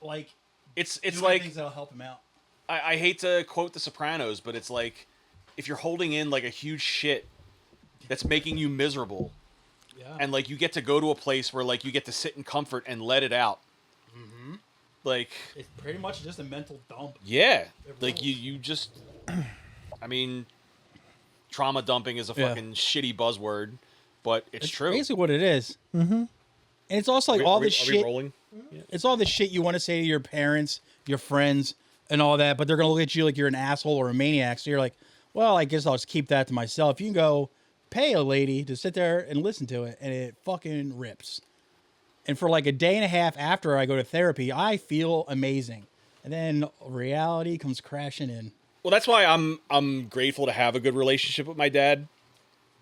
like It's doing like things that'll help him out. I hate to quote The Sopranos, but it's like if you're holding in like a huge shit that's making you miserable, Yeah. and like you get to go to a place where like you get to sit in comfort and let it out. Mm-hmm. Like It's pretty much just a mental dump. yeah, It like rules. you just. I mean, trauma dumping is a Yeah. fucking shitty buzzword, but it's true. Basically, what it is. Mm-hmm. And it's also like Are we- all are we- this are we shit. rolling? It's all the shit you want to say to your parents, your friends, and all that, but they're gonna look at you like you're an asshole or a maniac. So you're like, well, I guess I'll just keep that to myself. You can go pay a lady to sit there and listen to it, and it fucking rips. And for like a day and a half after I go to therapy, I feel amazing, and then reality comes crashing in. Well, that's why I'm grateful to have a good relationship with my dad,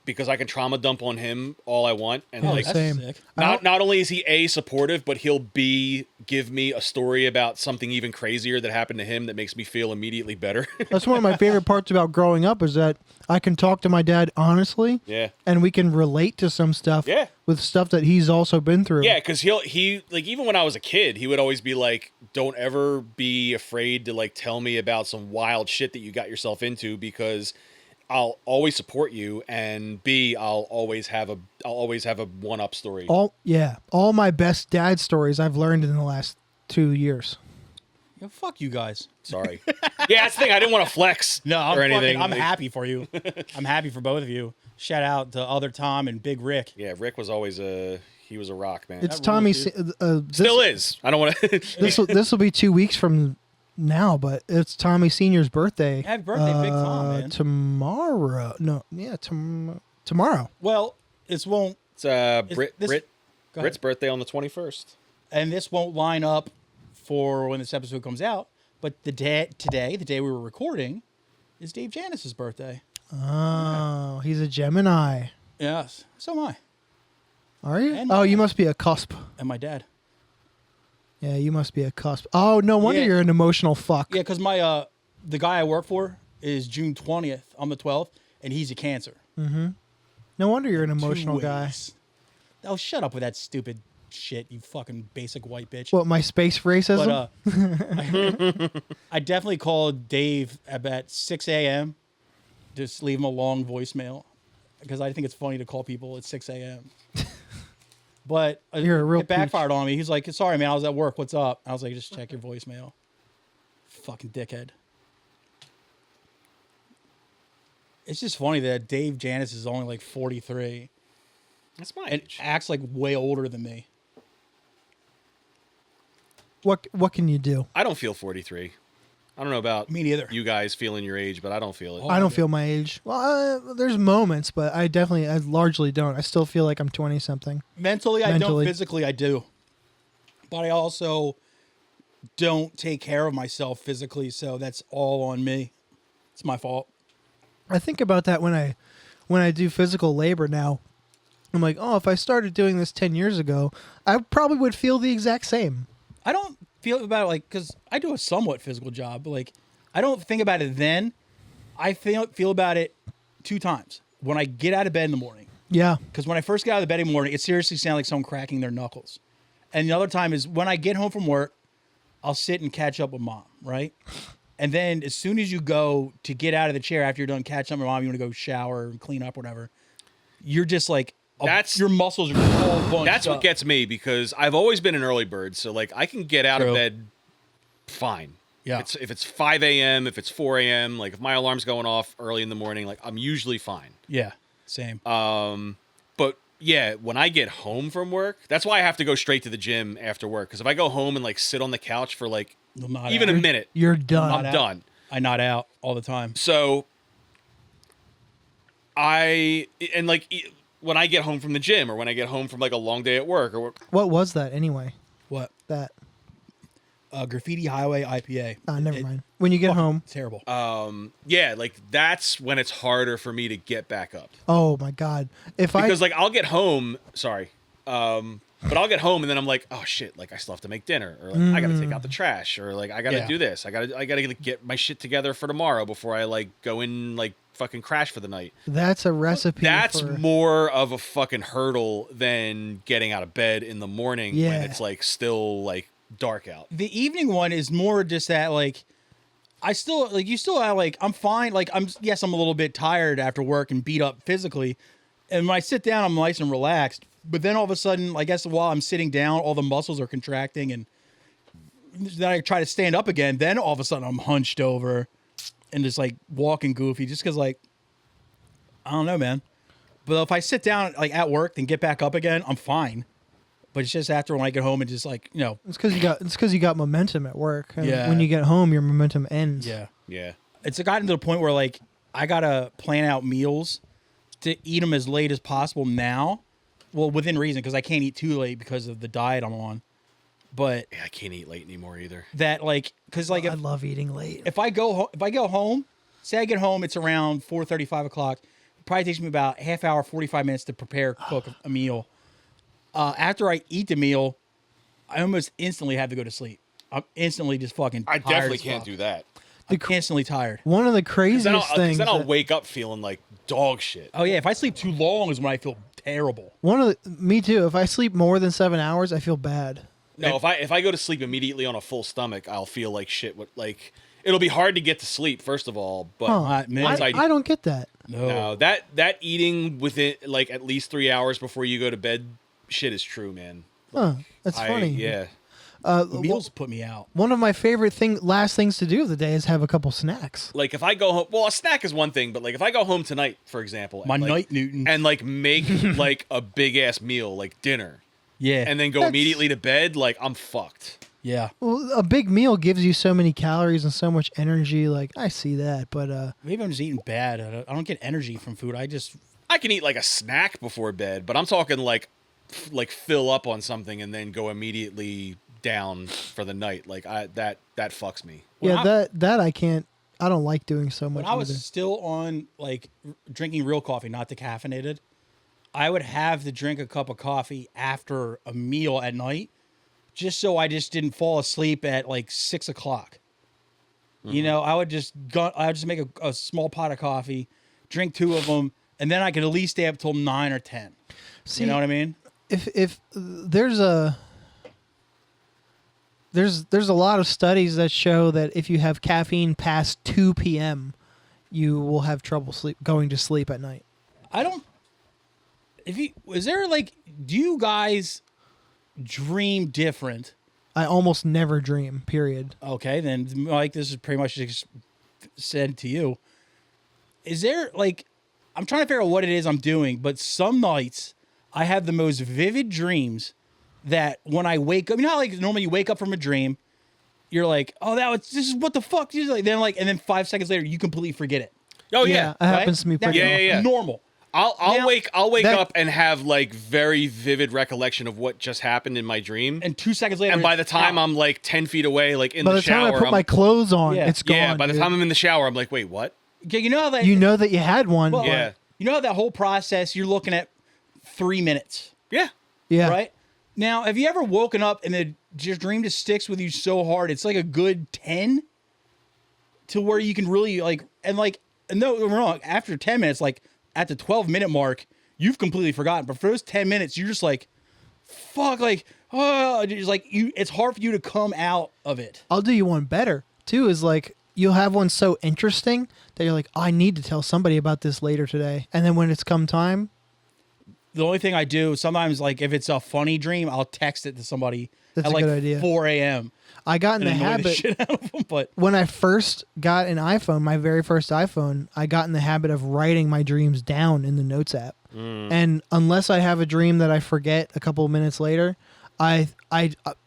because I can trauma dump on him all I want, and Oh, like that's same. sick. not only is he A, supportive, but he'll B, give me a story about something even crazier that happened to him that makes me feel immediately better. That's one of my favorite parts about growing up is that I can talk to my dad honestly. Yeah. And we can relate to some stuff. Yeah. With stuff that he's also been through. Yeah, because he like even when I was a kid, he would always be like, "Don't ever be afraid to like tell me about some wild shit that you got yourself into, because I'll always support you, and B, I'll always have a one up story." All my best dad stories I've learned in the last 2 years. Yeah, fuck you guys. Sorry. Yeah, that's the thing. I didn't want to flex No, or anything. I'm Like, happy for you. I'm happy for both of you. Shout out to other Tom and Big Rick. Yeah, Rick was always a rock, man. It's That Tommy. rules, Still is. I don't want to. This will be 2 weeks from now, but it's Tommy Senior's birthday. Happy birthday, Big Tom, man. Tomorrow. No, yeah, tomorrow. Well, this won't, It's Brit Go ahead. Brit's birthday on the 21st. and this won't line up for when this episode comes out. But today, the day we were recording, is Dave Janis's birthday. Oh, he's a Gemini. Yes, so am I, Are you? And Oh, you mine. must be a cusp. and my dad. Yeah, you must be a cusp. Oh, no wonder Yeah. you're an emotional fuck. Yeah, because my the guy I work for is June 20th. I'm the 12th, and he's a Cancer. No wonder you're an emotional 2 guy. ways. Oh, shut up with that stupid shit, you fucking basic white bitch. What, my space racism? But I definitely called Dave about 6 a.m. Just leave him a long voicemail because I think it's funny to call people at 6 a.m. But You're a real it backfired on me. He's like, "Sorry, man, I was at work. What's up?" I was like, "Just check your voicemail." Fucking dickhead. It's just funny that Dave Janis is only like 43 That's my and age. acts like way older than me. What can you do? I don't feel 43. I don't know about Me neither. you guys feeling your age, but I don't feel it. Oh, I don't feel my age. Well, there's moments, but I largely don't. I still feel like I'm 20 something. Mentally, I don't. Mentally. Physically, I do. But I also don't take care of myself physically, so that's all on me. It's my fault. I think about that when I do physical labor now. I'm like, oh, if I started doing this 10 years ago, I probably would feel the exact same. I don't feel about it like because I do a somewhat physical job, but like I don't think about it then. I feel about it 2 times when I get out of bed in the morning. Yeah. Because when I first get out of the bed in the morning, it seriously sounds like someone cracking their knuckles. And the other time is when I get home from work, I'll sit and catch up with mom, right? And then as soon as you go to get out of the chair after you're done catching up with mom, you want to go shower and clean up, whatever. You're just like, your muscles are all bunched That's what up. gets me, because I've always been an early bird, so like I can get out True. of bed fine. Yeah. If it's 5 a.m., if it's 4 a.m., like if my alarm's going off early in the morning, like I'm usually fine. Yeah, same. But yeah, when I get home from work, that's why I have to go straight to the gym after work. Because if I go home and like sit on the couch for like I'm not even out. a minute, You're done. I'm Not out. done. I nod out all the time. So when I get home from the gym, or when I get home from like a long day at work, or What was that anyway? What? That. Graffiti Highway IPA. Never mind. When you get home. Terrible. yeah, like that's when it's harder for me to get back up. Oh my God. Because like I'll get home, but I'll get home and then I'm like, oh shit, like I still have to make dinner, or like I got to take out the trash, or like I got to Yeah. do this. I got to get my shit together for tomorrow before I like go in like fucking crash for the night. That's a recipe. That's for, more of a fucking hurdle than getting out of bed in the morning Yeah. when it's like still like dark out. The evening one is more just that, like, I still, like, you still have, like, I'm fine. Like, I'm a little bit tired after work and beat up physically. And when I sit down, I'm nice and relaxed. But then all of a sudden, I guess while I'm sitting down, all the muscles are contracting. And then I try to stand up again. Then all of a sudden, I'm hunched over and just, like, walking goofy. Just because, like, I don't know, man. But if I sit down, like, at work and get back up again, I'm fine. But it's just after when I get home and just, like, you know. It's because you got momentum at work. And Yeah. when you get home, your momentum ends. Yeah. Yeah. It's gotten to the point where, like, I got to plan out meals to eat them as late as possible now. Well, within reason, because I can't eat too late because of the diet I'm on. But Yeah, I can't eat late anymore either. that, like, because, like, I love eating late. if I go home, say I get home, it's around 4:30, 5 o'clock. It probably takes me about half hour, 45 minutes to cook a meal. After I eat the meal, I almost instantly have to go to sleep. I'm instantly just fucking I tired definitely as can't fuck. do that. I'm instantly tired. One of the Because craziest things. then I'll that- wake up feeling like dog shit. Oh, yeah. If I sleep too long is when I feel terrible. Me too. If I sleep more than 7 hours, I feel bad. No, if I go to sleep immediately on a full stomach, I'll feel like shit. Like it'll be hard to get to sleep, first of all. But Huh. man. once I don't get that. no, that eating within like at least 3 hours before you go to bed, shit is true, man. Huh. That's funny. Yeah. Meals put me out. One of my favorite last things to do of the day is have a couple snacks. Like if I go home, well, a snack is one thing, but like if I go home tonight, for example, My and, like, night Newton. and like make like a big ass meal, like dinner, Yeah. and then go That's- immediately to bed, like I'm fucked. yeah. Well, a big meal gives you so many calories and so much energy. Like I see that, but Maybe I'm just eating bad. I don't get energy from food. I can eat like a snack before bed, but I'm talking like fill up on something and then go immediately down for the night. Like that fucks me. When yeah, that I can't. I don't like doing so much. When I was either. still on, like, drinking real coffee, not decaffeinated, I would have to drink a cup of coffee after a meal at night just so I just didn't fall asleep at, like, 6 o'clock. You know, I would just make a small pot of coffee, drink 2 of them, and then I could at least stay up till 9 or 10. See, You know what I mean? if there's a lot of studies that show that if you have caffeine past 2 p.m., you will have trouble going to sleep at night. Do you guys dream different? I almost never dream, period. Okay, then, Mike, this is pretty much just said to you. Is there, like, I'm trying to figure out what it is I'm doing, but some nights I have the most vivid dreams that when I wake up, you know how, like, normally you wake up from a dream, you're like, oh, this is what the fuck? And then 5 seconds later, you completely forget it. Oh yeah. That happens to me That's pretty Yeah, often. yeah. normal. I'll wake that- up and have like very vivid recollection of what just happened in my dream. And 2 seconds later, And by the it's time out. I'm like 10 feet away, like in By the the time shower, I put my clothes on, Yeah. it's gone. yeah, by the dude. time I'm in the shower, I'm like, wait, what? Okay, you know how that, you know that you had one. well, Yeah. you know how that whole process, you're looking at 3 minutes. Yeah. yeah. Right? Now, have you ever woken up and your dream just sticks with you so hard? It's like a good 10 to where you can really and no, I'm wrong. After 10 minutes, like at the 12-minute mark, you've completely forgotten. But for those 10 minutes, you're just like, fuck, like, oh, it's like it's hard for you to come out of it. I'll do you one better too. Is like you'll have one so interesting that you're like, oh, I need to tell somebody about this later today. And then when it's come time, The only thing I do sometimes, like if it's a funny dream, I'll text it to somebody That's at a like good idea. 4 a.m. I got in and the annoy the habit. shit out of them. But When I first got an iPhone, my very first iPhone, I got in the habit of writing my dreams down in the Notes app. And unless I have a dream that I forget a couple of minutes later, I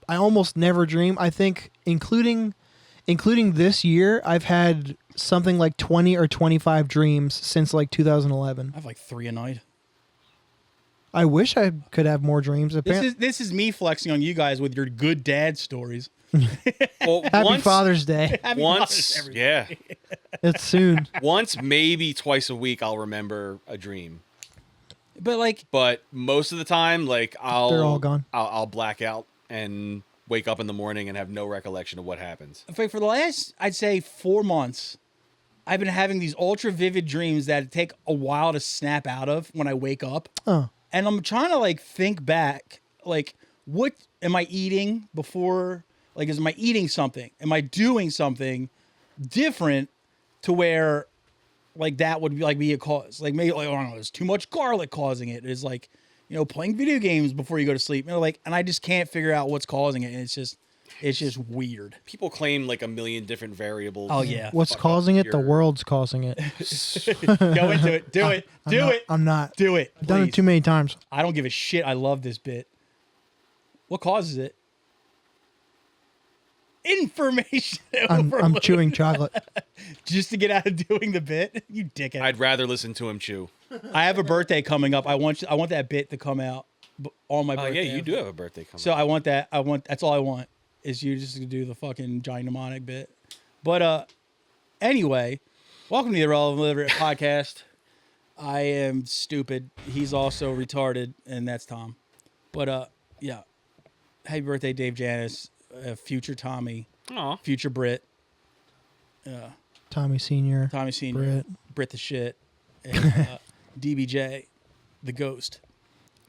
almost never dream. I think including this year, I've had something like 20 or 25 dreams since like 2011. I have like 3 a night. I wish I could have more dreams. This is me flexing on you guys with your good dad stories. Well, Happy Father's Day. Happy once, Father's Day, everybody. yeah, It's soon. once maybe twice a week I'll remember a dream. But like, But most of the time, like They're all gone. I'll black out and wake up in the morning and have no recollection of what happens. for the last, I'd say 4 months, I've been having these ultra vivid dreams that take a while to snap out of when I wake up. Oh. And I'm trying to like think back, like what am I eating before? Like, am I eating something? Am I doing something different to where, like, that would be like be a cause? Like, maybe, like, I don't know, there's too much garlic causing it. It's like, you know, playing video games before you go to sleep. You know, like, and I just can't figure out what's causing it. And it's just weird. People claim like a million different variables. Oh yeah. What's Fuck causing up it? The your- world's causing it. Go into it. Do it. Do it. I'm not. Do it. I've done it please. too many times. I don't give a shit. I love this bit. What causes it? Information. I'm overload. chewing chocolate. Just to get out of doing the bit. You dickhead. I'd rather listen to him chew. I have a birthday coming up. I want that bit to come out on my Oh birthday. yeah, you do have a birthday coming. So I want that. That's all I want is you just to do the fucking giant mnemonic bit. But anyway, welcome to the Irrelevant Literate podcast. I am stupid. He's also retarded, and that's Tom. But yeah. Happy birthday, Dave Janis, future Tommy, Aw. future Brit, Tommy Senior. Tommy Senior, Brit the shit, and DBJ, the ghost.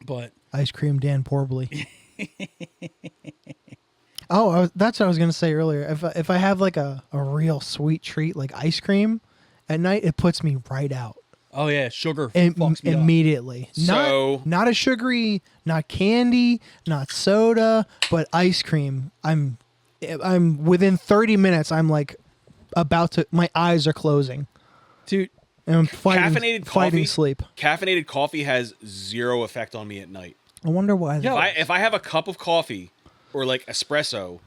But Ice cream Dan Porbley. That's what I was gonna say earlier. If I have like a real sweet treat like ice cream at night, it puts me right out. oh yeah, sugar fucks me up. Immediately. So- not a sugary, not candy, not soda, but ice cream. I'm within 30 minutes. I'm like about to. My eyes are closing, Dude. and I'm fighting Caffeinated fighting coffee? sleep. Caffeinated coffee has zero effect on me at night. I wonder why. Yo. If I have a cup of coffee or like espresso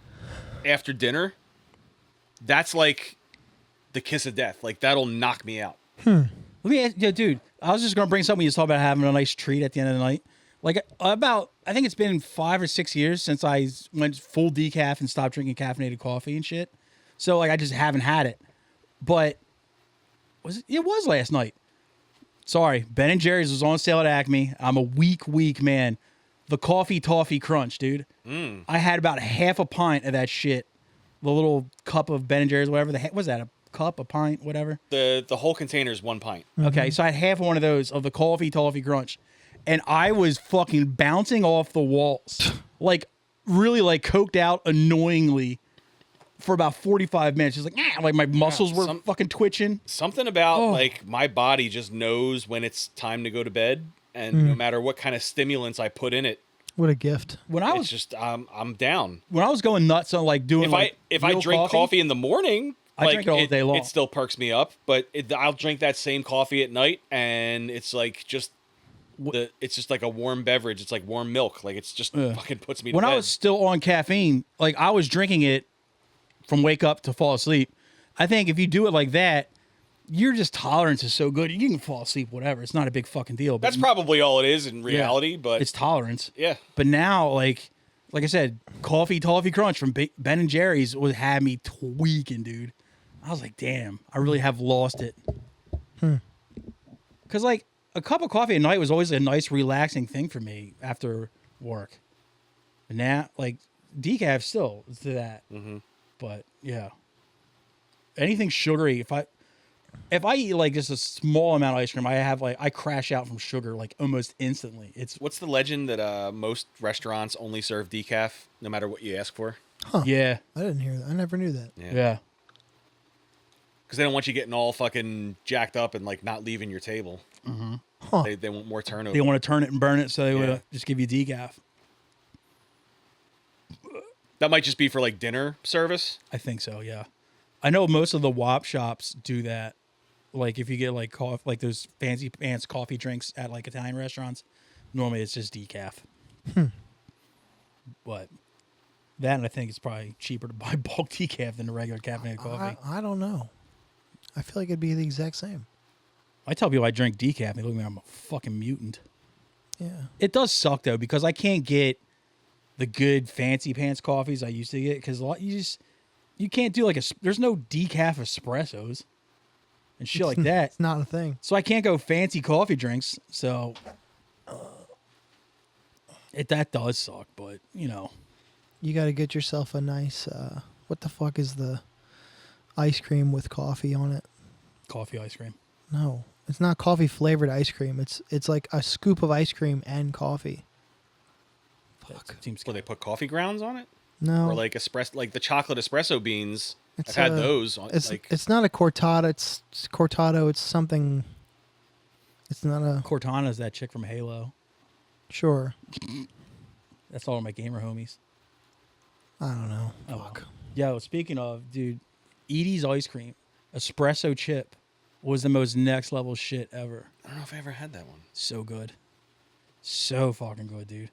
after dinner, that's like the kiss of death. Like that'll knock me out. Let me ask, yeah, dude. I was just gonna bring something you talk about having a nice treat at the end of the night. Like I think it's been 5 or 6 years since I went full decaf and stopped drinking caffeinated coffee and shit. So like I just haven't had it. But it was last night. Sorry, Ben and Jerry's was on sale at Acme. I'm a weak man. The coffee toffee crunch, dude. I had about half a pint of that shit. The little cup of Ben and Jerry's, whatever. Was that a cup, a pint, whatever? The whole container is 1 pint. Okay, so I had half of one of those of the coffee toffee crunch, and I was fucking bouncing off the walls, like really like coked out annoyingly for about 45 minutes. Just like my muscles were fucking twitching. Something about Oh. like my body just knows when it's time to go to bed, and no matter what kind of stimulants I put in it, What a gift. When I it's was just I'm down. when I was going nuts on like doing If I real drink coffee in the morning, I drink it all day long. It still perks me up, but I'll drink that same coffee at night, and it's like it's just like a warm beverage. It's like warm milk. Like it's just fucking puts me to when bed. I was still on caffeine, like I was drinking it from wake up to fall asleep. I think if you do it like that, your just tolerance is so good. You can fall asleep, whatever. It's not a big fucking deal. But That's probably all it is in reality, but it's tolerance. yeah. But now, like I said, coffee toffee crunch from Ben and Jerry's had me tweaking, dude. I was like, damn, I really have lost it. Because like a cup of coffee at night was always a nice, relaxing thing for me after work. And now, like decaf still is to that. Mm-hmm. But yeah, anything sugary. If I eat like just a small amount of ice cream, I crash out from sugar like almost instantly. What's the legend that most restaurants only serve decaf no matter what you ask for? Yeah, I didn't hear that. I never knew that. yeah. Because they don't want you getting all fucking jacked up and like not leaving your table. Mm-hmm. Huh. They want more turnover. They want to turn it and burn it, so they Yeah. would just give you decaf. That might just be for like dinner service. I think so. Yeah, I know most of the WAP shops do that. Like if you get like like those fancy pants coffee drinks at like Italian restaurants, normally it's just decaf. But that, and I think it's probably cheaper to buy bulk decaf than the regular caffeinated coffee. I don't know. I feel like it'd be the exact same. I tell people I drink decaf, and they look at me like I'm a fucking mutant. Yeah. It does suck though because I can't get the good fancy pants coffees I used to get because you can't do like there's no decaf espressos and shit like that. It's not a thing. So I can't go fancy coffee drinks. So that does suck, but you know. You got to get yourself a nice, what the fuck is the ice cream with coffee on it? Coffee ice cream. No, it's not coffee flavored ice cream. It's like a scoop of ice cream and coffee. Fuck. Seems Well, they put coffee grounds on it. No. Or like the chocolate espresso beans. It's I've had those. It's not a cortado. It's cortado. It's something. It's not a. Cortana's that chick from Halo. Sure. That's all my gamer homies. I don't know. Oh, Fuck. Yo, speaking of, dude, Edie's ice cream, espresso chip, was the most next level shit ever. I don't know if I ever had that one. So good. So fucking good, dude.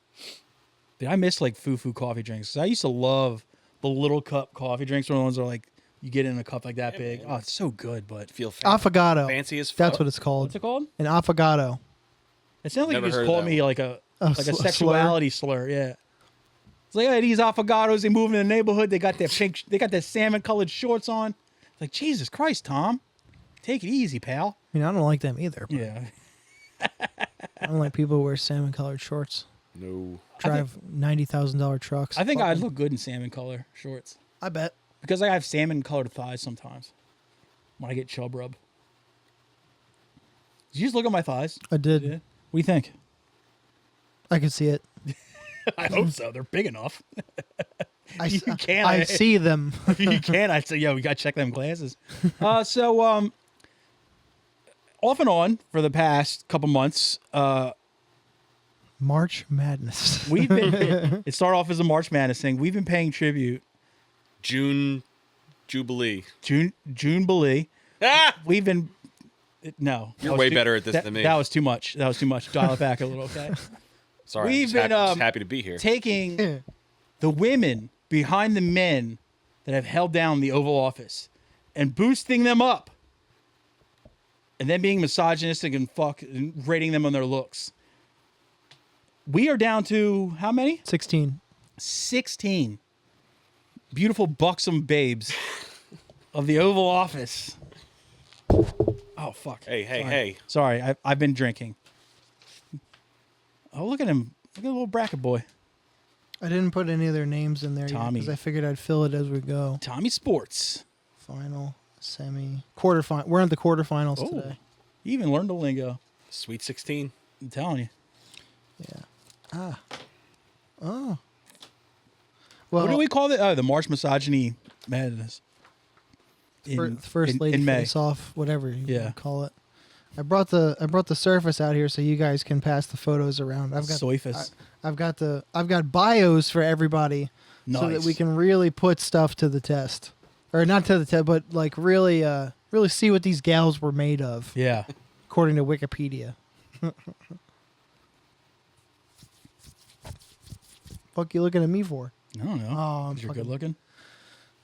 Dude, I miss like foo-foo coffee drinks. 'Cause I used to love the little cup coffee drinks, the ones that are like, you get in a cup like that big. Man. Oh, it's so good, but. Feel Affogato. fancy as fuck. That's what it's called. What's it called? An affogato. It sounds like Never you just heard called that me one. like a A sexuality slur. Yeah. It's like, hey, these affogatos, they move in the neighborhood. They got their salmon colored shorts on. It's like, Jesus Christ, Tom. Take it easy, pal. I mean, I don't like them either. But Yeah. I don't like people who wear salmon colored shorts. No. Drive $90,000 trucks. I think Fuck I'd 'em. look good in salmon color shorts. I bet. Because I have salmon colored thighs sometimes when I get chub rub. Did you just look at my thighs? I did. Yeah. What do you think? I could see it. I hope so. They're big enough. I, You s- can't. I see them. If you can, I'd say, yo, we got to check them glasses. So, off and on for the past couple months, March Madness. we've been, it started off as a March Madness thing. We've been paying tribute. June Jubilee. June Jubilee. Ah! We've been, no. You're that was way too- better at this that- than me. That was too much. Dial it back a little, okay? Sorry, We've I'm been, just happy to be here. Taking the women behind the men that have held down the Oval Office and boosting them up, and then being misogynistic and rating them on their looks. We are down to how many? 16. 16 beautiful buxom babes of the Oval Office. Oh fuck! Hey. Sorry, I've been drinking. Oh, look at him! Look at the little bracket boy, I didn't put any of their names in there Tommy. because I figured I'd fill it as we go. Tommy Sports. Final, semi, quarterfinal. We're at the quarterfinals Oh, today. you even learned the lingo. Sweet 16. I'm telling you. Yeah. Oh. Well, What do we call it? Oh, the March Misogyny Madness. first lady in May. face off, whatever you Yeah. wanna call it. I brought the Surface out here so you guys can pass the photos around. Soifus. I've got bios for everybody so that Nice. we can really put stuff to the test, or not to the test, but like really see what these gals were made of, Yeah. according to Wikipedia. Fuck you looking at me for? I don't know. Oh, I'm 'Cause you're fucking- good looking.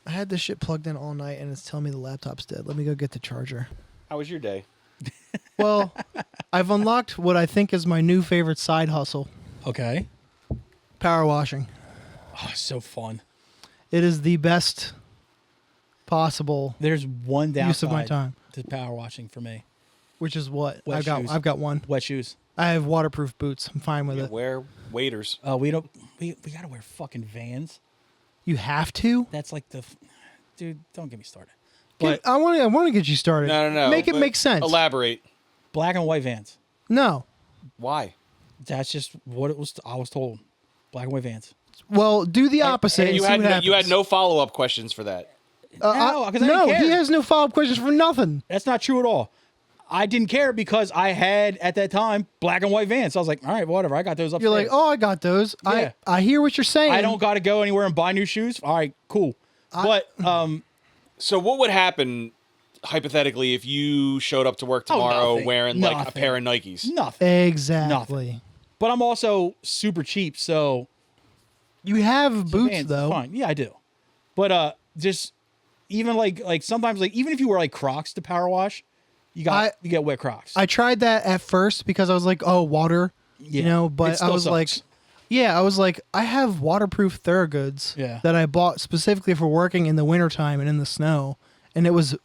I had this shit plugged in all night and it's telling me the laptop's dead. Let me go get the charger. How was your day? Well, I've unlocked what I think is my new favorite side hustle: Okay. power washing. Oh, so fun. It is the best possible There's one downside use of my time. to power washing for me. Which is what Wet shoes. I've got one. Wet shoes. I have waterproof boots. I'm fine with Yeah, it. wear waders. We gotta wear fucking Vans. You have to. That's like dude. Don't get me started. Get- But I want to get you started. No. Make it but make sense. Elaborate. black and white Vans. No. Why? That's just what it was. I was told. Black and white Vans. Well, do the opposite. and You see had what no, you had happens. no follow-up questions for that. No, 'cause I didn't no, care. he has no follow-up questions for nothing. That's not true at all. I didn't care because I had at that time black and white Vans. So I was like, all right, whatever. I got those upstairs. You're like, oh, I got those. Yeah. I hear what you're saying. I don't got to go anywhere and buy new shoes. All right, cool. But So what would happen, hypothetically, if you showed up to work tomorrow nothing. wearing like a Nothing. pair of Nikes? nothing. Exactly. But I'm also super cheap, so You have boots Vans is though. fine. Yeah, I do. But just even like sometimes like even if you wear like Crocs to power wash, you get wet Crocs. I tried that at first because I was like, oh, water, Yeah. you know, It but I still was like, sucks. yeah, I was like, I have waterproof Thorogoods Yeah. that I bought specifically for working in the wintertime and in the snow. And it was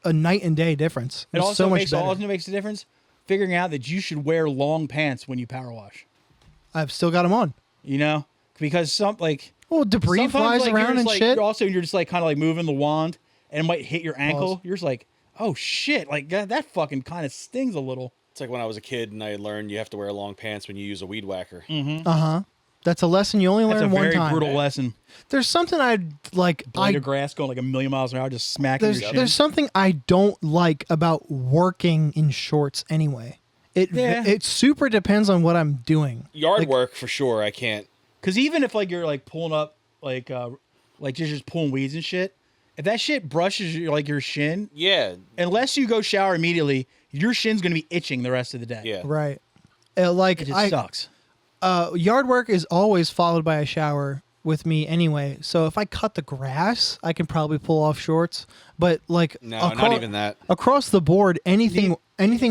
a night and day difference. It It was also so much makes better. a difference figuring out that you should wear long pants when you power wash. I've still got them on. You know, because Well, debris sometimes, flies like, around you're and just, like, shit. You're just like kind of like moving the wand and it might hit your ankle. Pause. You're just like, oh shit, like that fucking kind of stings a little. It's like when I was a kid and I learned you have to wear long pants when you use a weed whacker. Uh-huh. That's a lesson you only That's a learn one very time. brutal lesson. There's something I'd like. Blade of grass going like a million miles an hour, just smacking your shin. There's something I don't like about working in shorts anyway. It super depends on what I'm doing. Yard work for sure. I can't. Because even if like you're like pulling up like you're just pulling weeds and shit, if that shit brushes your shin, Yeah. unless you go shower immediately, your shin's gonna be itching the rest of the day. Yeah. Right. It just sucks. Yard work is always followed by a shower with me anyway. So if I cut the grass, I can probably pull off shorts. But like No, not even that. Across the board, anything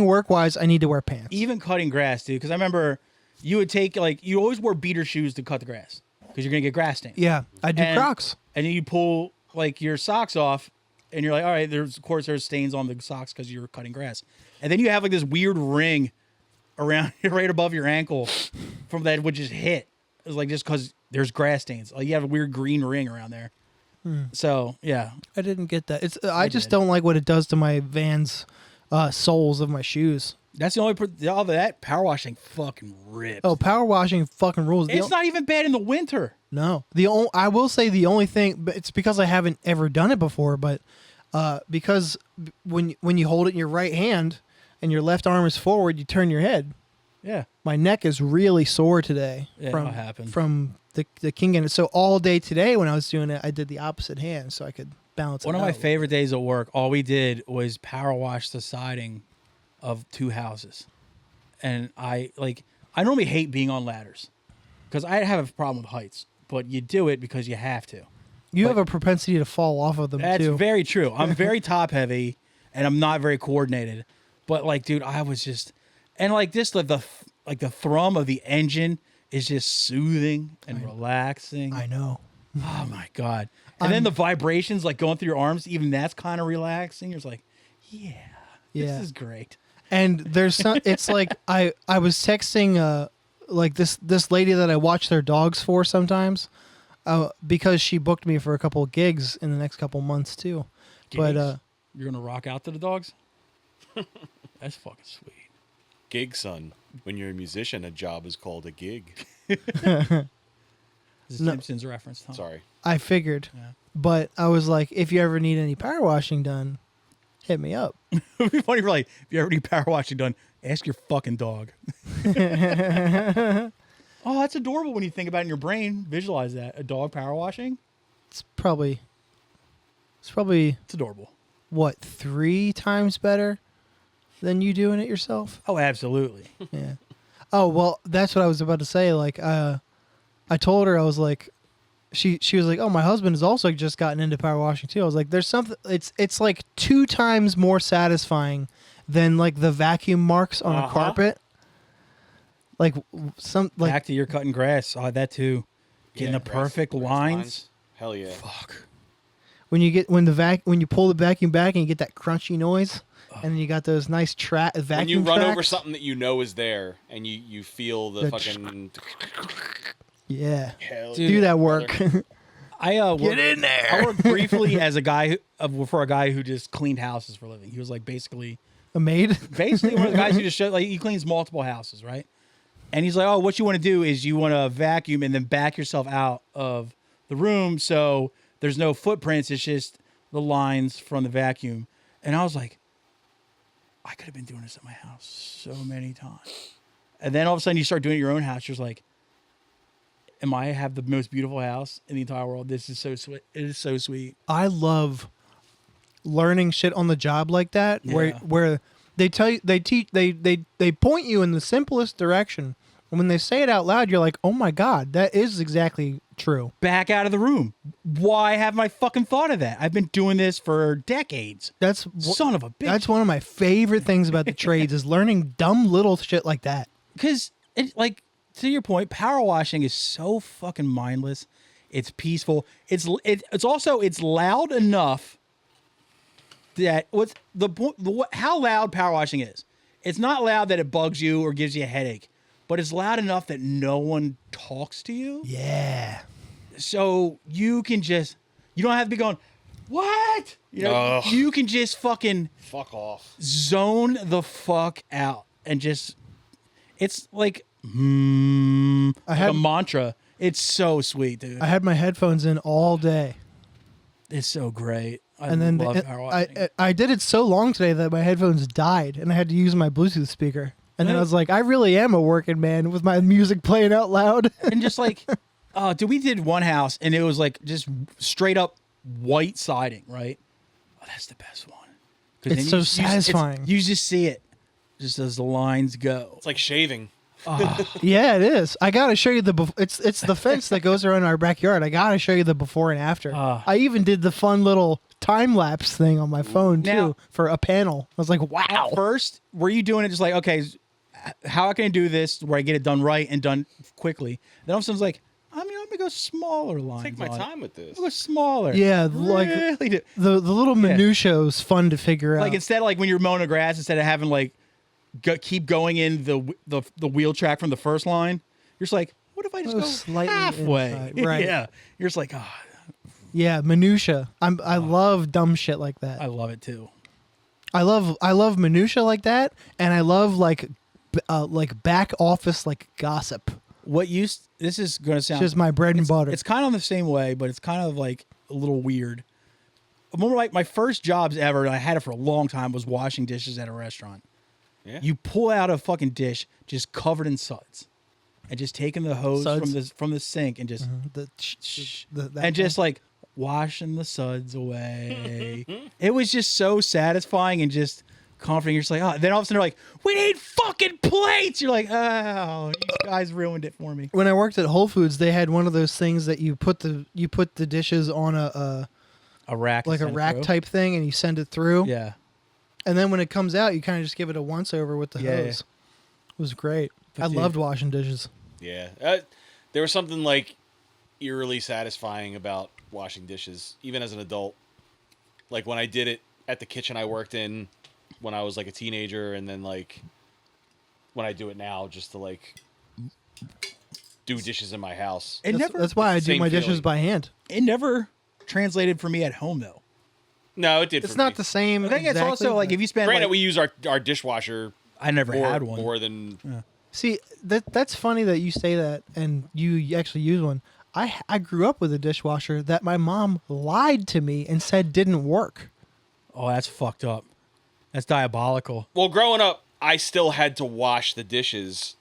work wise, I need to wear pants. Even cutting grass, dude. Because I remember you would take you always wore beater shoes to cut the grass because you're gonna get grass stains. Yeah, I do Crocs. And then you pull like your socks off, and you're like, all right, there's stains on the socks because you're cutting grass. And then you have like this weird ring around right above your ankle from that would just hit. It's like just because there's grass stains. Like you have a weird green ring around there. So yeah, I didn't get that. I just don't like what it does to my Vans soles of my shoes. that's the only all that power washing fucking rips. Oh, power washing fucking rules. It's not even bad in the winter. No, I will say the only thing, but it's because I haven't ever done it before. But because when you hold it in your right hand and your left arm is forward, you turn your head. Yeah, My neck is really sore today Yeah, that'll happen. from the king in it. So all day today when I was doing it, I did the opposite hand so I could balance one it of my out. favorite days at work. All we did was power wash the siding of 2 houses, and I normally hate being on ladders because I have a problem with heights, but you do it because you have to. You have a propensity to fall off of them That's too. very true. I'm very top heavy, and I'm not very coordinated. But like, dude, I was just, and like this, the thrum of the engine is just soothing and relaxing. I know. Oh my god! And then the vibrations, like going through your arms, even that's kind of relaxing. You're just like, yeah, this is great. And there's some. It's like I was texting like this lady that I watch their dogs for sometimes, because she booked me for a couple of gigs in the next couple months too. Gigs? But You're gonna rock out to the dogs. That's fucking sweet. Gig, son. When you're a musician, a job is called a gig. This is a Simpsons reference. Huh? Sorry. I figured. Yeah. But I was like, if you ever need any power washing done, hit me up. It'd be funny for like, if you ever need power washing done, ask your fucking dog. Oh, that's adorable when you think about it in your brain. Visualize that. A dog power washing. It's probably It's adorable. what, 3 times better than you doing it yourself? Oh, absolutely. Yeah. Oh, well, that's what I was about to say. Like, I told her, I was like, she was like, oh, my husband has also just gotten into power washing too. I was like, there's something, it's like 2 times more satisfying than like the vacuum marks on a carpet. Like Back to your cutting grass. I had that too. Getting the perfect lines. Hell yeah. Fuck. when you pull the vacuum back and you get that crunchy noise, and then you got those nice vacuum When you run tracks. over something that you know is there, and you feel the fucking... Yeah. Hell Dude, Do that work. I Get in there. I worked briefly as a guy for a guy who just cleaned houses for a living. He was like basically A maid. one of the guys who just he cleans multiple houses, right? And he's like, oh, what you want to do is you want to vacuum and then back yourself out of the room so there's no footprints. It's just the lines from the vacuum. And I was like, I could have been doing this at my house so many times. And then all of a sudden you start doing it at your own house. You're just like, I have the most beautiful house in the entire world. This is so sweet. It is so sweet. I love learning shit on the job like that, Yeah. where they tell you, they point you in the simplest direction, and when they say it out loud, you're like, oh my god, that is exactly true. Back out of the room. Why haven't I fucking thought of that? I've been doing this for decades. Son of a bitch. That's one of my favorite things about the trades is learning dumb little shit like that. Because to your point, power washing is so fucking mindless. It's peaceful. It's also loud enough that how loud power washing is. It's not loud that it bugs you or gives you a headache, but it's loud enough that no one talks to you. Yeah. So you can you don't have to be going, what? You can just fucking Fuck off. zone the fuck out and just, it's like like a mantra. It's so sweet, dude. I had my headphones in all day. It's so great. And then I did it so long today that my headphones died, and I had to use my Bluetooth speaker. And then I was like, I really am a working man with my music playing out loud. And just like, dude, we did one house, and it was like just straight up white siding, right? Oh, that's the best one. It's so satisfying. You just see it, just as the lines go. It's like shaving. Yeah, it is. I gotta show you it's the fence that goes around our backyard. I gotta show you the before and after. I even did the fun little time lapse thing on my phone too for a panel. I was like, wow. At first, were you doing it just like, okay, how can I do this where I get it done right and done quickly? Then all of a sudden it's like, I'm gonna go smaller lines. Take my time with this. Go smaller. Yeah, like really the little minutia is fun to figure out. Like instead of like when you're mowing the grass, instead of having like keep going in the wheel track from the first line, you're just like, what if I just go slightly halfway? inside, right. Yeah. You're just like, yeah, minutia. I love dumb shit like that. I love it too. I love minutia like that, and I love like back office like gossip. This is gonna sound just my bread and butter. It's kind of the same way, but it's kind of like a little weird. One of my first jobs ever, and I had it for a long time, was washing dishes at a restaurant. Yeah. You pull out a fucking dish just covered in suds, and just taking the hose from the sink and just and just like washing the suds away. It was just so satisfying and just comforting. You're just like, oh. Then all of a sudden they're like, we need fucking plates. You're like, oh, you guys ruined it for me. When I worked at Whole Foods, they had one of those things that you put the dishes on a rack, like a rack type thing, and you send it through. Yeah. And then when it comes out, you kind of just give it a once over with the hose. It was great. I loved washing dishes. Yeah. There was something like eerily satisfying about washing dishes, even as an adult. Like when I did it at the kitchen I worked in when I was like a teenager, and then like when I do it now just to like do dishes in my house. That's why I do my dishes by hand. It never translated for me at home though. No, it did. It's not the same. I think it's also like if you spend. Granted, we use our dishwasher. I never had one more than. Yeah. See, that's funny that you say that, and you actually use one. I grew up with a dishwasher that my mom lied to me and said didn't work. Oh, that's fucked up. That's diabolical. Well, growing up, I still had to wash the dishes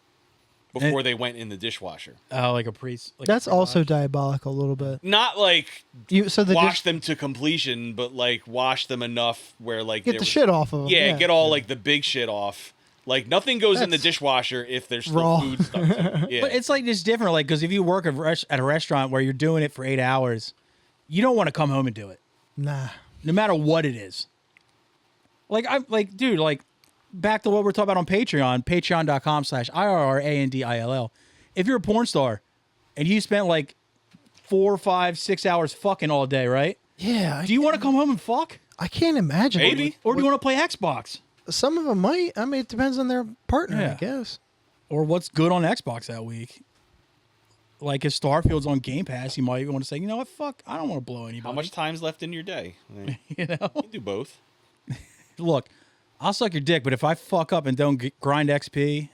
before they went in the dishwasher. Oh, like a priest. Like that's also diabolical a little bit. Not like the wash them to completion, but like wash them enough where like get the shit off of them. Yeah, get all like the big shit off. Like nothing goes in the dishwasher if there's still raw food stuck to it. Yeah. But it's like just different, like because if you work at a restaurant where you're doing it for 8 hours, you don't want to come home and do it. Nah. No matter what it is. Like I'm like, dude, like back to what we're talking about on Patreon, patreon.com/IRRANDILL. If you're a porn star and you spent like 4, 5, 6 hours fucking all day, right? Yeah. Do you want to come home and fuck? I can't imagine. Maybe. Or do you want to play Xbox? Some of them might. I mean, it depends on their partner, Yeah. I guess. Or what's good on Xbox that week. Like if Starfield's on Game Pass, you might want to say, you know what, fuck, I don't want to blow anybody. How much time's left in your day? You know? You can do both. Look, I'll suck your dick, but if I fuck up and don't grind XP,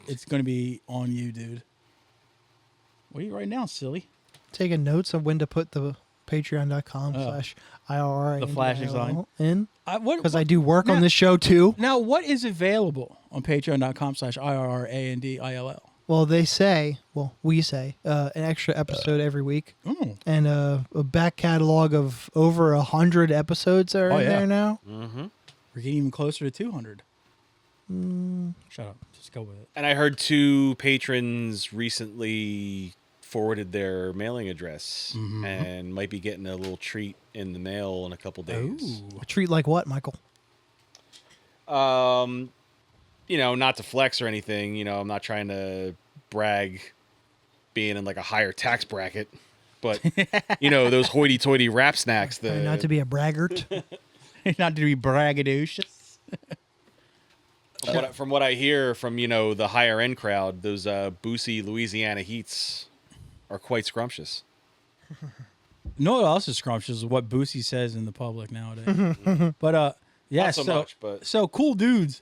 it's going to be on you, dude. What are you writing down, silly? Taking notes of when to put the patreon.com/IRR The flashing sign in. Because I do work on this show too. Now, what is available on patreon.com/IRRANDILL? Well, we say, an extra episode every week. And a back catalog of over 100 episodes are in there now. Mm-hmm. We're getting even closer to 200. Shut up. Just go with it. And I heard 2 patrons recently forwarded their mailing address and might be getting a little treat in the mail in a couple days. Ooh. A treat like what, Michael? You know, not to flex or anything. You know, I'm not trying to brag being in like a higher tax bracket. But, you know, those hoity-toity wrap snacks. Not to be a braggart. Not to be braggadocious. From what I hear from, you know, the higher end crowd, those Boosie Louisiana Heats are quite scrumptious. You know what else is scrumptious is what Boosie says in the public nowadays. But yeah, Not so much, but so cool dudes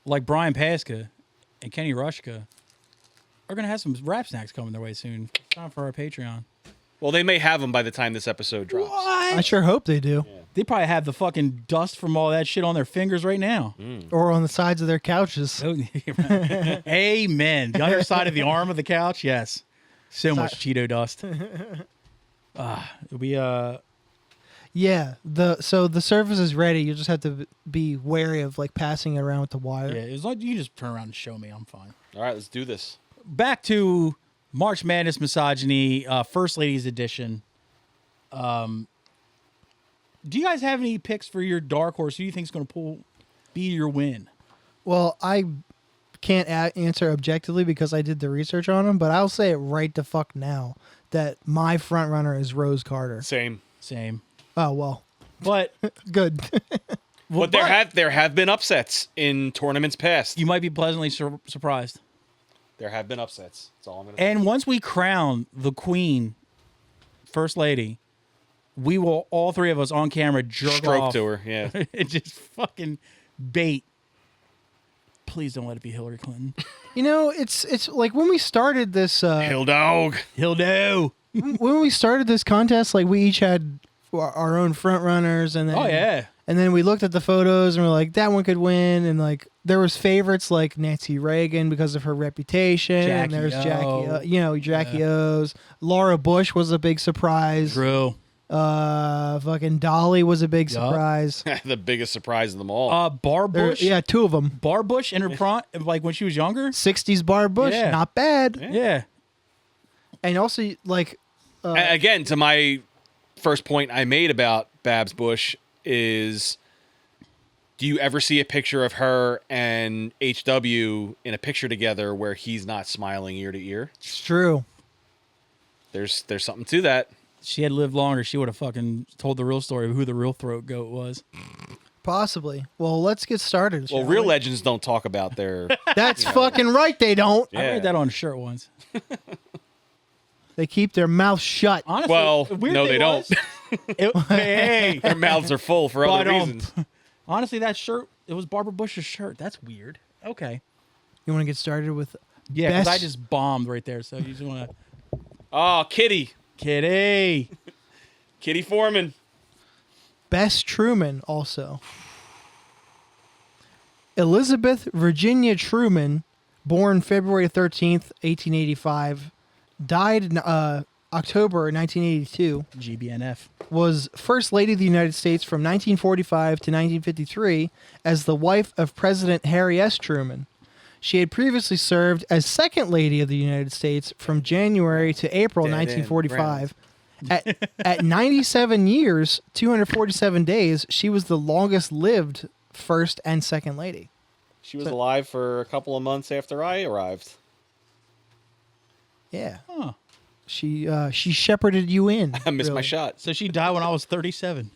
like Brian Pasca and Kenny Rushka are gonna have some wrap snacks coming their way soon. Time for our Patreon. Well, they may have them by the time this episode drops. I sure hope they do. They probably have the fucking dust from all that shit on their fingers right now. Or on the sides of their couches. Oh, amen. The underside of the arm of the couch, yes. So much Cheeto dust. Yeah. So the surface is ready. You just have to be wary of like passing it around with the wire. Yeah, as long as you just turn around and show me, I'm fine. All right, let's do this. Back to March Madness Misogyny, First Ladies Edition. Do you guys have any picks for your dark horse? Who do you think is going to be your win? Well, I can't answer objectively because I did the research on him, but I'll say it right the fuck now that my front runner is Rose Carter. Same. Oh well, But good. But there have been upsets in tournaments past. you might be pleasantly surprised. There have been upsets. That's all I'm going to say. And once we crown the queen, First Lady, we will, all three of us on camera, jerk Stroke off to her, yeah. and just fucking bait. Please don't let it be Hillary Clinton. You know, it's like when we started this. Hill dog. He'll do. When we started this contest, like we each had our own front runners, and then Oh, yeah. and then we looked at the photos and we're like, that one could win, and like there was favorites like Nancy Reagan because of her reputation, and there's Jackie O's. Laura Bush was a big surprise. True. Fucking Dolly was a big surprise. The biggest surprise of them all. Barb Bush. Yeah, two of them. Barb Bush in her prime, like when she was younger. 60s Barb Bush, Yeah. not bad. Yeah. And also like Again, to my first point I made about Babs Bush is, do you ever see a picture of her and HW in a picture together where he's not smiling ear to ear? it's true. There's something to that. She had lived longer, she would have fucking told the real story of who the real throat goat was. Possibly. Well, let's get started. Well, shall real we? legends don't talk about their... That's fucking right. They don't. I Yeah. read that on a shirt once. They keep their mouth shut. Honestly, Well, the weird no, thing they don't. was- hey, Their mouths are full for other reasons. honestly, that shirt, it was Barbara Bush's shirt. That's weird. Okay. You want to get started with Yeah, because I best- just bombed right there. So you just want to. Oh, Kitty. Kitty. Kitty Foreman. Bess Truman also. Elizabeth Virginia Truman, born February 13th, 1885, died in October 1982, GBNF. was First Lady of the United States from 1945 to 1953 as the wife of President Harry S. Truman. She had previously served as Second Lady of the United States from January to April Dead end 1945. At 97 years, 247 days, she was the longest lived First and Second Lady. She was alive for a couple of months after I arrived. Yeah. Huh. She shepherded you in. I missed my really. shot. So she died when I was 37.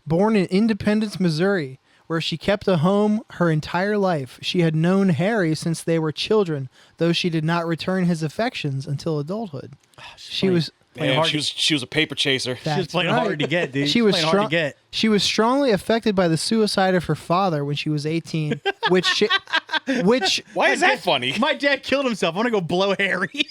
Born in Independence, Missouri, where she kept a home her entire life. She had known Harry since they were children, though she did not return his affections until adulthood. She was Playing Man, hard she was a paper chaser. She was playing hard to get, dude. She was playing hard to get. She was strongly affected by the suicide of her father when she was 18, which Why is that funny? My dad killed himself. I want to go blow Harry.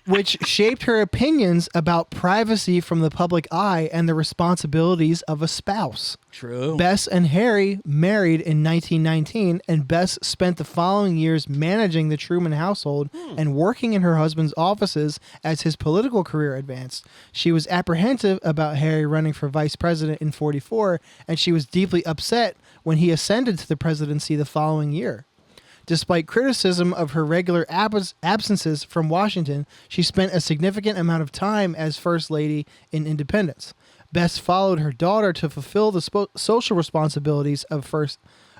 which shaped her opinions about privacy from the public eye and the responsibilities of a spouse. True. Bess and Harry married in 1919, and Bess spent the following years managing the Truman household and working in her husband's offices as his political career advanced. She was apprehensive about Harry running for vice president in 44, and she was deeply upset when he ascended to the presidency the following year. Despite criticism of her regular absences from Washington, she spent a significant amount of time as First Lady in Independence. Bess followed her daughter to fulfill the social responsibilities of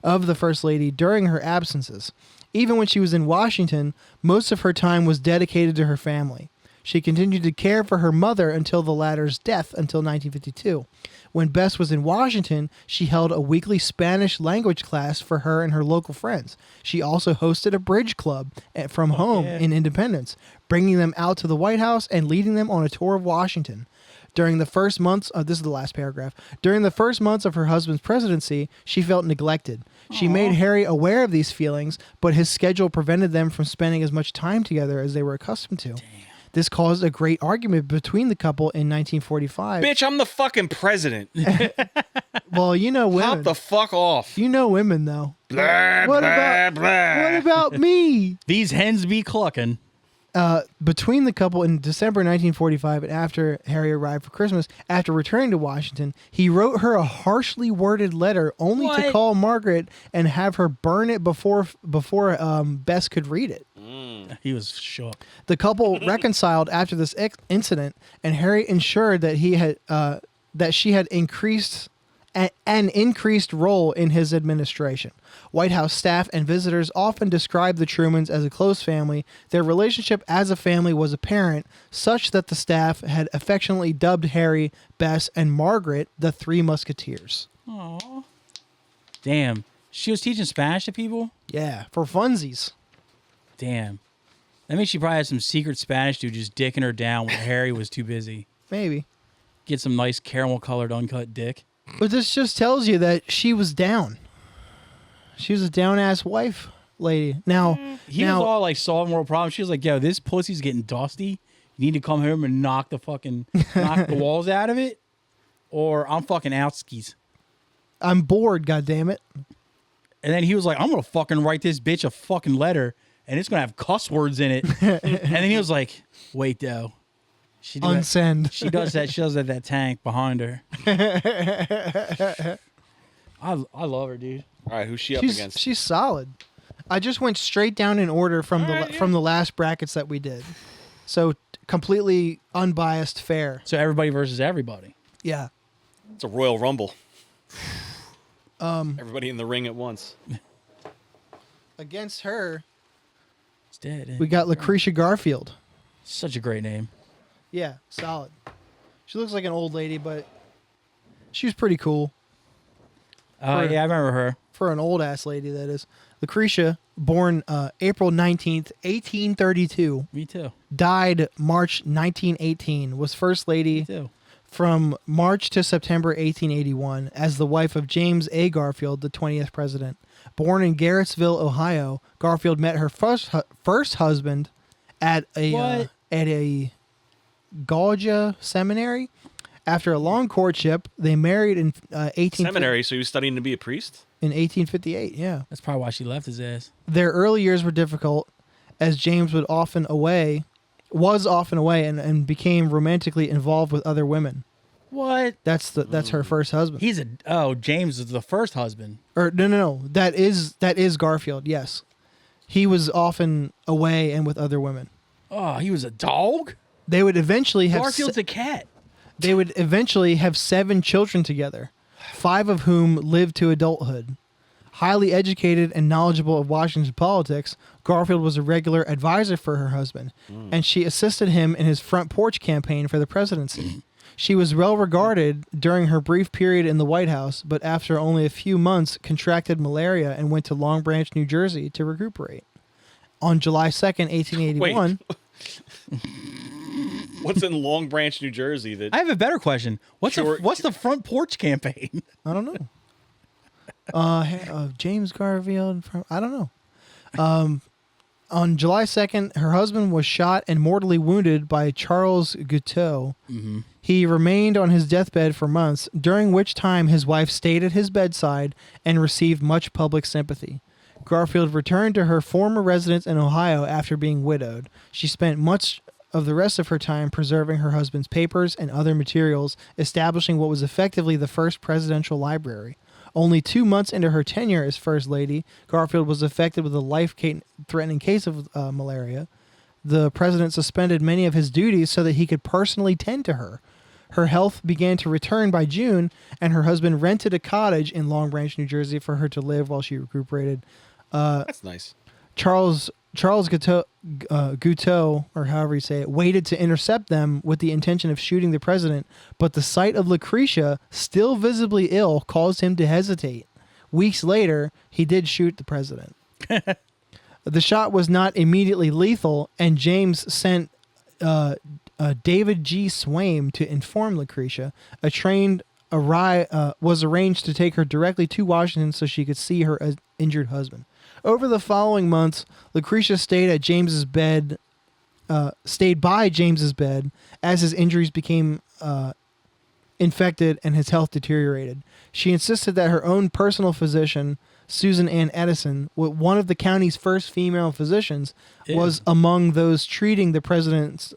the First Lady during her absences. Even when she was in Washington, most of her time was dedicated to her family. She continued to care for her mother until the latter's death until 1952. When Bess was in Washington, she held a weekly Spanish language class for her and her local friends. She also hosted a bridge club from home in Independence, bringing them out to the White House and leading them on a tour of Washington. During the first months of this is the last paragraph. During the first months of her husband's presidency, she felt neglected. She made Harry aware of these feelings, but his schedule prevented them from spending as much time together as they were accustomed to. Damn. This caused a great argument between the couple in 1945. Bitch, I'm the fucking president. Well, you know women. Hop the fuck off. You know women, though. Blah, What blah, about blah. what about me? These hens be clucking. Between the couple in December 1945 and after Harry arrived for Christmas, after returning to Washington, he wrote her a harshly worded letter only to What? call Margaret and have her burn it before Bess could read it. He was shook. The couple reconciled after this incident, and Harry ensured that he had that she had an increased role in his administration. White House staff and visitors often described the Trumans as a close family. Their relationship as a family was apparent, such that the staff had affectionately dubbed Harry, Bess, and Margaret the Three Musketeers. Aww. Damn. She was teaching Spanish to people? Yeah, for funsies. Damn. That means she probably had some secret Spanish dude just dicking her down when Harry was too busy. Maybe. Get some nice caramel-colored uncut dick. But this just tells you that she was down. She was a down-ass wife lady. Now, He was all like solving world problems. She was like, yo, this pussy's getting dusty. You need to come home and knock the walls out of it, or I'm fucking out skis. I'm bored, goddammit. And then he was like, I'm going to fucking write this bitch a fucking letter, and it's going to have cuss words in it. And then he was like, wait, though. She Unsend. She does that. She does that tank behind her. I love her, dude. All right, who's she up against? She's solid. I just went straight down in order from from the last brackets that we did, so completely unbiased, fair. So everybody versus everybody. Yeah. It's a Royal Rumble. Everybody in the ring at once. Against her, It's dead. we got Lucretia Garfield. Such a great name. Yeah, solid. She looks like an old lady, but she was pretty cool. Yeah, I remember her. For an old ass lady, that is. Lucretia, born April 19th, 1832, Me too. died March 1918, was First Lady Me too. from March to September 1881 as the wife of James A. Garfield, the 20th president. Born in Garrettsville, Ohio, Garfield met her first husband at a Gauga seminary. After a long courtship, they married in Seminary, so he was studying to be a priest? in 1858. Yeah. That's probably why she left his ass. Their early years were difficult, as James was often away, and became romantically involved with other women. What? That's her first husband. James is the first husband. Or no. That is Garfield. Yes, he was often away and with other women. Oh, he was a dog? They would eventually have Garfield's a cat. They would eventually have 7 children together, 5 of whom lived to adulthood. Highly educated and knowledgeable of Washington politics, Garfield was a regular advisor for her husband, and she assisted him in his front porch campaign for the presidency. She was well regarded during her brief period in the White House, but after only a few months contracted malaria and went to Long Branch, New Jersey to recuperate. On July 2nd, 1881... What's in Long Branch, New Jersey? That I have a better question. What's the front porch campaign? I don't know. James Garfield. I don't know. On July 2nd, her husband was shot and mortally wounded by Charles Guiteau. Mm-hmm. He remained on his deathbed for months, during which time his wife stayed at his bedside and received much public sympathy. Garfield returned to her former residence in Ohio after being widowed. She spent much of the rest of her time preserving her husband's papers and other materials, establishing what was effectively the first presidential library. Only 2 months into her tenure as First Lady, Garfield was affected with a life-threatening case of malaria. The president suspended many of his duties so that he could personally tend to her. Her health began to return by June, and her husband rented a cottage in Long Branch, New Jersey for her to live while she recuperated. That's nice. Charles Guiteau, or however you say it, waited to intercept them with the intention of shooting the president, but the sight of Lucretia, still visibly ill, caused him to hesitate. Weeks later, he did shoot the president. The shot was not immediately lethal, and James sent David G. Swaim to inform Lucretia. A train was arranged to take her directly to Washington so she could see her injured husband. Over the following months, Lucretia stayed by James's bed as his injuries became infected and his health deteriorated. She insisted that her own personal physician, Susan Ann Edison, one of the county's first female physicians, was amongst those treating the president.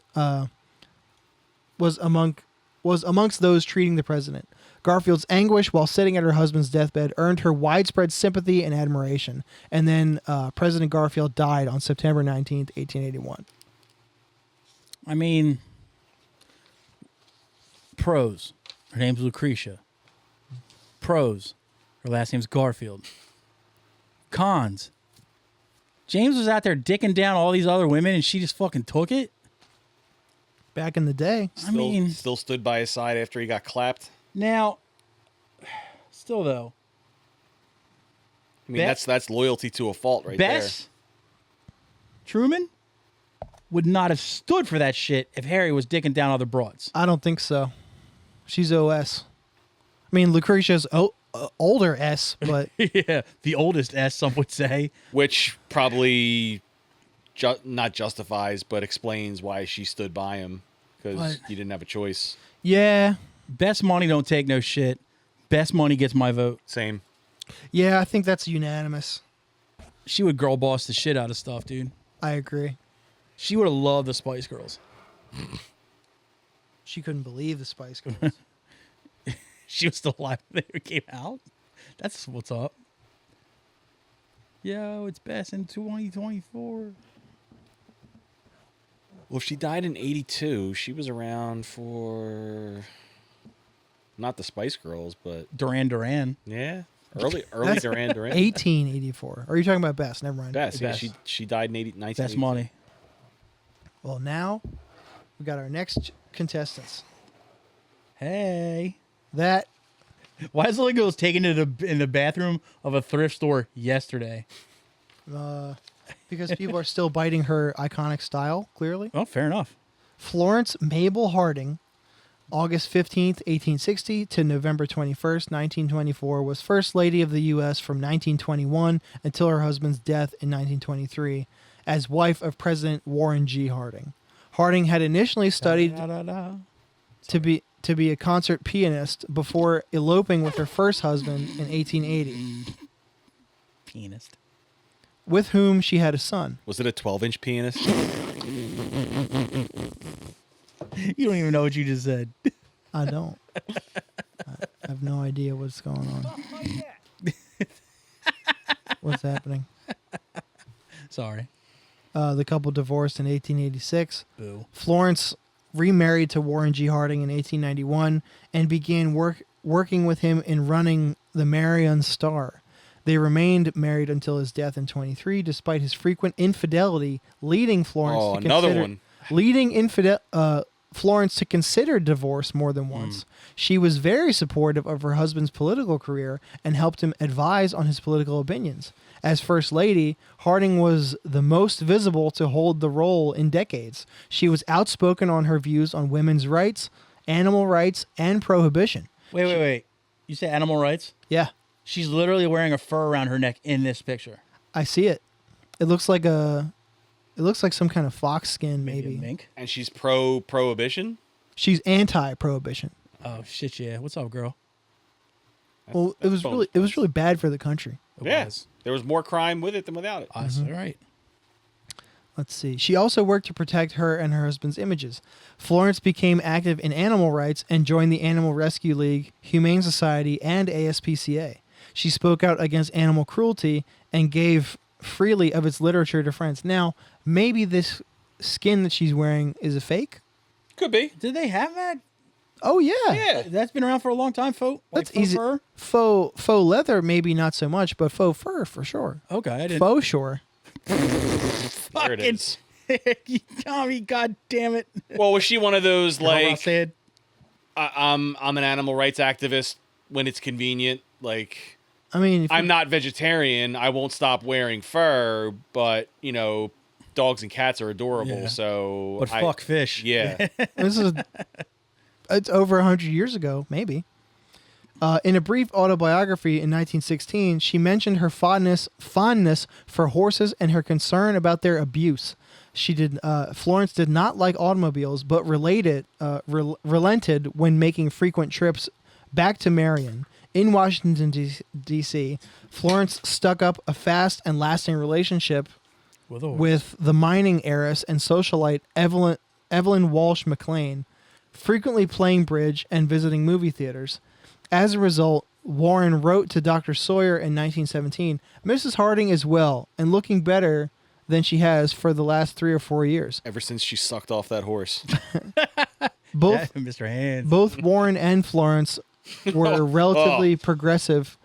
Garfield's anguish while sitting at her husband's deathbed earned her widespread sympathy and admiration. And then President Garfield died on September 19th, 1881. I mean, pros. Her name's Lucretia. Pros. Her last name's Garfield. Cons. James was out there dicking down all these other women and she just fucking took it? Back in the day. Still stood by his side after he got clapped. Now, still though. I mean, that's loyalty to a fault right Bess Truman would not have stood for that shit if Harry was dicking down other broads. I don't think so. She's OS. I mean, Lucretia's older S, but... Yeah, the oldest S, some would say. there. Which probably not justifies, but explains why she stood by him. Because you didn't have a choice. Yeah. Best money don't take no shit. Best money gets my vote. Same. Yeah, I think that's unanimous. She would girl boss the shit out of stuff, dude. I agree. She would have loved the Spice Girls. She couldn't believe the Spice Girls. She was still alive when they came out. That's what's up. Yo, it's best in 2024. Well, if she died in 82, she was around for not the Spice Girls, but Duran Duran. yeah, early Duran Duran. 1884. Or are you talking about Bess? Never mind. Best. Yeah, Best. she died in 1982. Best money. Well, now we got our next contestants. Hey. That Why is Lily Girls taken to in the bathroom of a thrift store yesterday? because people are still biting her iconic style, clearly. Oh, fair enough. Florence Mabel Harding, August 15th, 1860 to November 21st, 1924, was First Lady of the U.S. from 1921 until her husband's death in 1923 as wife of President Warren G. Harding. Harding had initially studied to be a concert pianist before eloping with her first husband in 1880, Pianist. with whom she had a son. Was it a 12-inch pianist? You don't even know what you just said. I don't. I have no idea what's going on. What's happening? Sorry. The couple divorced in 1886. Boo. Florence remarried to Warren G. Harding in 1891 and began working with him in running the Marion Star. They remained married until his death in 23, despite his frequent infidelity, leading Florence Florence to consider divorce more than once. She was very supportive of her husband's political career and helped him advise on his political opinions. As First Lady, Harding was the most visible to hold the role in decades. She was outspoken on her views on women's rights, animal rights, and prohibition. Wait. You say animal rights? Yeah, She's literally wearing a fur around her neck in this picture. I see it. It looks like some kind of fox skin, maybe. a mink. And she's pro-prohibition? She's anti-prohibition. Oh shit, yeah. What's up, girl? Well, it was really bad for the country. It Yeah. was. There was more crime with it than without it. Us. All right. Let's see. She also worked to protect her and her husband's images. Florence became active in animal rights and joined the Animal Rescue League, Humane Society, and ASPCA. She spoke out against animal cruelty and gave freely of its literature to friends. Now, maybe this skin that she's wearing is a fake? Could be. Did they have that? Oh, yeah. Yeah. That's been around for a long time, faux. Like That's faux easy. fur? Faux leather, maybe not so much, but faux fur for sure. Okay, I didn't. Faux sure. There it is. Tommy, god damn it. Well, was she one of those, like, said. I'm an animal rights activist when it's convenient? Like, I mean, I'm not vegetarian. I won't stop wearing fur, but, you know, dogs and cats are adorable. Yeah. So, But fuck fish. Yeah. It's over 100 years ago, maybe. In a brief autobiography in 1916, she mentioned her fondness for horses and her concern about their abuse. Florence did not like automobiles, but relented when making frequent trips back to Marion. In Washington, D.C., Florence stuck up a fast and lasting relationship with the mining heiress and socialite Evelyn Walsh McLean, frequently playing bridge and visiting movie theaters. As a result, Warren wrote to Dr. Sawyer in 1917, Mrs. Harding is well and looking better than she has for the last 3 or 4 years. Ever since she sucked off that horse. Yeah, Mr. Hands. Both Warren and Florence were relatively progressive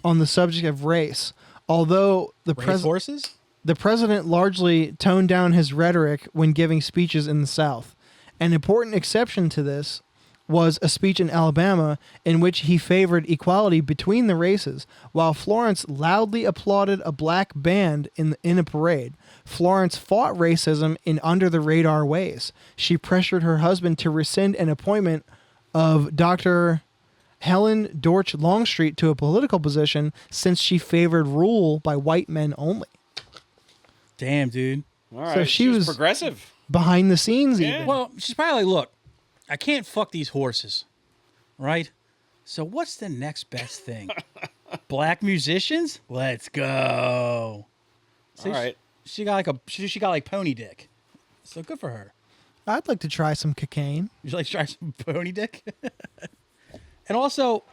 on the subject of race, although the Horses? The president largely toned down his rhetoric when giving speeches in the South. An important exception to this was a speech in Alabama in which he favored equality between the races, while Florence loudly applauded a black band in a parade. Florence fought racism in under-the-radar ways. She pressured her husband to rescind an appointment of Dr. Helen Dorch Longstreet to a political position since she favored rule by white men only. Damn, dude. All right. So she was progressive. Behind the scenes, Yeah. even. Well, she's probably like, look, I can't fuck these horses, right? So what's the next best thing? Black musicians? Let's go. See, All right. She got like pony dick. So good for her. I'd like to try some cocaine. Would you like to try some pony dick? And also,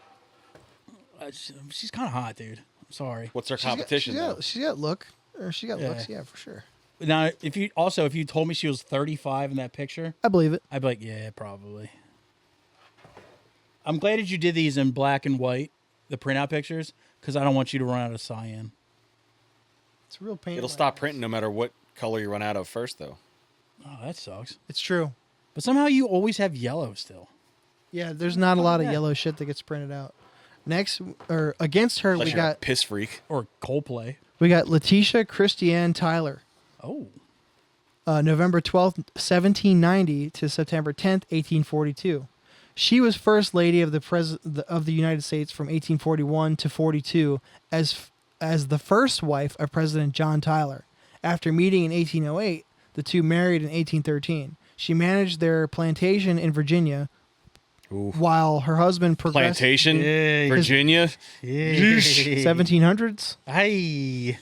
she's kind of hot, dude. I'm sorry. What's her competition, though? She's got look. Or she got Yeah. looks, yeah, for sure. Now, if you told me she was 35 in that picture, I believe it. I'd be like, yeah, probably. I'm glad that you did these in black and white, the printout pictures, because I don't want you to run out of cyan. It's a real pain. It'll stop printing no matter what color you run out of first, though. Oh, that sucks. It's true. But somehow you always have yellow still. Yeah, there's not a lot of yeah. yellow shit that gets printed out. Next, or against her, Unless we you're a got piss freak. Or Coldplay. Letitia Christiane Tyler. Oh. November 12th, 1790 to September 10th, 1842. She was First Lady of the United States from 1841 to 42 as the first wife of President John Tyler. After meeting in 1808, the two married in 1813. She managed their plantation in Virginia, while her husband progressed... Plantation? Yeah. Virginia? 1700s? Hey.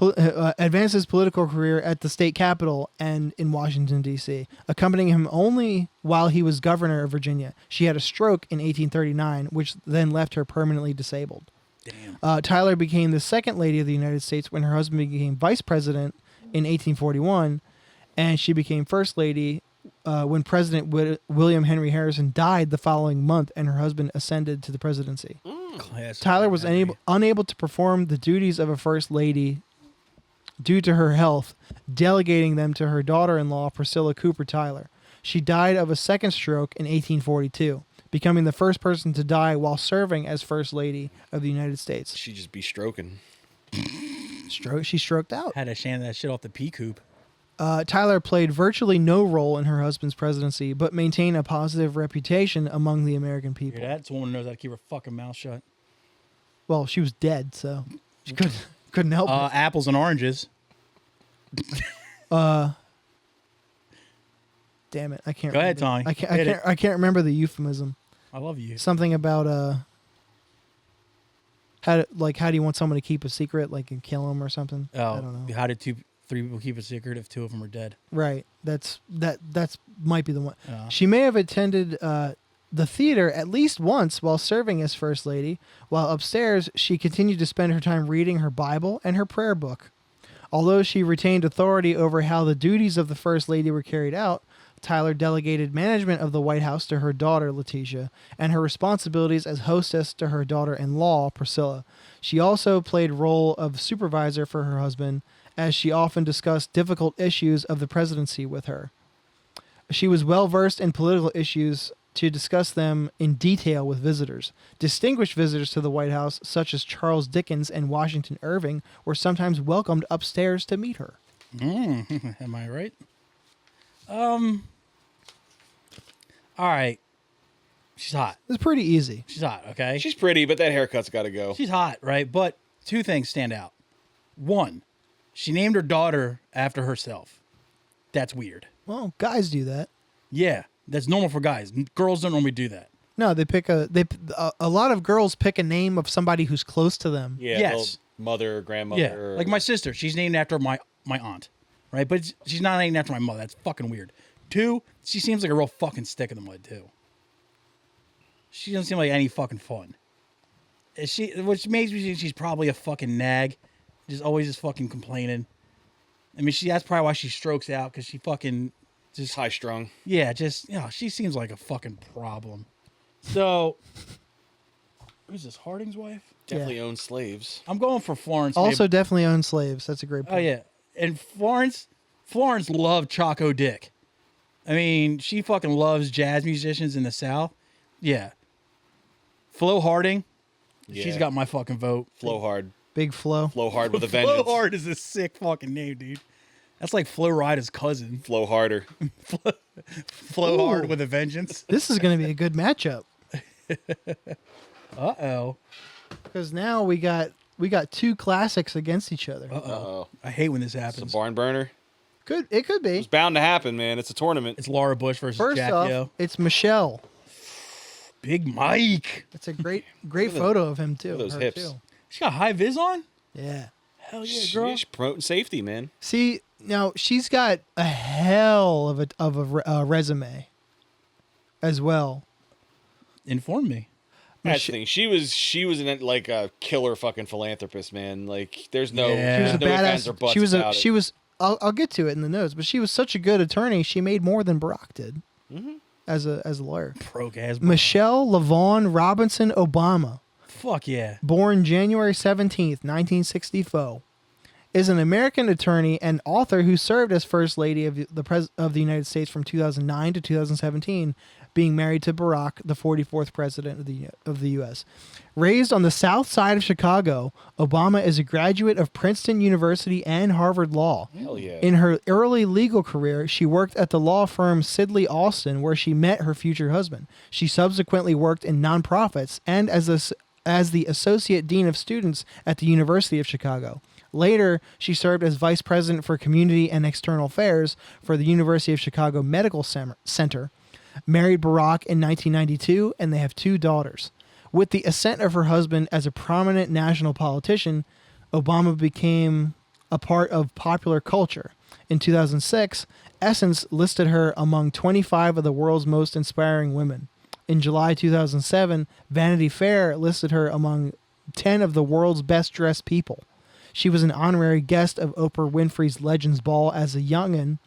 Advanced his political career at the state capitol and in Washington, D.C., accompanying him only while he was governor of Virginia. She had a stroke in 1839, which then left her permanently disabled. Damn. Tyler became the second lady of the United States when her husband became vice president in 1841, and she became first lady when President William Henry Harrison died the following month and her husband ascended to the presidency. Tyler was unable to perform the duties of a first lady due to her health, delegating them to her daughter-in-law, Priscilla Cooper Tyler. She died of a second stroke in 1842, becoming the first person to die while serving as First Lady of the United States. She just be stroking. She stroked out. Had to shan that shit off the pea coop. Tyler played virtually no role in her husband's presidency, but maintained a positive reputation among the American people. Hear that? It's a woman who knows how to keep her fucking mouth shut. Well, she was dead, so she couldn't help it. Apples and oranges. Damn it, I can't. Go ahead, remember. Tommy. I can't remember the euphemism. I love you. Something about how do you want someone to keep a secret, like and kill them or something? I don't know. How did three people keep a secret if two of them are dead? Right. That's might be the one. Yeah. She may have attended the theater at least once while serving as First Lady. While upstairs, she continued to spend her time reading her Bible and her prayer book. Although she retained authority over how the duties of the First Lady were carried out, Tyler delegated management of the White House to her daughter, Letitia, and her responsibilities as hostess to her daughter-in-law, Priscilla. She also played role of supervisor for her husband, as she often discussed difficult issues of the presidency with her. She was well-versed in political issues to discuss them in detail with visitors. Distinguished visitors to the White House, such as Charles Dickens and Washington Irving, were sometimes welcomed upstairs to meet her. Am I right? All right. She's hot. It's pretty easy. She's hot, okay? She's pretty, but that haircut's got to go. She's hot, right? But two things stand out. One, she named her daughter after herself. That's weird. Well, guys do that. Yeah, that's normal for guys. Girls don't normally do that. No, they pick a lot of girls pick a name of somebody who's close to them. Yeah, Yes. well, mother, grandmother. Yeah, like my sister. She's named after my aunt, right? But she's not named after my mother. That's fucking weird. Two, she seems like a real fucking stick in the mud, too. She doesn't seem like any fucking fun. Which makes me think she's probably a fucking nag. Always just fucking complaining. I mean, that's probably why she strokes out, because she fucking Just high strung. yeah, she seems like a fucking problem. So, who's this, Harding's wife? Definitely owns slaves. I'm going for Florence. Also, maybe. definitely own slaves. That's a great point. Oh yeah, and Florence loved Choco Dick. I mean, she fucking loves jazz musicians in the South. Yeah. Flo Harding, she's Yeah. got my fucking vote. Flow hard. Big flow. Flow hard with a vengeance. Flo Hard is a sick fucking name, dude. That's like Flo Rida's cousin. Flow harder. Flo Ooh. Hard with a vengeance. This is going to be a good matchup Uh-oh. because now we got two classics against each other. Uh-oh. I hate when this It's a happens. barn burner. It could be. It's bound to happen, man. It's a tournament. It's Laura Bush versus First Jack off, Yo. it's Michelle. Big Mike. It's a great photo of him too. Look at those her, hips. too. She got high vis on? Yeah. Hell yeah, girl. She's promoting safety, man. See, now she's got a hell of a resume as well. Inform me. That's the thing. She was like a killer fucking philanthropist, man. Like there's no, Yeah. She was a no ifs, ands, or badass. buts She was about she it. was. I'll get to it in the notes, but she was such a good attorney. She made more than Barack did as a lawyer. Broke ass. Michelle LaVaughn Robinson Obama, Fuck yeah. born January 17th, 1964, is an American attorney and author who served as First Lady of the United States from 2009 to 2017, being married to Barack, the 44th president of the U.S. Raised on the south side of Chicago, Obama is a graduate of Princeton University and Harvard Law. Hell yeah. In her early legal career, she worked at the law firm Sidley Austin, where she met her future husband. She subsequently worked in nonprofits and as the Associate Dean of Students at the University of Chicago. Later, she served as Vice President for Community and External Affairs for the University of Chicago Medical Center, married Barack in 1992, and they have 2 daughters. With the ascent of her husband as a prominent national politician, Obama became a part of popular culture. In 2006, Essence listed her among 25 of the world's most inspiring women. In July 2007, Vanity Fair listed her among 10 of the world's best dressed people. She was an honorary guest of Oprah Winfrey's Legends Ball as a youngin',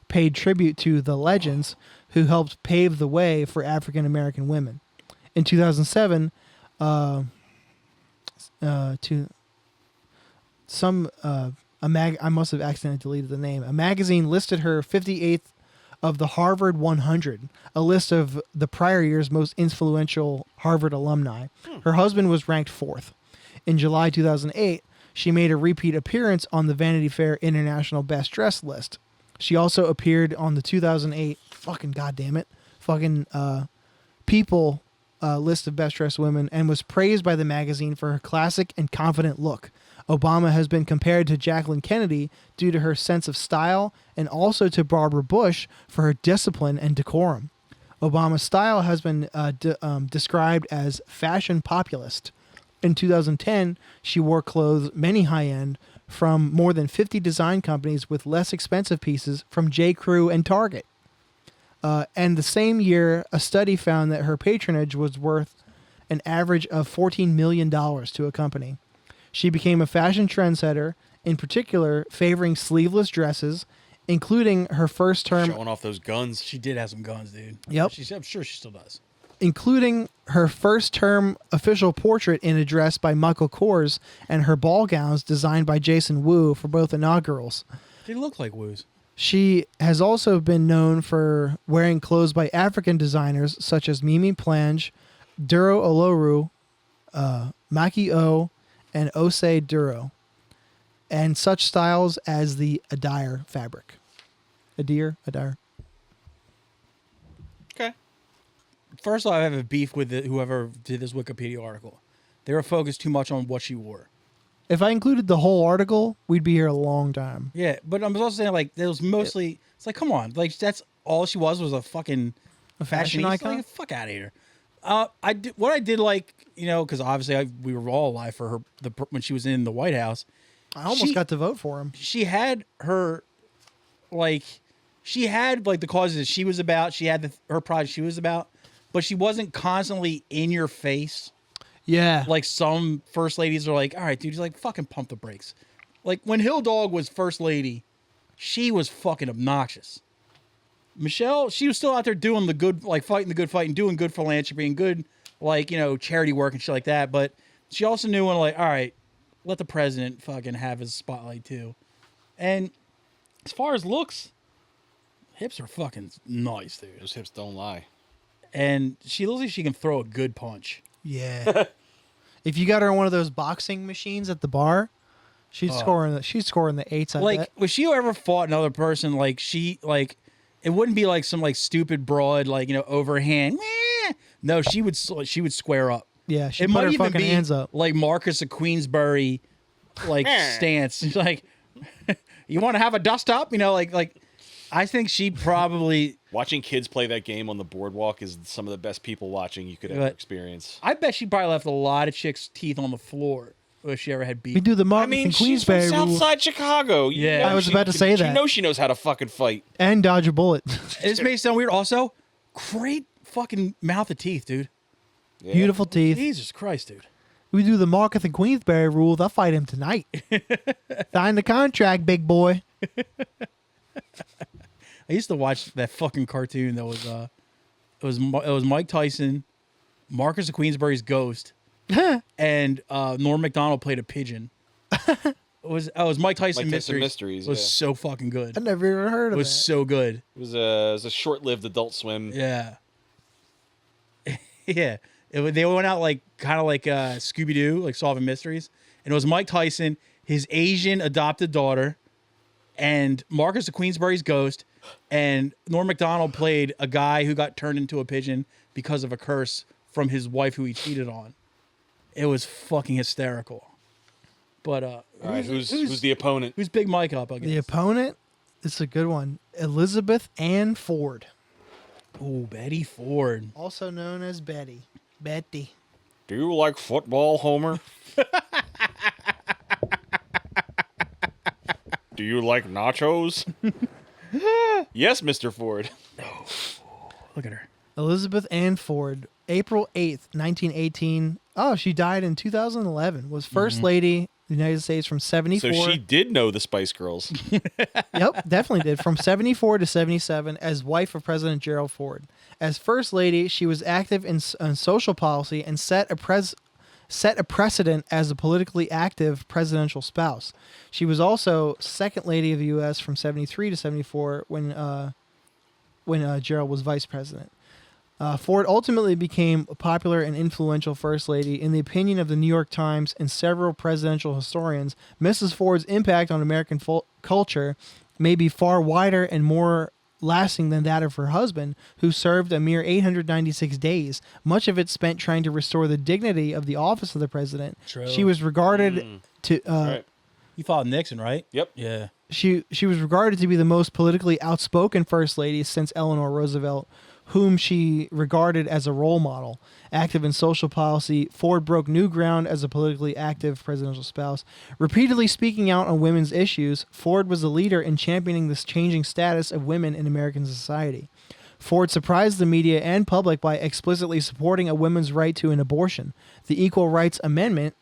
paid tribute to the legends who helped pave the way for African American women. In 2007, I must have accidentally deleted the name. A magazine listed her 58th of the Harvard 100, a list of the prior year's most influential Harvard alumni. Her husband was ranked 4th. In July 2008, she made a repeat appearance on the Vanity Fair International Best Dressed list. She also appeared on the 2008 People list of best dressed women and was praised by the magazine for her classic and confident look. Obama has been compared to Jacqueline Kennedy due to her sense of style and also to Barbara Bush for her discipline and decorum. Obama's style has been described as fashion populist. In 2010, she wore clothes many high-end from more than 50 design companies with less expensive pieces from J. Crew and Target. And the same year, a study found that her patronage was worth an average of $14 million to a company. She became a fashion trendsetter, in particular favoring sleeveless dresses, including her first term... Showing off those guns. She did have some guns, dude. Yep. I'm sure she still does. Including her first term official portrait in a dress by Michael Kors and her ball gowns designed by Jason Wu for both inaugurals. They look like woos. She has also been known for wearing clothes by African designers such as Mimi Plange, Duro Oloru, Maki O, and Osei Duro. and such styles as the Adair fabric. Adair. Okay. First off, I have a beef with whoever did this Wikipedia article. They were focused too much on what she wore. If I included the whole article, we'd be here a long time. Yeah, but I'm also saying like there was mostly. It's like, come on, like that's all she was a fucking A fashion fashionista. icon? Like, fuck out of here. What I did like, because obviously we were all alive for her when she was in the White House. I almost got to vote for him. She had her, like the causes that she was about. She had her project she was about, but she wasn't constantly in your face. Yeah. Like some first ladies are like, all right, dude, just like fucking pump the brakes. Like when Hill Dog was first lady, she was fucking obnoxious. Michelle, she was still out there doing the good, like fighting the good fight and doing good philanthropy and good, like, charity work and shit like that. But she also knew when, like, all right, let the president fucking have his spotlight too. And as far as looks, hips are fucking nice, dude. Those hips don't lie. And she looks like she can throw a good punch. Yeah. If you got her on one of those boxing machines at the bar, she's scoring the eights. I bet. If she ever fought another person, it wouldn't be like some like stupid broad, overhand. No, she would square up. Yeah, she It put might her even fucking be hands up. like Marcus of Queensberry, stance. She's like, you want to have a dust up? I think she probably. Watching kids play that game on the boardwalk is some of the best people watching you could ever experience. I bet she probably left a lot of chicks' teeth on the floor if she ever had beef. We do the Marcus and she's from Queensberry rule Southside Chicago. Yeah. I was about to say that. You know she knows how to fucking fight. and dodge a bullet. This may sound weird. Also, great fucking mouth of teeth, dude. Yeah. Beautiful teeth. Jesus Christ, dude. We do the Marcus and Queensberry rule. They'll fight him tonight. Sign the contract, big boy. I used to watch that fucking cartoon that was it was Mike Tyson, Marcus of Queensberry's ghost, and Norm Macdonald played a pigeon. It was Mike Tyson Mysteries, was yeah. so fucking good. I never even heard It of was that. so good. It was a short-lived Adult Swim. Yeah. Yeah. They went out kind of like Scooby Doo, like solving mysteries, and it was Mike Tyson, his Asian adopted daughter, and Marcus of Queensberry's ghost, and Norm Macdonald played a guy who got turned into a pigeon because of a curse from his wife who he cheated on. It was fucking hysterical. But All right, who's the opponent? who's Big Mike up against? The opponent, it's a good one. Elizabeth Ann Ford, Ooh, Betty Ford. also known as Betty. Betty. Do you like football, Homer? Do you like nachos? Yes, Mr. Ford. Look at her. Elizabeth Ann Ford, April 8th, 1918. Oh, she died in 2011. Was First Lady of the United States from 74. So she did know the Spice Girls. Yep, definitely did. From 74 to 77 as wife of President Gerald Ford. As First Lady, she was active in social policy and set a precedent as a politically active presidential spouse. She was also Second Lady of the U.S. from 73 to 74 when Gerald was vice president. Ford ultimately became a popular and influential First Lady. In the opinion of the New York Times and several presidential historians, Mrs. Ford's impact on American culture may be far wider and more lasting than that of her husband, who served a mere 896 days, much of it spent trying to restore the dignity of the office of the president. True. She was regarded to Right. You followed Nixon, right? Yep. Yeah. she was regarded to be the most politically outspoken First Lady since Eleanor Roosevelt, whom she regarded as a role model. Active in social policy, Ford broke new ground as a politically active presidential spouse. Repeatedly speaking out on women's issues, Ford was a leader in championing this changing status of women in American society. Ford surprised the media and public by explicitly supporting a woman's right to an abortion, the Equal Rights Amendment,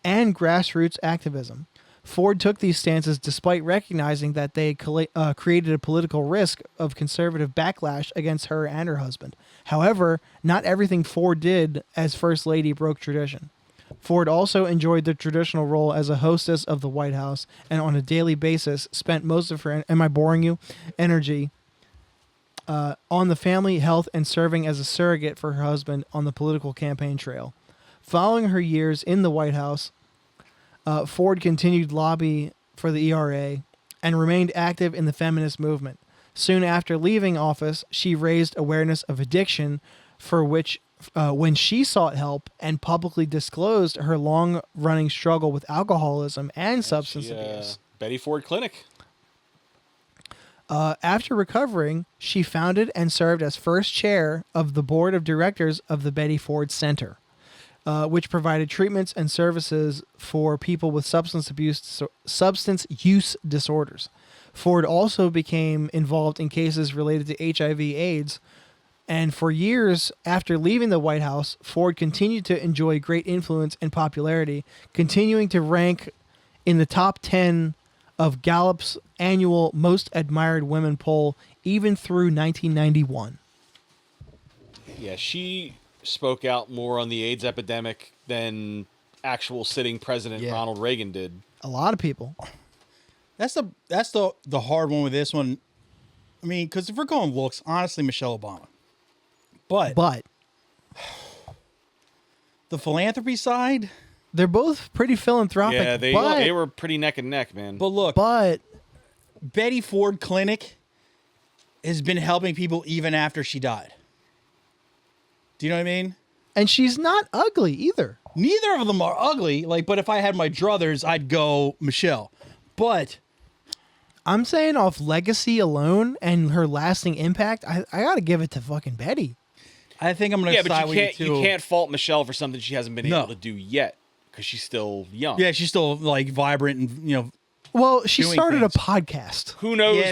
and grassroots activism. Ford took these stances despite recognizing that they created a political risk of conservative backlash against her and her husband. However, not everything Ford did as First Lady broke tradition. Ford also enjoyed the traditional role as a hostess of the White House and on a daily basis spent most of her, am I boring you, energy on the family, health, and serving as a surrogate for her husband on the political campaign trail. Following her years in the White House, Ford continued lobby for the ERA and remained active in the feminist movement. Soon after leaving office, she raised awareness of addiction, for which when she sought help and publicly disclosed her long-running struggle with alcoholism and substance abuse. Betty Ford Clinic. After recovering, she founded and served as first chair of the board of directors of the Betty Ford Center, which provided treatments and services for people with substance use disorders. Ford also became involved in cases related to HIV/AIDS, and for years after leaving the White House, Ford continued to enjoy great influence and popularity, continuing to rank in the top 10 of Gallup's annual Most Admired Women poll even through 1991. Yeah, she spoke out more on the AIDS epidemic than actual sitting President Ronald Reagan did. A lot of people. That's the hard one with this one. I mean, because if we're going looks, honestly, Michelle Obama. But the philanthropy side, they're both pretty philanthropic. Yeah, they were pretty neck and neck, man. but look, Betty Ford Clinic has been helping people even after she died. Do you know what I mean? and she's not ugly either. Neither of them are ugly. But if I had my druthers, I'd go Michelle. But I'm saying off legacy alone and her lasting impact, I got to give it to fucking Betty. I think I'm going to side with you too. You can't fault Michelle for something she hasn't been able to do yet because she's still young. Yeah, she's still vibrant and Well, she started things. a podcast. Who knows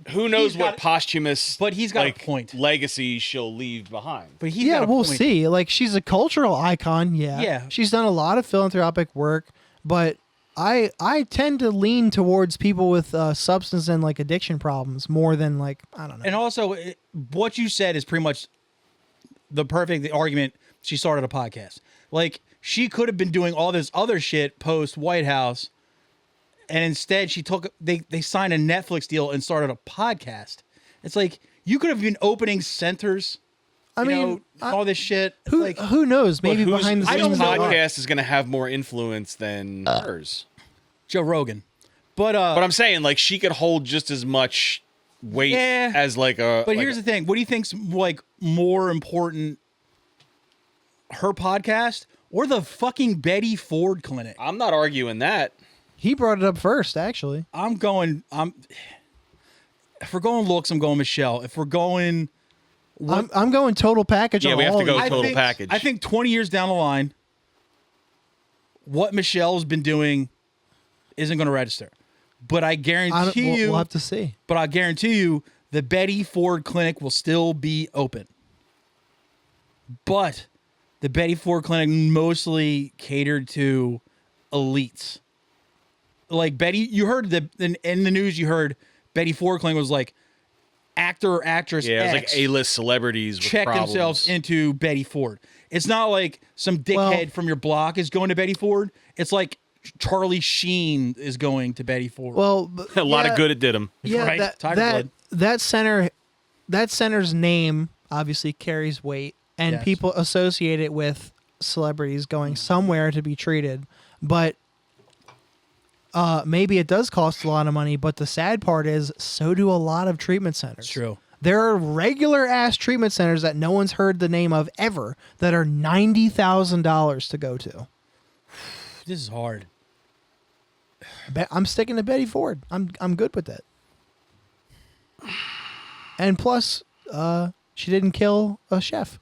Who knows what got- posthumous? but he's got a point. Legacy she'll leave behind. But he's Yeah, got a we'll point. see. She's a cultural icon. Yeah. Yeah. She's done a lot of philanthropic work, but I tend to lean towards people with substance and addiction problems more than I don't know. And also, what you said is pretty much the perfect argument. She started a podcast. She could have been doing all this other shit post White House, and instead she they signed a Netflix deal and started a podcast. It's you could have been opening centers. I mean, all this shit. Who knows? Maybe But behind the I scenes. don't know. podcast is going to have more influence than hers. Joe Rogan. But I'm saying she could hold just as much weight as a. But here's the thing: what do you think's more important, her podcast or the fucking Betty Ford Clinic? I'm not arguing that. He brought it up first, actually. If we're going looks, I'm going Michelle. If we're going, I'm going total package. Yeah, on we have all to go of these. total package. I think 20 years down the line, what Michelle's been doing isn't going to register. But I guarantee you, we'll have to see. But I guarantee you, the Betty Ford Clinic will still be open. But the Betty Ford Clinic mostly catered to elites. Betty, you heard in the news, you heard Betty Ford Clinic was actor or actress Yeah, it X was A-list celebrities with check problems. themselves into Betty Ford. It's not some dickhead from your block is going to Betty Ford. It's Charlie Sheen is going to Betty Ford. Well, A lot of good it did him. Yeah, Right? Tiger that center's name obviously carries weight, and Yes. people associate it with celebrities going somewhere to be treated. But maybe it does cost a lot of money. But the sad part is, so do a lot of treatment centers. It's true. There are regular ass treatment centers that no one's heard the name of ever that are $90,000 to go to. This is hard. I'm sticking to Betty Ford. I'm good with that. And plus, she didn't kill a chef.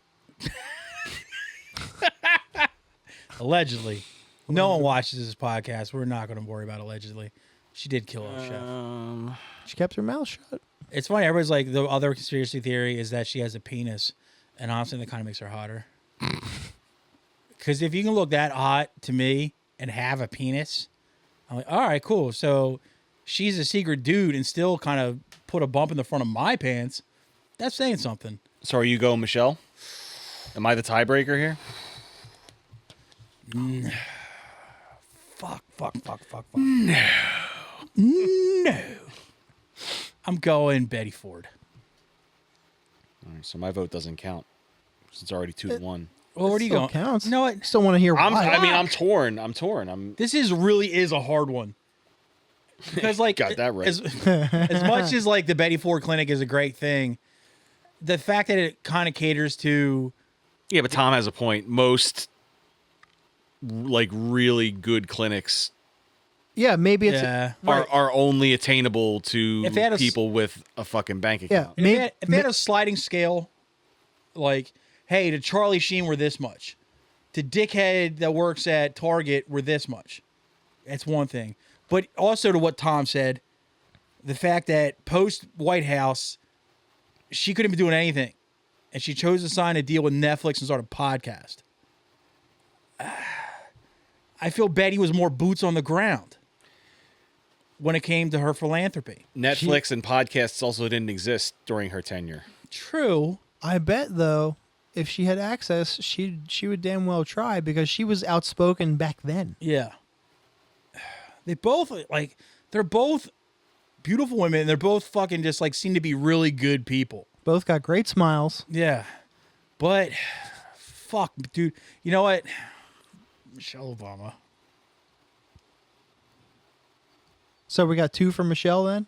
Allegedly. No one watches this podcast. We're not going to worry about allegedly. She did kill a chef. She kept her mouth shut. It's funny. Everybody's the other conspiracy theory is that she has a penis. And honestly, that kind of makes her hotter. Because if you can look that hot to me and have a penis, I'm all right, cool. So she's a secret dude and still kind of put a bump in the front of my pants. That's saying something. So are you going, Michelle? Am I the tiebreaker here? Fuck. No. I'm going Betty Ford. All right, so my vote doesn't count. It's already 2-1. Well, where do you go? Counts. You know what? Still want to hear why. I'm torn. This really is a hard one. Because like Got that right. As much as like the Betty Ford Clinic is a great thing, the fact that it kind of caters to Yeah, but Tom has a point. Most like really good clinics Yeah, maybe it's are only attainable to If they had a people with a fucking bank yeah. account. if they had a sliding scale, like, hey, to Charlie Sheen we're this much, to dickhead that works at Target we're this much. That's one thing. But also to what Tom said, the fact that post White House, she couldn't be doing anything, and she chose to sign a deal with Netflix and start a podcast. I feel Betty was more boots on the ground when it came to her philanthropy. Netflix and podcasts also didn't exist during her tenure. True. I bet though, if she had access, she would damn well try because she was outspoken back then. Yeah. They both they're both beautiful women. And they're both fucking just like seem to be really good people. Both got great smiles. Yeah. But fuck, dude. You know what? Michelle Obama. So we got 2 for Michelle then.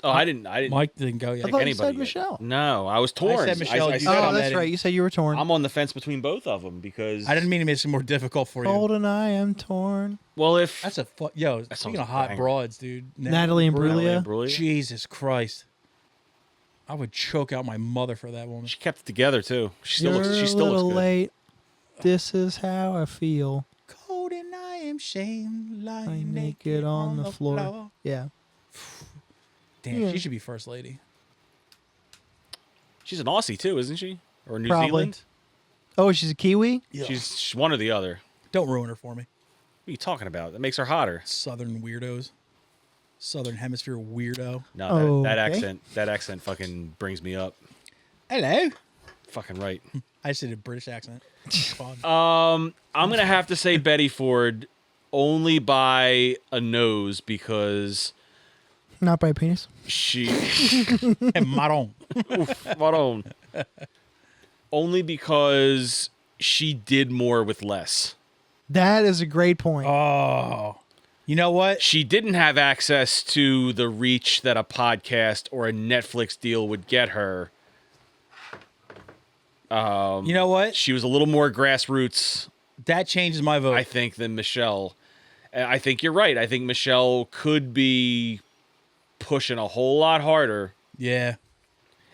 Oh, I didn't. Mike didn't go yet. I thought you anybody said yet. Michelle. No, I was torn. said Michelle, you said said Oh, on that's that right. You said you were torn. I'm on the fence between both of them because I didn't mean to make it more difficult for you. Cold and I am torn. Well, if That's a yo. That Speaking sounds of hot banger. broads, dude. Natalie Imbruglia. Imbruglia, Jesus Christ. I would choke out my mother for that woman. she kept it together too. She still You're looks. She a still little looks good. late. This is how I feel. Cold and I am shamed, lying I'm naked naked on the floor. Yeah. Damn, Yeah. she should be first lady. She's an Aussie too, isn't she? Or New Probably. Zealand? Oh, she's a Kiwi? She's one or the other. Don't ruin her for me. What are you talking about? That makes her hotter. Southern weirdos. Southern hemisphere weirdo. No, that Okay. accent fucking brings me up. Hello. Fucking right. I just did a British accent. It's fun. I'm gonna have to say Betty Ford only by a nose because Not by a penis. she And Maron. spot on. Only because she did more with less. That is a great point. Oh. You know what? She didn't have access to the reach that a podcast or a Netflix deal would get her. You know what? She was a little more grassroots, That changes my vote. I think, than Michelle. And I think you're right. I think Michelle could be pushing a whole lot harder. Yeah.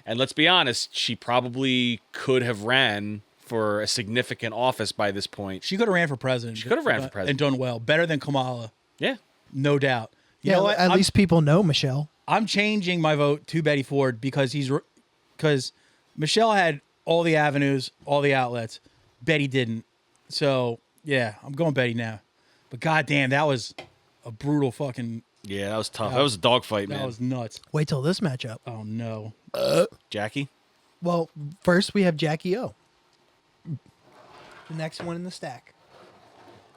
And let's be honest, she probably could have ran for a significant office by this point. She could have ran for president. She could have ran for president. And done well. Better than Kamala. Yeah. No doubt. You yeah, know what? at least people know Michelle. I'm changing my vote to Betty Ford because Michelle had all the avenues, all the outlets. Betty didn't. So, yeah, I'm going Betty now. But goddamn, that was a brutal fucking. Yeah, that was tough. That was a dogfight, That man. was nuts. Wait till this matchup. Oh no. Jackie? Well, first we have Jackie O. The next one in the stack.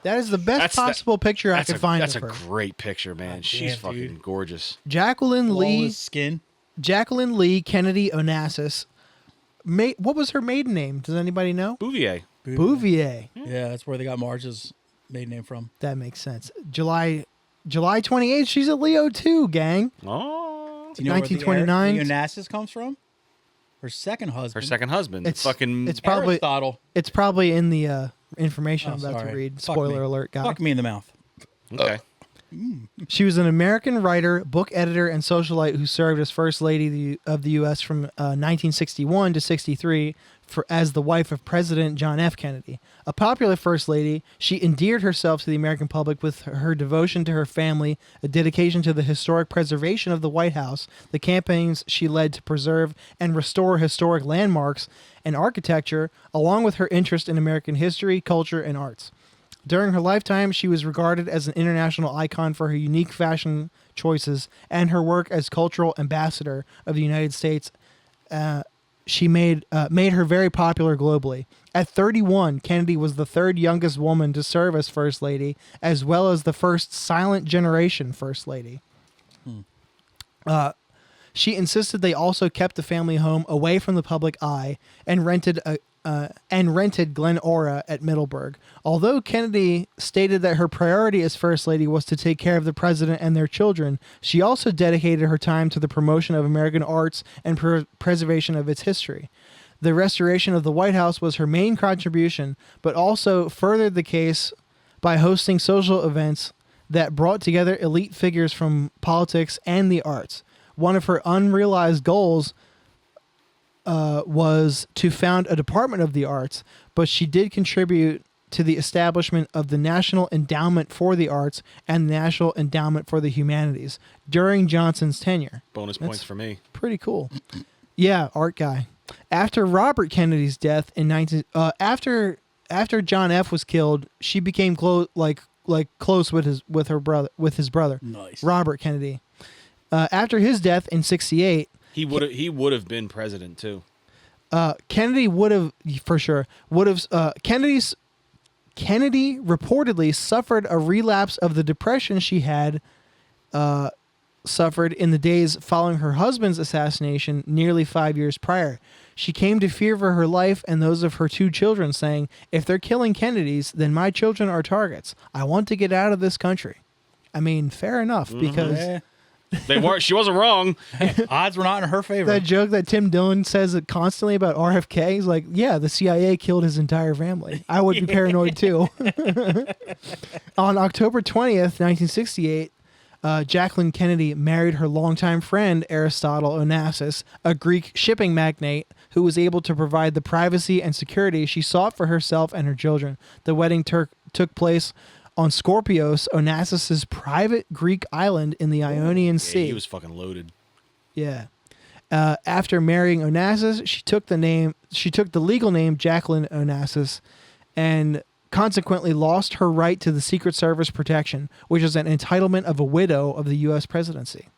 That is the best possible picture I could find That's of a her. great picture, man. She's damn, fucking dude. gorgeous. Jacqueline Lee Flawless skin. Kennedy Onassis. What was her maiden name? Does anybody know? Bouvier. Bouvier. Yeah, that's where they got Marge's maiden name from. That makes sense. July 28th, she's a Leo too, gang. Oh. Do you know 1929. where the Onassis comes from? Her second husband. Her second husband. It's fucking probably Aristotle. it's probably in the information Oh, I'm about sorry. to read. Fuck Spoiler me. alert, guy. Fuck me in the mouth. okay. She was an American writer, book editor, and socialite who served as First Lady of the U.S. from 1961 to 63 as the wife of President John F. Kennedy. A popular First Lady, she endeared herself to the American public with her devotion to her family, a dedication to the historic preservation of the White House, the campaigns she led to preserve and restore historic landmarks and architecture, along with her interest in American history, culture, and arts. During her lifetime, she was regarded as an international icon for her unique fashion choices and her work as cultural ambassador of the United States. She made her very popular globally. At 31, Kennedy was the third youngest woman to serve as First Lady, as well as the first silent generation First Lady. She insisted they also kept the family home away from the public eye and rented and rented Glen Ora at Middleburg. Although Kennedy stated that her priority as First Lady was to take care of the president and their children, she also dedicated her time to the promotion of American arts and preservation of its history. The restoration of the White House was her main contribution, but also furthered the case by hosting social events that brought together elite figures from politics and the arts. One of her unrealized goals was to found a Department of the Arts, but she did contribute to the establishment of the National Endowment for the Arts and the National Endowment for the Humanities during Johnson's tenure. Bonus points for me. Pretty cool. Yeah, art guy. After Robert Kennedy's death in after John F. was killed, she became close with his brother. Nice. Robert Kennedy. After his death in '68. He would have been president too. Kennedy would have, for sure, Kennedy reportedly suffered a relapse of the depression she had suffered in the days following her husband's assassination nearly 5 years prior. She came to fear for her life and those of her 2 children, saying, "If they're killing Kennedys, then my children are targets. I want to get out of this country." I mean, fair enough, because... Yeah. They weren't. She wasn't wrong. Odds were not in her favor. That joke that Tim Dillon says it constantly about RFK, he's like, yeah, the CIA killed his entire family. I would be paranoid too. On October 20th, 1968, Jacqueline Kennedy married her longtime friend Aristotle Onassis, a Greek shipping magnate who was able to provide the privacy and security she sought for herself and her children. The wedding took place on Scorpios, Onassis' private Greek island in the Ionian Sea. Yeah, he was fucking loaded. Yeah. After marrying Onassis, she took the legal name Jacqueline Onassis, and consequently lost her right to the Secret Service protection, which is an entitlement of a widow of the U.S. presidency.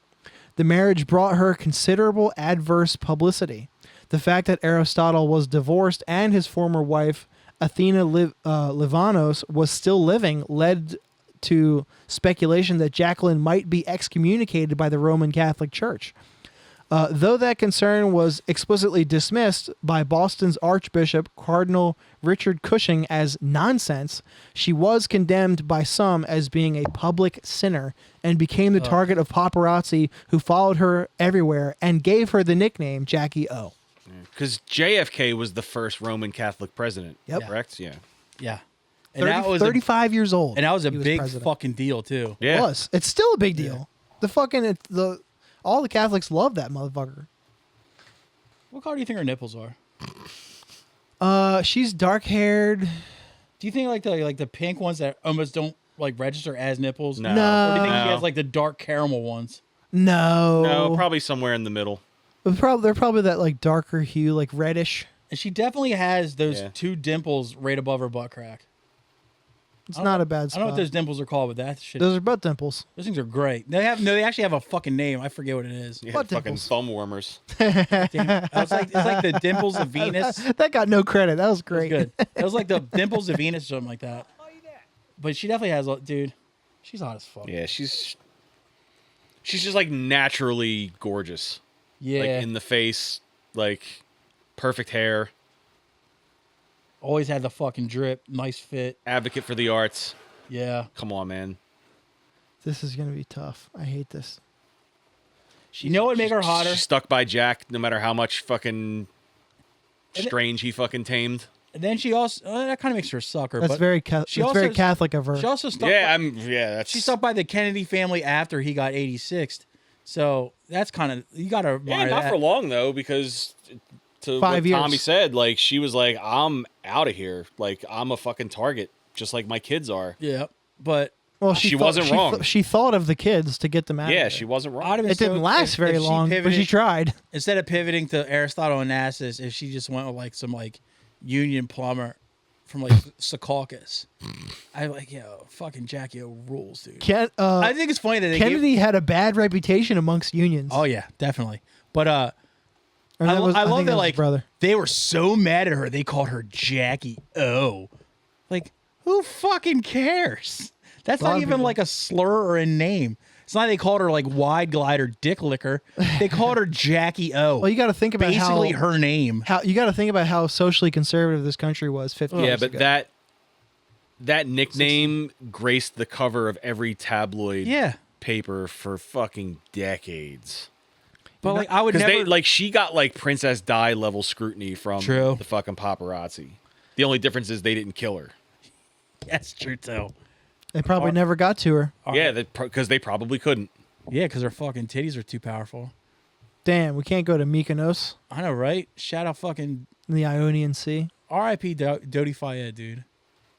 The marriage brought her considerable adverse publicity. The fact that Aristotle was divorced and his former wife, Athena Livanos, was still living led to speculation that Jacqueline might be excommunicated by the Roman Catholic Church. Though that concern was explicitly dismissed by Boston's Archbishop Cardinal Richard Cushing as nonsense, she was condemned by some as being a public sinner and became the target of paparazzi who followed her everywhere and gave her the nickname Jackie O. Because JFK was the first Roman Catholic president, Yep. correct? Yeah. Yeah. And that was 35 years old. And that was a he big president. fucking deal too. Yeah. It was. It's still a big deal. All the Catholics love that motherfucker. What color do you think her nipples are? She's dark haired. Do you think like the pink ones that almost don't like register as nipples? No. Or do you think No. she has like the dark caramel ones? No. No, probably somewhere in the middle. They're probably that like darker hue, like reddish. And she definitely has those Yeah. 2 dimples right above her butt crack. It's not a bad I spot. don't know what those dimples are called, but that shit. Those are butt dimples. Those things are great. They actually have a fucking name. I forget what it is. Yeah, What fucking dimples? thumb warmers. Damn. It's like the dimples of Venus. That got no credit. That was It was great. good. It was like the dimples of Venus or something like that. But she definitely has, dude. She's hot as fuck. Yeah, she's just like naturally gorgeous. Yeah. Like in the face, like perfect hair, Always had the fucking drip. Nice fit. advocate for the arts. Yeah. Come on, man. This is gonna be tough. I hate this. You know what would make her hotter? She's stuck by Jack no matter how much fucking And strange he fucking tamed. And then she also that kind of makes her a sucker. That's but very she that's very also- Catholic of her. She also stuck. Yeah, That's she stuck by the Kennedy family after he got 86th. So that's kind of you got to admire Yeah, not that. for long though, because to 5 what years. Tommy said, like she was like, "I'm out of here. Like I'm a fucking target, just like my kids are." Yeah, but Well, She wasn't wrong. She thought of the kids to get them out. Yeah, of she there. wasn't I'd wrong. have been It didn't so- last if very she long, but she pivoted- tried. Instead of pivoting to Aristotle Onassis, if she just went with like some like union plumber from like Secaucus, I like fucking Jackie O rules, dude. I think it's funny that they Kennedy had a bad reputation amongst unions. Oh yeah, definitely. But Or I that was- love think that was like his brother. they were so mad at her they called her Jackie O. Like who fucking cares? That's A lot not of even people- like a slur or a name. It's not like they called her like Wide Glider Dick Licker. They called her Jackie O. Well, you got to think about basically her name. how you got to think about how socially conservative this country was 50 Yeah, years but ago. that nickname graced the cover of every tabloid Yeah. paper for fucking decades. But like I would Because never. she got like Princess Di level scrutiny from True. the fucking paparazzi. The only difference is they didn't kill her. That's true too. They probably never got to her. Yeah, because they probably couldn't. Yeah, because her fucking titties are too powerful. Damn, we can't go to Mykonos I know, right? Shout out fucking in the Ionian Sea. R.I.P. Dodie Fayed, dude.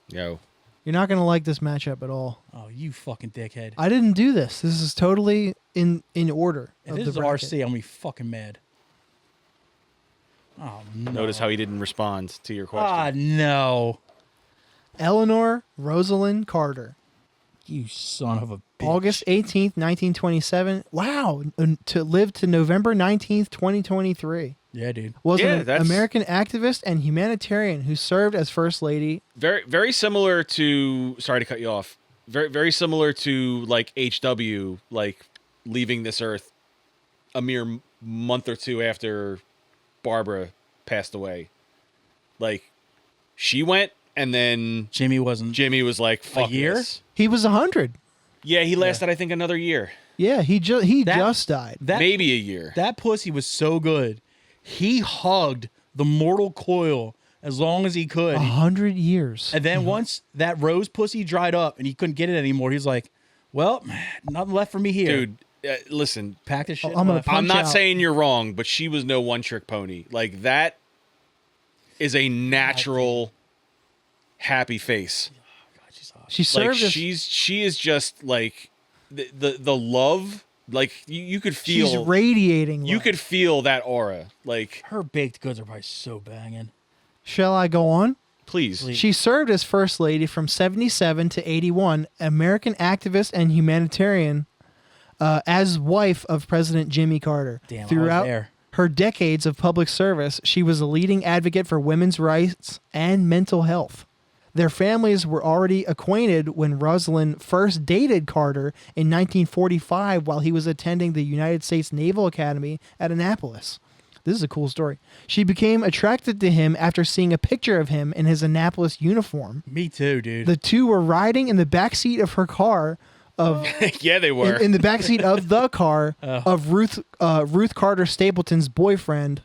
Yo. You're not going to like this matchup at all. Oh, you fucking dickhead. I didn't do this. This is totally in order. If of this the is bracket. RC, I'm gonna be fucking mad. Oh no. Notice how he didn't respond to your question. Ah no. Eleanor Rosalind Carter. You son of a bitch. August 18th, 1927. Wow. To live to November 19th, 2023. Yeah, dude. Was Yeah, an that's- American activist and humanitarian who served as First Lady. Very, very similar to. Sorry to cut you off. Very, very similar to like HW, like leaving this earth a mere month or two after Barbara passed away. Like, she went, and then Jimmy wasn't. Jimmy was like, "Fuck year? this." He was 100. Yeah, he lasted, I think, another year, Yeah, he That- just died. That maybe a year. that pussy was so good. He hugged the mortal coil as long as he could. 100 years. And then once that rose pussy dried up and he couldn't get it anymore, he's like, "Well, nothing left for me here." Dude, listen, Pack this shit. I'm gonna left. punch I'm not out. saying you're wrong, but she was no one-trick pony. Like, that is a natural, happy face. God, she's hot. She Like, served as she is just like the love. Like, you could feel. she's radiating. You love. could feel that aura. Like, Her baked goods are probably so banging. Shall I go on? please. Please. She served as First Lady from 77 to 81, American activist and humanitarian, as wife of President Jimmy Carter. Damn, I was Throughout there. her decades of public service, she was a leading advocate for women's rights and mental health. Their families were already acquainted when Rosalind first dated Carter in 1945 while he was attending the United States Naval Academy at Annapolis. This is a cool story. She became attracted to him after seeing a picture of him in his Annapolis uniform. Me too, dude. The two were riding in the backseat of her car of Yeah, they were. in the backseat of the car of Ruth Carter Stapleton's boyfriend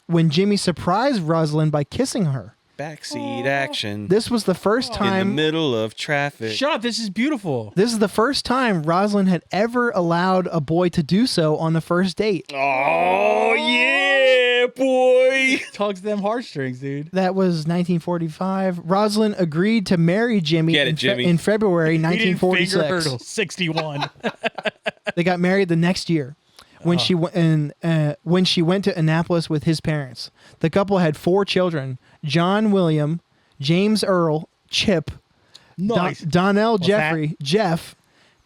when Jimmy surprised Rosalind by kissing her. Backseat action. This was the first in the time middle of traffic. Shut up. This is beautiful. This is the first time Rosalind had ever allowed a boy to do so on the first date. Oh yeah, boy. Tugs them heartstrings, dude. That was 1945. Rosalind agreed to marry Jimmy, Get it, in, Jimmy. in February He didn't finger her 1946. till 61. They got married the next year when she went to Annapolis with his parents. The couple had 4 children: John William, James Earl, Chip, Nice. Donnell What's Jeffrey, Jeff,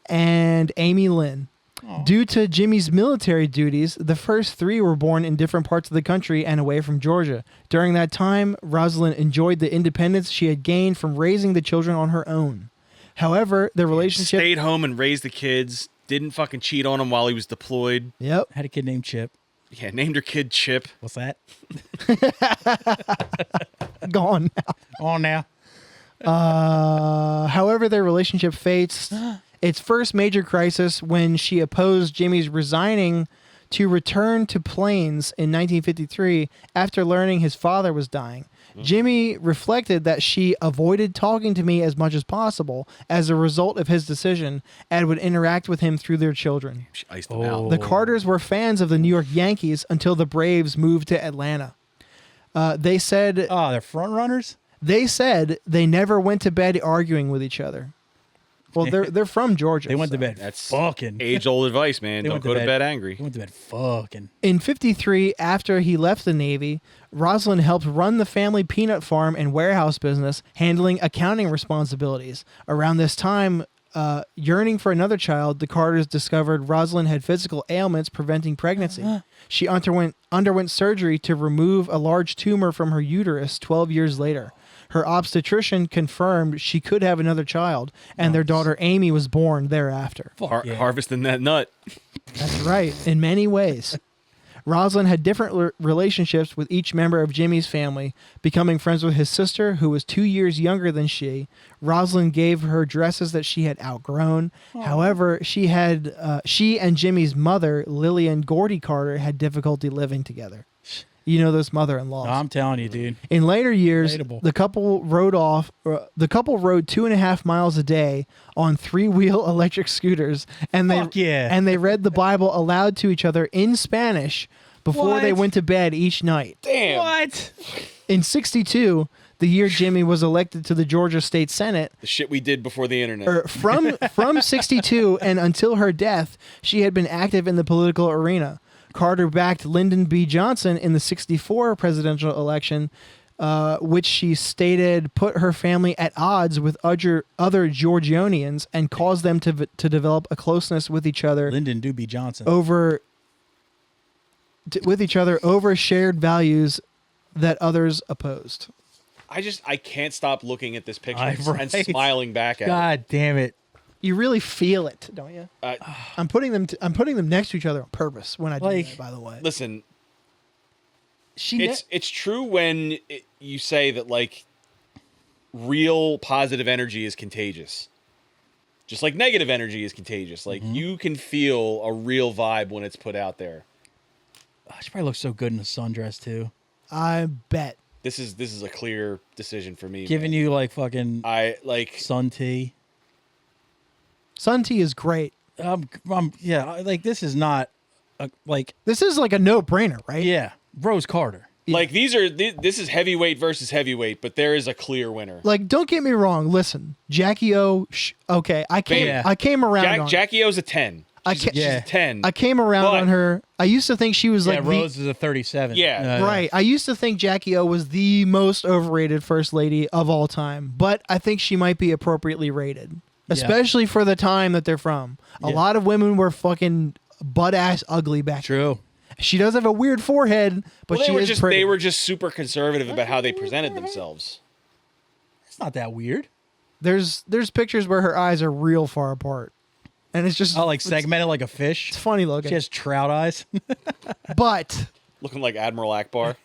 and Amy Lynn. Due to Jimmy's military duties, the first 3 were born in different parts of the country and away from Georgia. During that time, Rosalind enjoyed the independence she had gained from raising the children on her own. However, the relationship... Stayed home and raised the kids. Didn't fucking cheat on him while he was deployed. Yep. Had a kid named Chip. Yeah, named her kid Chip. What's that? Gone now. On now. However, their relationship faced its first major crisis when she opposed Jimmy's resigning to return to Plains in 1953 after learning his father was dying. Jimmy reflected that she avoided talking to me as much as possible as a result of his decision and would interact with him through their children. She iced him out. The Carters were fans of the New York Yankees until the Braves moved to Atlanta. They said Oh, they're front runners? they never went to bed arguing with each other. Well, they're from Georgia. They went to so. bed That's fucking. age-old advice, man. They Don't went to go to bed. bed angry. They went to bed fucking. In 53, after he left the Navy, Rosalind helped run the family peanut farm and warehouse business, handling accounting responsibilities. Around this time, yearning for another child, the Carters discovered Rosalind had physical ailments preventing pregnancy. She underwent surgery to remove a large tumor from her uterus 12 years later. her obstetrician confirmed she could have another child, and their daughter Amy was born thereafter. Fuck yeah. Harvesting that nut. That's right, in many ways. Rosalind had different relationships with each member of Jimmy's family, becoming friends with his sister, who was 2 years younger than she. Rosalind gave her dresses that she had outgrown. However, she and Jimmy's mother, Lillian Gordy Carter, had difficulty living together. You know those mother-in-laws. No, I'm telling you, dude. In later years, Relatable. the couple rode 2.5 miles a day on 3-wheel electric scooters, and Fuck yeah. and they read the Bible aloud to each other in Spanish before they What? went to bed each night. Damn. What? In 1962, the year Jimmy was elected to the Georgia State Senate, The shit we did before the internet. from 1962 and until her death, she had been active in the political arena. Carter backed Lyndon B. Johnson in the 1964 presidential election, which she stated put her family at odds with other Georgianians and caused them to develop a closeness with each other Lyndon Doobie Johnson. over shared values that others opposed. I can't stop looking at this picture Right. and smiling back at it. God damn it. You really feel it, don't you? I'm putting them next to each other on purpose when I do Like- that, by the way. Listen, She it's true when you say that like real positive energy is contagious. Just like negative energy is contagious. Like you can feel a real vibe when it's put out there. Oh, she probably looks so good in a sundress too. I bet. This is a clear decision for me. Giving man. you like fucking I like sun tea. Sun tea is great. Yeah, like this is not like This is like a no-brainer, right? yeah, Rose Carter. like this is heavyweight versus heavyweight, but there is a clear winner. Like, don't get me wrong. Listen, Jackie O. Okay, I came around. on Jackie O's a 10. She's Yeah. a 10. I came around But- on her. I used to think she was Yeah, like Rose is a 37. Yeah. right. I used to think Jackie O was the most overrated first lady of all time, but I think she might be appropriately rated, especially for the time that they're from. A Yeah. lot of women were fucking butt ass ugly back. True. She does have a weird forehead, but Well, she is pretty. they were just super conservative about how they presented themselves. It's not that weird. There's pictures where her eyes are real far apart, and it's just Oh, like segmented like a fish. it's funny looking. She has trout eyes. But Looking like Admiral Akbar.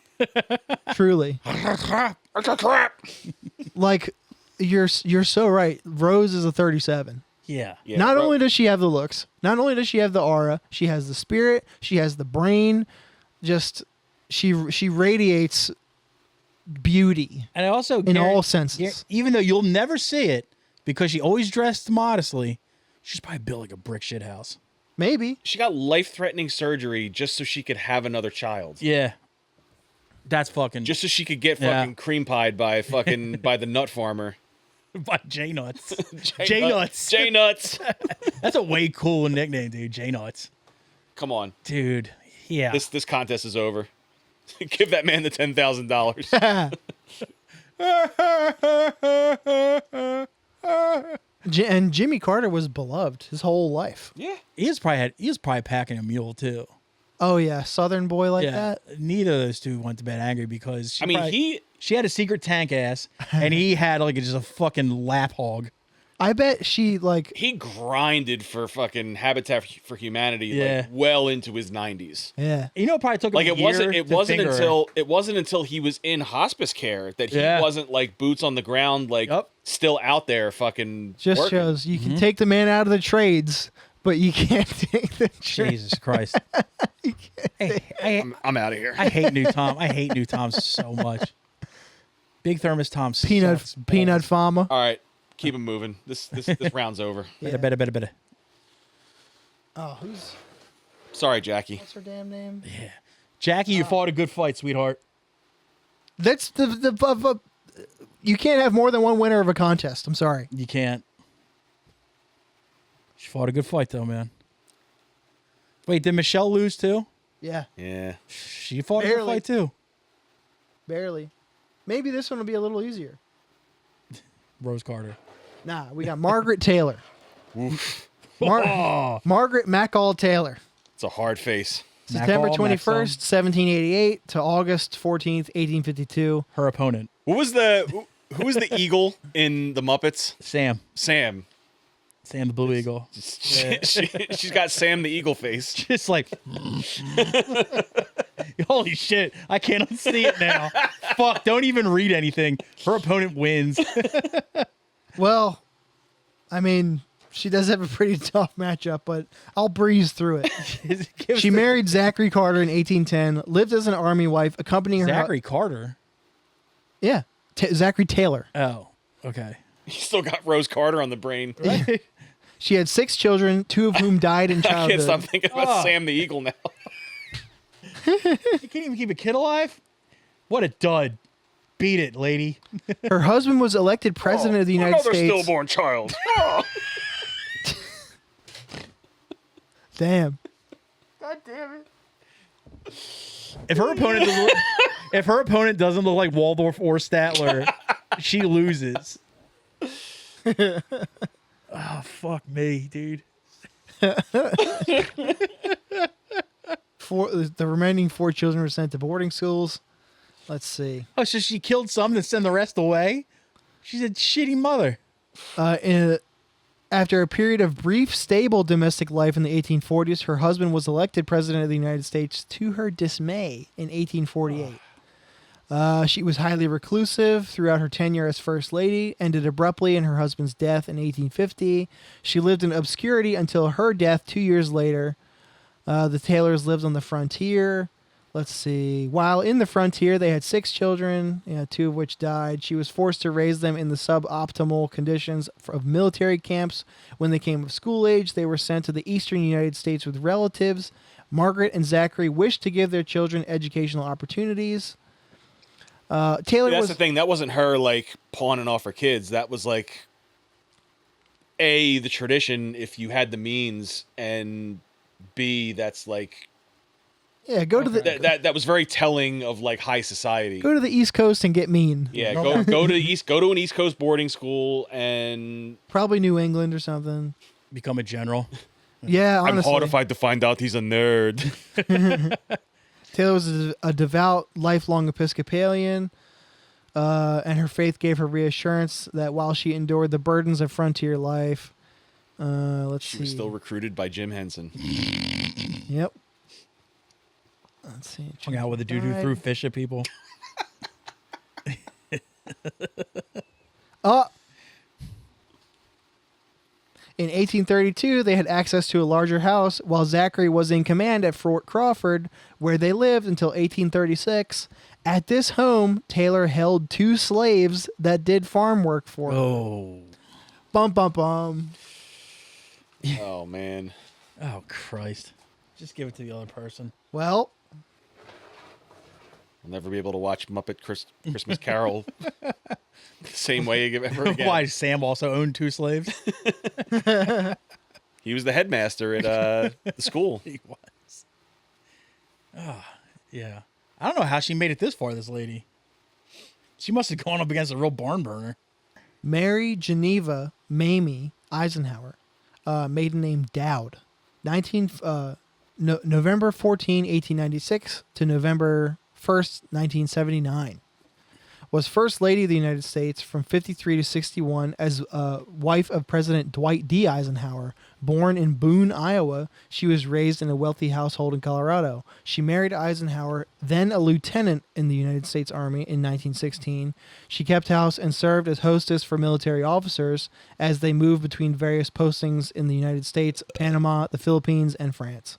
truly, like you're so right. Rose is a 37. yeah. Yeah, Not bro. only does she have the looks, not only does she have the aura, she has the spirit, she has the brain. Just she radiates beauty And I also in all senses. even though you'll never see it because she always dressed modestly, she's probably built like a brick shit house. Maybe. She got life-threatening surgery just so she could have another child. Yeah. That's fucking Just so she could get Yeah. fucking cream pied by fucking by the nut farmer. by J Nuts. J J Nuts. J Nuts. That's a way cool nickname, dude. J Nuts. Come on. Dude. Yeah. This contest is over. Give that man the $10,000. And Jimmy Carter was beloved his whole life. Yeah. he was probably packing a mule too. Oh yeah, Southern boy like that. Neither of those two went to bed angry because I mean, she had a secret tank ass and he had like just a fucking lap hog. I bet she like he grinded for fucking Habitat for Humanity Yeah. like well into his 90s. yeah. You know, it probably took him Like a year it to wasn't finger her. until he was in hospice care that he Yeah. wasn't like boots on the ground like Yup. still out there fucking Just working. shows you can take the man out of the trades, but you can't take the Jesus Christ. I'm out of here. I hate new Tom. I hate new Tom so much. Big Thermos Tom peanut sucks peanut balls. farmer. All right, keep him moving. This round's over. Better. Oh, who's Sorry, Jackie. what's her damn name? Jackie, you fought a good fight, sweetheart. That's the you can't have more than one winner of a contest. I'm sorry. You can't. She fought a good fight though, man. Wait, did Michelle lose too? Yeah, Yeah. She fought a good Barely. fight too. barely. Maybe this one will be a little easier. Rose Carter. Nah, we got Margaret Taylor. Margaret Macall Taylor. It's a hard face. September Macall, 21st, 1788 to August 14th, 1852. Her opponent. What was the Who is the eagle in the Muppets? Sam Sam. the Blue Eagle. She's got Sam the eagle face. Just like, holy shit, I can't unsee it now. Fuck, don't even read anything. Her opponent wins. Well, I mean, she does have a pretty tough matchup, but I'll breeze through it. She married Zachary Carter in 1810, lived as an army wife, accompanying her. Zachary Carter? Yeah, Zachary Taylor. Oh, okay. You still got Rose Carter on the brain. She had 6 children, 2 of whom died in I childhood. can't stop thinking about Sam the eagle now. You can't even keep a kid alive? What a dud. Beat it, lady. Her husband was elected president of the United Another States. stillborn child. Damn. If her opponent doesn't look like Waldorf or Statler, she loses. Oh, fuck me, dude. The remaining 4 children were sent to boarding schools. Let's see. Oh, so she killed some to send the rest away? She's a shitty mother. After a period of brief, stable domestic life in the 1840s, her husband was elected president of the United States to her dismay in 1848. She was highly reclusive throughout her tenure as First Lady, ended abruptly in her husband's death in 1850. She lived in obscurity until her death 2 years later. The Taylors lived on the frontier. Let's see. While in the frontier, they had 6 children, 2 of which died. She was forced to raise them in the suboptimal conditions of military camps. When they came of school age, they were sent to the eastern United States with relatives. Margaret and Zachary wished to give their children educational opportunities. Taylor That's was the thing. That wasn't her like pawning off her kids. That was like the tradition if you had the means, and B, that's like go to the that was very telling of like high society. go to the East Coast and get mean. Yeah, go to an East Coast boarding school and Probably New England or something. Become a general. Yeah, honestly. I'm horrified to find out he's a nerd. Taylor was a devout, lifelong Episcopalian, and her faith gave her reassurance that while she endured the burdens of frontier life, She was still recruited by Jim Henson. Yep. Let's see. Hung out with a dude who threw fish at people. In 1832, they had access to a larger house while Zachary was in command at Fort Crawford, where they lived until 1836. At this home, Taylor held 2 slaves that did farm work for her. Oh. Bum, bum, bum. Oh man. Oh, Christ. Just give it to the other person. Well, I'll never be able to watch Muppet Christmas Carol the same way ever again. Why, Sam also owned 2 slaves? He was the headmaster at the school. He was. Oh, yeah. I don't know how she made it this far, this lady. She must have gone up against a real barn burner. Mary Geneva Mamie Eisenhower, maiden name Dowd, November 14, 1896 to November 1st, 1979. Was First Lady of the United States from 53 to 61 as wife of President Dwight D. Eisenhower. Born in Boone, Iowa, she was raised in a wealthy household in Colorado. She married Eisenhower, then a lieutenant in the United States Army, in 1916. She kept house and served as hostess for military officers as they moved between various postings in the United States, Panama, the Philippines, and France.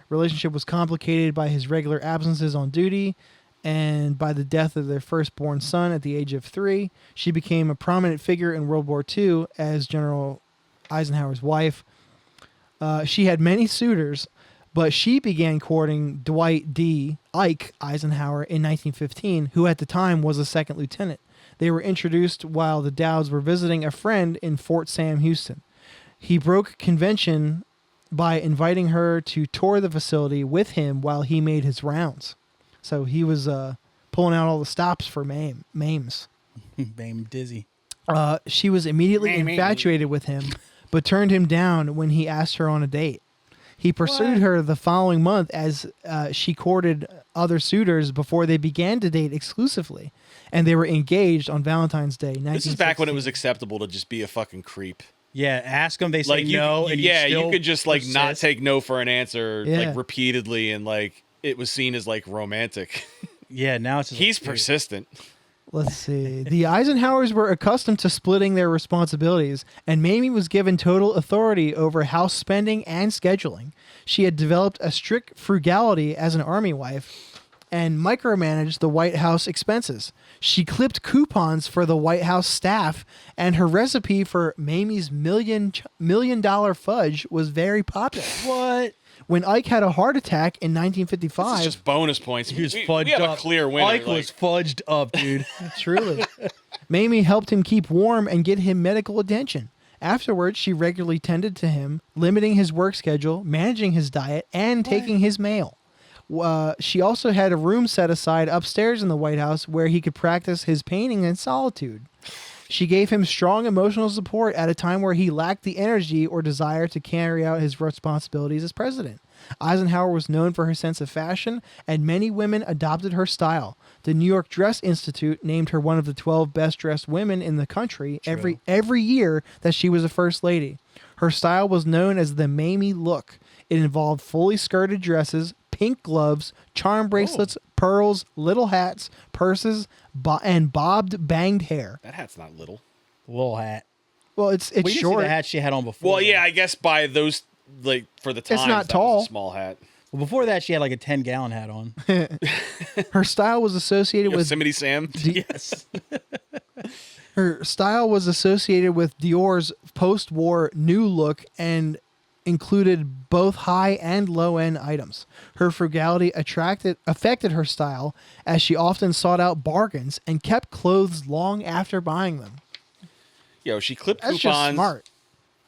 Relationship was complicated by his regular absences on duty and by the death of their firstborn son at the age of 3. She became a prominent figure in World War II as General Eisenhower's wife. She had many suitors, but she began courting Dwight D. Ike Eisenhower in 1915, who at the time was a second lieutenant. They were introduced while the Dowds were visiting a friend in Fort Sam Houston. He broke convention by inviting her to tour the facility with him while he made his rounds. So he was pulling out all the stops for Mames. Mame Dizzy. She was immediately infatuated with him, but turned him down when he asked her on a date. He pursued her the following month as she courted other suitors before they began to date exclusively, and they were engaged on Valentine's Day. This is back when it was acceptable to just be a fucking creep. Yeah, ask them. They say no, and you could just like not persist. take no for an answer Yeah. like repeatedly, and like it was seen as like romantic. Yeah, now it's just He's like, dude. persistent. Let's see. The Eisenhowers were accustomed to splitting their responsibilities, and Mamie was given total authority over house spending and scheduling. She had developed a strict frugality as an army wife and micromanaged the White House expenses. She clipped coupons for the White House staff, and her recipe for Mamie's million-dollar fudge was very popular. What? When Ike had a heart attack in This 1955, is just bonus points. He was we fudged have up. a clear winner. Ike was fudged up, dude. truly, Mamie helped him keep warm and get him medical attention. Afterwards, she regularly tended to him, limiting his work schedule, managing his diet, and taking his mail. She also had a room set aside upstairs in the White House where he could practice his painting in solitude. She gave him strong emotional support at a time where he lacked the energy or desire to carry out his responsibilities as president. Eisenhower was known for her sense of fashion, and many women adopted her style. The New York Dress Institute named her one of the 12 best-dressed women in the country every year that she was a first lady. Her style was known as the Mamie look. It involved fully skirted dresses, pink gloves, charm bracelets, pearls, little hats, purses, and bobbed banged hair. That hat's not little. Little hat. Well, it's We didn't see short. the hat she had on before. Well, that. yeah, I guess by those like for the times, not that tall. was a small hat. Well, before that, she had like a 10-gallon hat on. Her style was associated with Yosemite Sam. Yes. Her style was associated with Dior's post-war new look and included both high and low-end items. Her frugality affected her style, as she often sought out bargains and kept clothes long after buying them. Yo, she clipped That's coupons. just smart.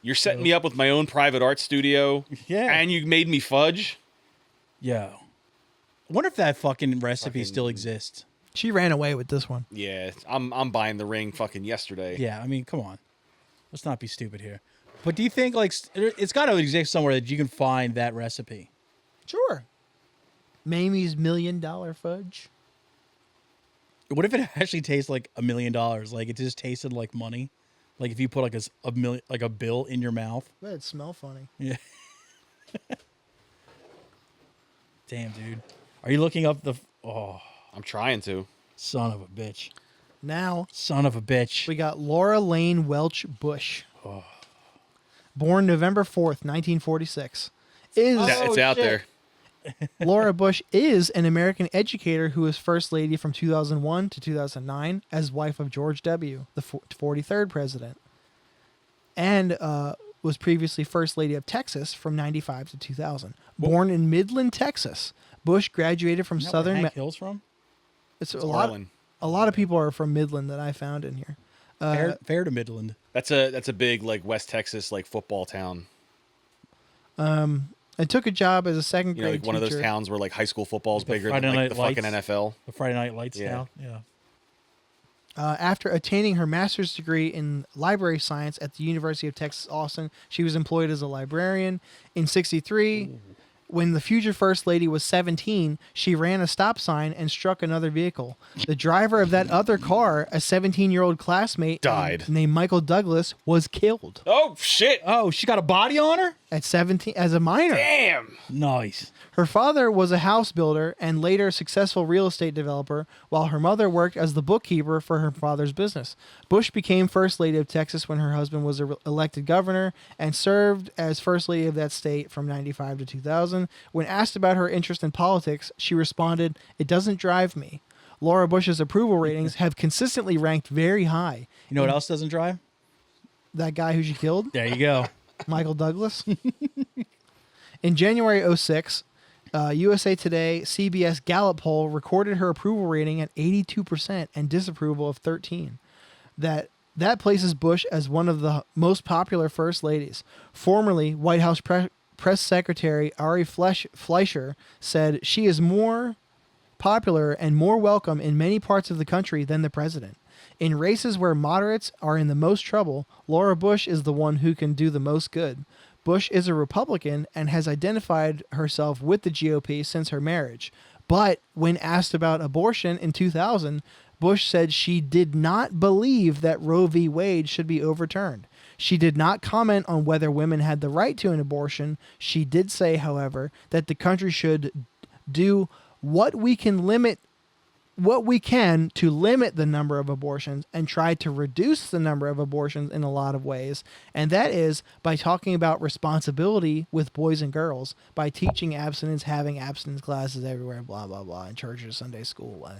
You're setting me up with my own private art studio. Yeah. And you made me fudge. Yo. I wonder if that fucking recipe still exists. She ran away with this one. Yeah, I'm buying the ring fucking yesterday. Yeah, I mean, come on. Let's not be stupid here. But do you think, like, it's got to exist somewhere that you can find that recipe? Sure. Mamie's $1,000,000 fudge. What if it actually tastes like $1 million? Like, it just tasted like money? Like, if you put, like, a bill in your mouth? But it smell funny. Yeah. Damn, dude. Are you looking up the... Oh, I'm trying to. son of a bitch. Now, Son of a bitch. we got Laura Lane Welch Bush. Born November 4th, 1946. It's out there. Laura Bush is an American educator who was First Lady from 2001 to 2009 as wife of George W., the 43rd president, and was previously First Lady of Texas from 95 to 2000. Born in Midland, Texas, Bush graduated from Isn't that where Southern... Hank Hill's from? It's a Harlan. lot of people are from Midland that I found in here. Fair to Midland. That's a big like West Texas like football town. I took a job as a second You know, grade like one of those teacher. towns where like high school football is The bigger Friday than like Night the fucking Lights. NFL. The Friday Night Lights Yeah. now. Yeah. After attaining her master's degree in library science at the University of Texas, Austin, she was employed as a librarian. In 1963, when the future First Lady was 17, she ran a stop sign and struck another vehicle. The driver of that other car, a 17-year-old classmate Died. named Michael Douglas, was killed Oh shit! Oh, she got a body on her? at 17 as a minor. Damn. Nice. Her father was a house builder and later successful real estate developer, while her mother worked as the bookkeeper for her father's business. Bush became First Lady of Texas when her husband was elected governor and served as First Lady of that state from 95 to 2000. When asked about her interest in politics, she responded, "It doesn't drive me." Laura Bush's approval ratings have consistently ranked very high. You know what else doesn't drive? That guy who she killed, There you go. Michael Douglas. In January 2006, USA Today CBS Gallup poll recorded her approval rating at 82% and disapproval of 13%. That places Bush as one of the most popular first ladies. Formerly, White House Press Secretary Ari Fleischer said she is more popular and more welcome in many parts of the country than the president. In races where moderates are in the most trouble, Laura Bush is the one who can do the most good. Bush is a Republican and has identified herself with the GOP since her marriage. But when asked about abortion in 2000, Bush said she did not believe that Roe v. Wade should be overturned. She did not comment on whether women had the right to an abortion. She did say, however, that the country should do what we can to limit the number of abortions and try to reduce the number of abortions in a lot of ways. And that is by talking about responsibility with boys and girls, by teaching abstinence, having abstinence classes everywhere, blah, blah, blah, in churches, Sunday school.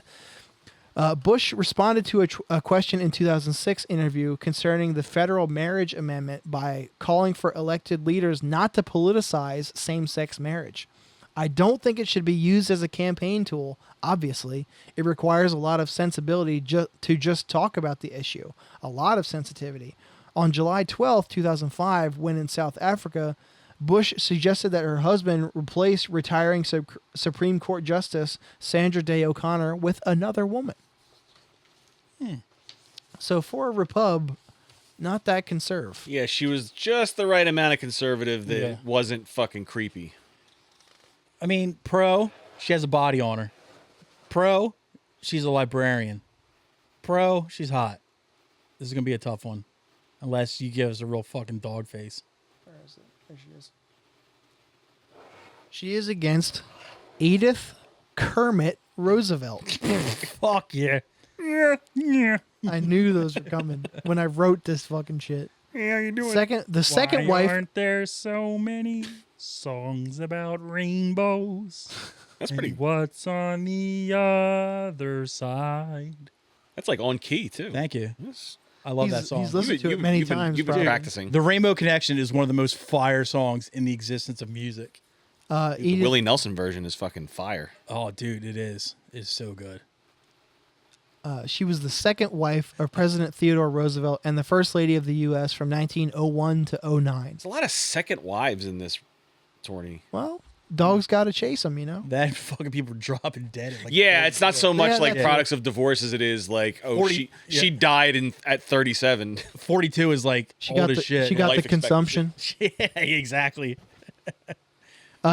Bush responded to a question in 2006 interview concerning the federal marriage amendment by calling for elected leaders not to politicize same-sex marriage. I don't think it should be used as a campaign tool, obviously. It requires a lot of sensibility to just talk about the issue. A lot of sensitivity. On July 12, 2005, when in South Africa, Bush suggested that her husband replace retiring Supreme Court Justice Sandra Day O'Connor with another woman. So for a Repub, not that conserve. Yeah, she was just the right amount of conservative that wasn't fucking creepy. I mean, pro, she has a body on her. Pro, she's a librarian. Pro, she's hot. This is going to be a tough one. Unless you give us a real fucking dog face. Where is it? There she is. She is against Edith Kermit Roosevelt. Fuck yeah. Yeah. I knew those were coming when I wrote this fucking shit. Yeah, you doing The second Why wife. aren't there so many songs about rainbows? That's pretty. What's on the other side? That's like on key too. Thank you. Yes. I love that song. He's listened to it many times. You've been probably. practicing. The Rainbow Connection is one of the most fire songs in the existence of music. The Edith, Willie Nelson version is fucking fire. Oh, dude, it is. It's so good. she was the second wife of President Theodore Roosevelt and the first lady of the U.S. from 1901 to 09. There's a lot of second wives in this tourney. Well, dogs got to chase them, you know? That fucking people dropping dead. At like Yeah, it's not so much Yeah, like that's- products of divorce as it is like, oh, 40 she died at 37. 42 is like She old got as the, shit. she got Life the consumption. Yeah, exactly.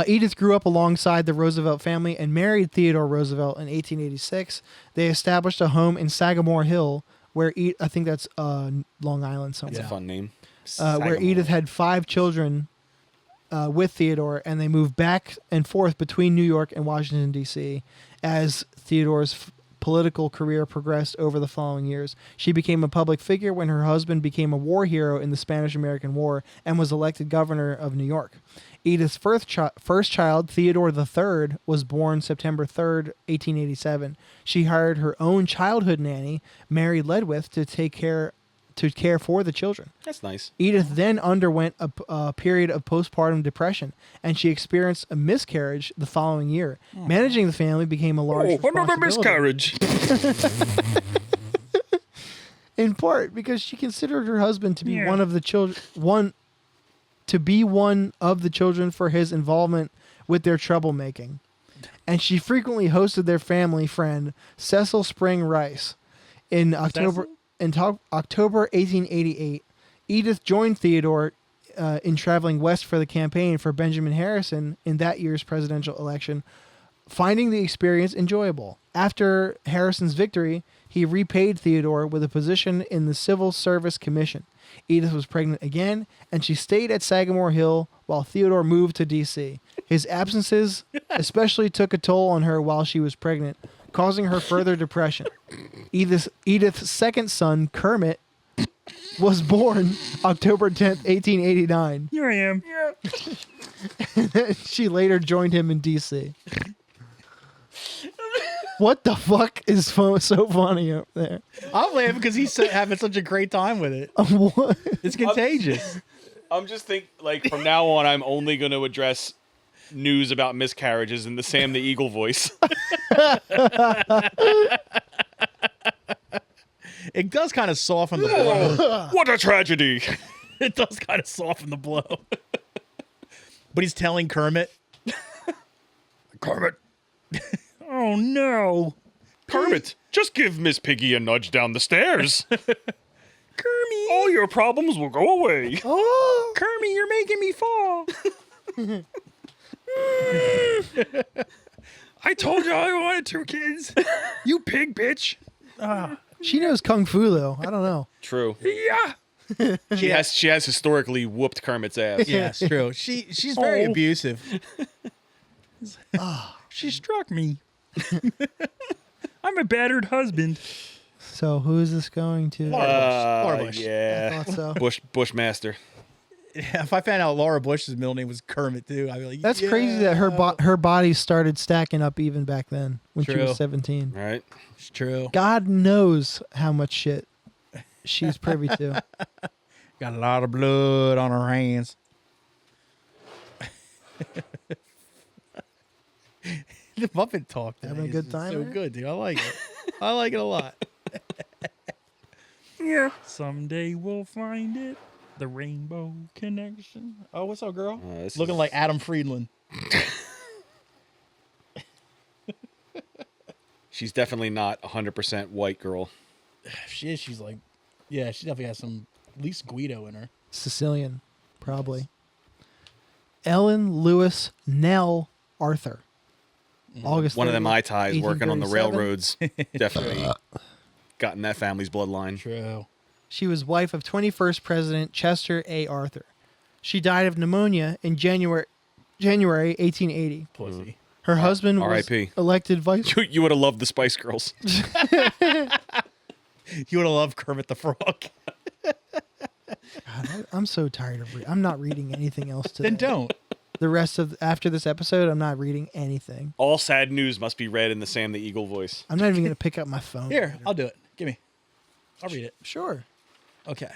Edith grew up alongside the Roosevelt family and married Theodore Roosevelt in 1886. They established a home in Sagamore Hill, where I think that's Long Island somewhere. That's a fun name. Where Sagamore. Edith had 5 children with Theodore, and they moved back and forth between New York and Washington, D.C. As Theodore's political career progressed over the following years. She became a public figure when her husband became a war hero in the Spanish-American War and was elected governor of New York. Edith's first child, Theodore III, was born September 3rd, 1887. She hired her own childhood nanny, Mary Ledwith, to care for the children. That's nice. Edith then underwent a period of postpartum depression, and she experienced a miscarriage the following year. Managing the family became a large another responsibility. miscarriage. In part because she considered her husband to be one of the children for his involvement with their troublemaking. And she frequently hosted their family friend, Cecil Spring Rice. In October 1888, Edith joined Theodore in traveling west for the campaign for Benjamin Harrison in that year's presidential election, finding the experience enjoyable. After Harrison's victory, he repaid Theodore with a position in the Civil Service Commission. Edith was pregnant again, and she stayed at Sagamore Hill while Theodore moved to D.C. His absences especially took a toll on her while she was pregnant, causing her further depression. Edith's second son, Kermit, was born October 10th, 1889. Here I am. She later joined him in D.C. What the fuck is so funny up there? I'm laughing because he's having such a great time with it. What? It's contagious. I'm just thinking, like, from now on, I'm only going to address news about miscarriages in the Sam the Eagle voice. It does kind of soften the blow. What a tragedy! It does kind of soften the blow. But he's telling Kermit. Kermit! Oh, no. Kermit, just give Miss Piggy a nudge down the stairs. Kermit. All your problems will go away. Oh, Kermit, you're making me fall. I told you I wanted 2 kids. You pig bitch. she knows kung fu though. I don't know. True. Yeah. She has historically whooped Kermit's ass. Yeah, it's true. She's very abusive. She struck me. I'm a battered husband. So who is this going to? Laura Bush. I Yeah. thought so. Bushmaster. Yeah, if I found out Laura Bush's middle name was Kermit too, I'd be like, That's crazy that her body started stacking up even back then when she True. was 17. Right. It's true. God knows how much shit she's privy to. Got a lot of blood on her hands. The Muppet talk. Having a today good is time So there? good, dude. I like it. I like it a lot. Yeah. Someday we'll find it. The rainbow connection. Oh, what's up, girl? This Looking is- like Adam Friedland. She's definitely not 100% white girl. She is. She's like, yeah, she definitely has some, at least Guido in her. Sicilian, probably. Ellen Lewis Nell Arthur. August One of them 30th, eye ties working on the 1837. railroads. Definitely got in that family's bloodline. True. She was wife of 21st President Chester A. Arthur. She died of pneumonia in January 1880. Pussy. Her husband was R.I.P.. elected vice. You would have loved the Spice Girls. You would have loved Kermit the Frog. God, I'm so tired of I'm not reading anything else today. Then don't. The rest of after this episode, I'm not reading anything. All sad news must be read in the Sam the Eagle voice. I'm not even going to pick up my phone. Here, I'll do it. Give me. I'll read it. Sure. Okay.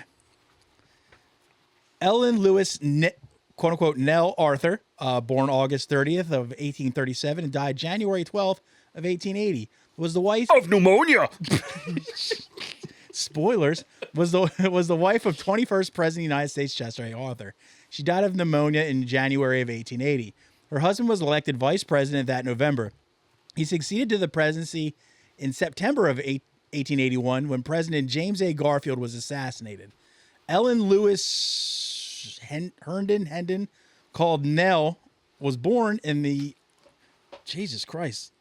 Ellen Lewis, quote unquote, Nell Arthur, born August 30th of 1837 and died January 12th of 1880, was the wife Of pneumonia! spoilers, was the wife of 21st President of the United States Chester A. Arthur. She died of pneumonia in January of 1880. Her husband was elected vice president that November. He succeeded to the presidency in September of 1881 when President James A. Garfield was assassinated. Ellen Lewis Herndon, called Nell, was born in the Jesus Christ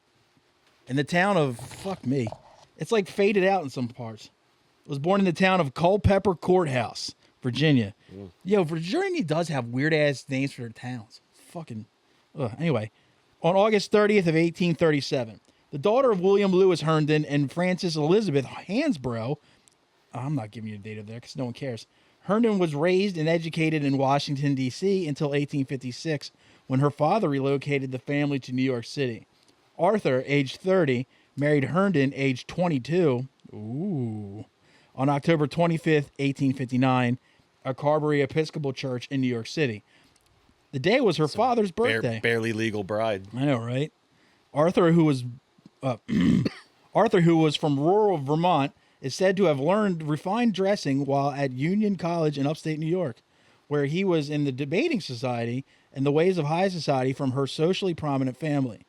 in the town of fuck me. It's like faded out in some parts. Was born in the town of Culpeper Courthouse, Virginia. Yo, Virginia does have weird ass names for their towns. Fucking. Anyway, on August 30th of 1837, the daughter of William Lewis Herndon and Frances Elizabeth Hansborough. I'm not giving you a date of there because no one cares. Herndon was raised and educated in Washington, D.C. until 1856, when her father relocated the family to New York City. Arthur, aged 30, married Herndon, aged 22. Ooh. On October 25th, 1859, at Carberry Episcopal Church in New York City. The day was her father's birthday. Barely legal bride. I know, right? Arthur, who was from rural Vermont, is said to have learned refined dressing while at Union College in upstate New York, where he was in the debating society and the ways of high society from her socially prominent family.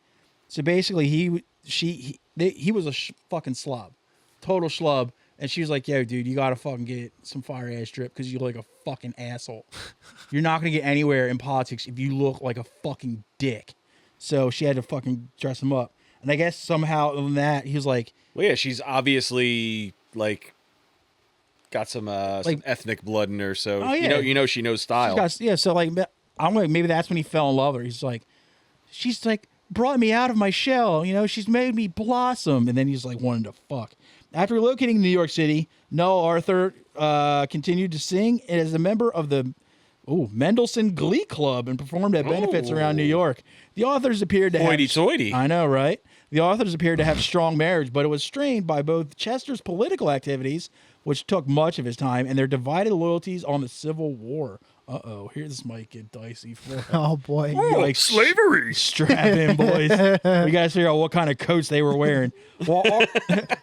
So basically, he was a fucking slob, total schlub. And she was like, yo, dude, you got to fucking get some fire ass drip because you look like a fucking asshole. You're not going to get anywhere in politics if you look like a fucking dick. So she had to fucking dress him up. And I guess somehow in that, he was like... Well, yeah, she's obviously, like, got some ethnic blood in her. So, Oh, yeah. you know she knows style. So, like, I'm like, maybe that's when he fell in love with her. He's like, she's like, brought me out of my shell. You know, she's made me blossom. And then he's like, wanted to fuck. After relocating to New York City, Nell Arthur continued to sing as a member of the Mendelssohn Glee Club and performed at benefits around New York. The authors appeared to Hoity-toity. I know, right? The authors appeared to have strong marriage, but it was strained by both Chester's political activities, which took much of his time, and their divided loyalties on the Civil War. Uh-oh, here this might get dicey for Oh boy. like Slavery. strap in, boys. We got to figure out what kind of coats they were wearing. While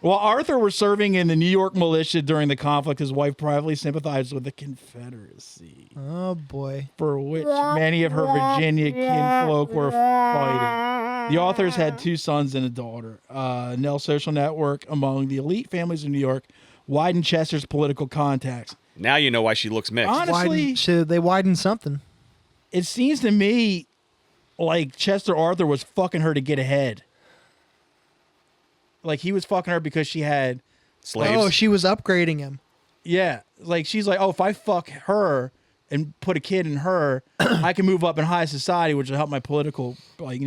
Arthur was serving in the New York militia during the conflict, his wife privately sympathized with the Confederacy, Oh boy. for which many of her Virginia kinfolk were fighting. The authors had 2 sons and a daughter. Nell's social network among the elite families in New York widen Chester's political contacts. Now you know why she looks mixed. Honestly, They widened something. it seems to me like Chester Arthur was fucking her to get ahead. Like he was fucking her because she had, Slaves. Oh, she was upgrading him. yeah, like she's like, oh, if I fuck her and put a kid in her, I can move up in high society, which will help my political, like,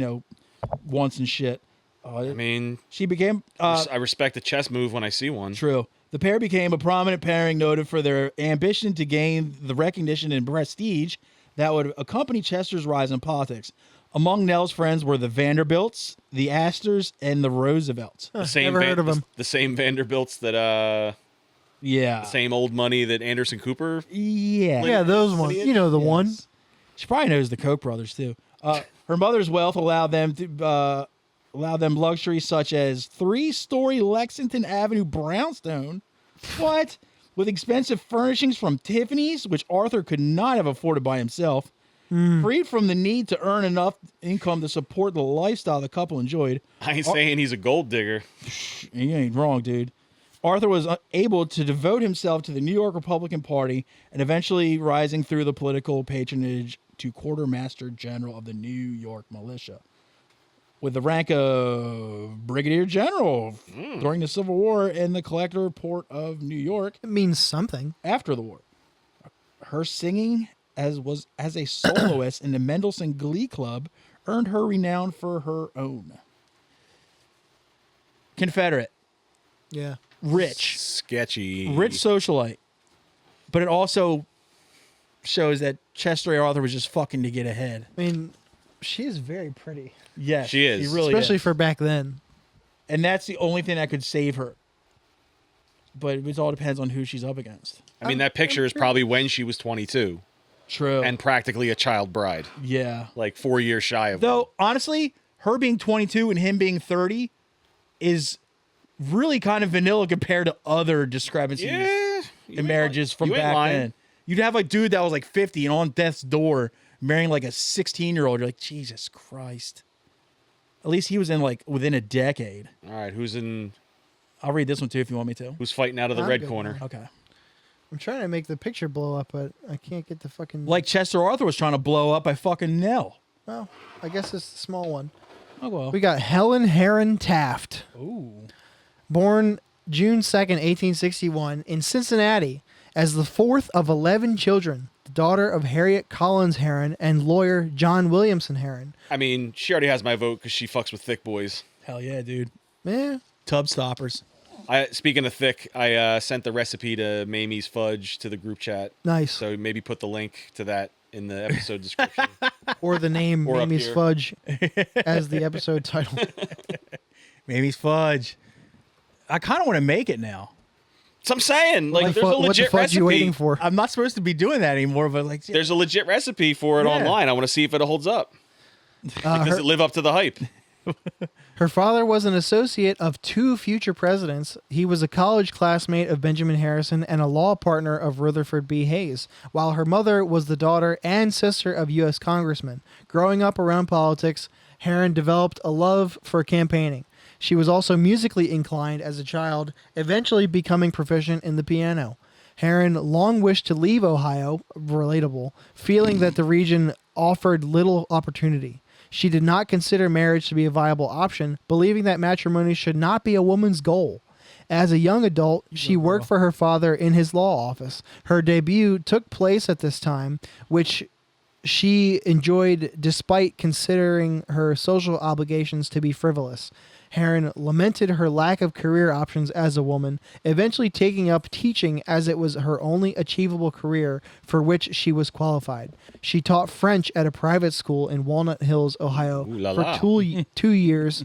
wants and shit. I mean, She became I respect a chess move when I see one. true. The pair became a prominent pairing noted for their ambition to gain the recognition and prestige that would accompany Chester's rise in politics. Among Nell's friends were the Vanderbilts, the Astors, and the Roosevelts. The same Never heard of them. The same Vanderbilts that Yeah. the same old money that Anderson Cooper. Yeah. Yeah, those ones. You know the one. She probably knows the Koch brothers too. Her mother's wealth allowed them luxuries such as 3-story Lexington Avenue brownstone. What? With expensive furnishings from Tiffany's, which Arthur could not have afforded by himself. Freed from the need to earn enough income to support the lifestyle the couple enjoyed. I ain't saying he's a gold digger. You ain't wrong, dude. Arthur was able to devote himself to the New York Republican Party and eventually rising through the political patronage to quartermaster general of the New York militia, with the rank of brigadier general during the Civil War and the collector port of New York It means something. after the war. Her singing as a soloist in the Mendelssohn Glee Club earned her renown for her own. Confederate, Yeah. rich Sketchy. socialite, but it also shows that Chester A. Arthur was just fucking to get ahead. I mean, she is very pretty, Yes, She is. She really especially is. for back then. And that's the only thing that could save her. But it all depends on who she's up against. I mean, that picture is probably when she was 22 True. and practically a child bride, yeah. like 4 years shy of. Though, honestly, her being 22 and him being 30 is really kind of vanilla compared to other discrepancies Yeah, in marriages from you ain't back lying. then. You'd have a dude that was like 50 and on death's door marrying like a 16-year-old. You're like, Jesus Christ. At least he was in like within a decade. All right, who's I'll read this one too if you want me to. fighting out of the I'm red good corner? now. Okay. I'm trying to make the picture blow up, but I can't get the fucking. Like Chester Arthur was trying to blow up by fucking Nell. Oh, I guess it's the small one. Oh, well. We got Helen Herron Taft, Ooh. born June 2nd, 1861, in Cincinnati, as the fourth of 11 children, the daughter of Harriet Collins Herron and lawyer John Williamson Herron. I mean, she already has my vote because she fucks with thick boys. Hell yeah, dude. Yeah. Tub stoppers. Speaking of thick, I sent the recipe to MAMIE'S Fudge to the group chat. Nice. So maybe put the link to that in the episode description. Or the name Or up Mamie's here. Fudge as the episode title. Mamie's Fudge. I kind of want to make it now. So I'm saying, like, What the there's a what the legit fudge recipe. you waiting for? I'm not supposed to be doing that anymore, but like, There's a legit recipe for it Yeah. online. I want to see if it holds up. Does Her, it live up to the hype? her father was an associate of 2 future presidents. He was a college classmate of Benjamin Harrison and a law partner of Rutherford B. Hayes, while her mother was the daughter and sister of U.S. congressmen. Growing up around politics, Herron developed a love for campaigning. She was also musically inclined as a child, eventually becoming proficient in the piano. Herron long wished to leave Ohio, relatable, feeling that the region offered little opportunity. She did not consider marriage to be a viable option, believing that matrimony should not be a woman's goal. As a young adult, she worked for her father in his law office. Her debut took place at this time, which she enjoyed despite considering her social obligations to be frivolous. Herron lamented her lack of career options as a woman, eventually taking up teaching as it was her only achievable career for which she was qualified. She taught French at a private school in Walnut Hills, Ohio, Ooh la for la. 2 years,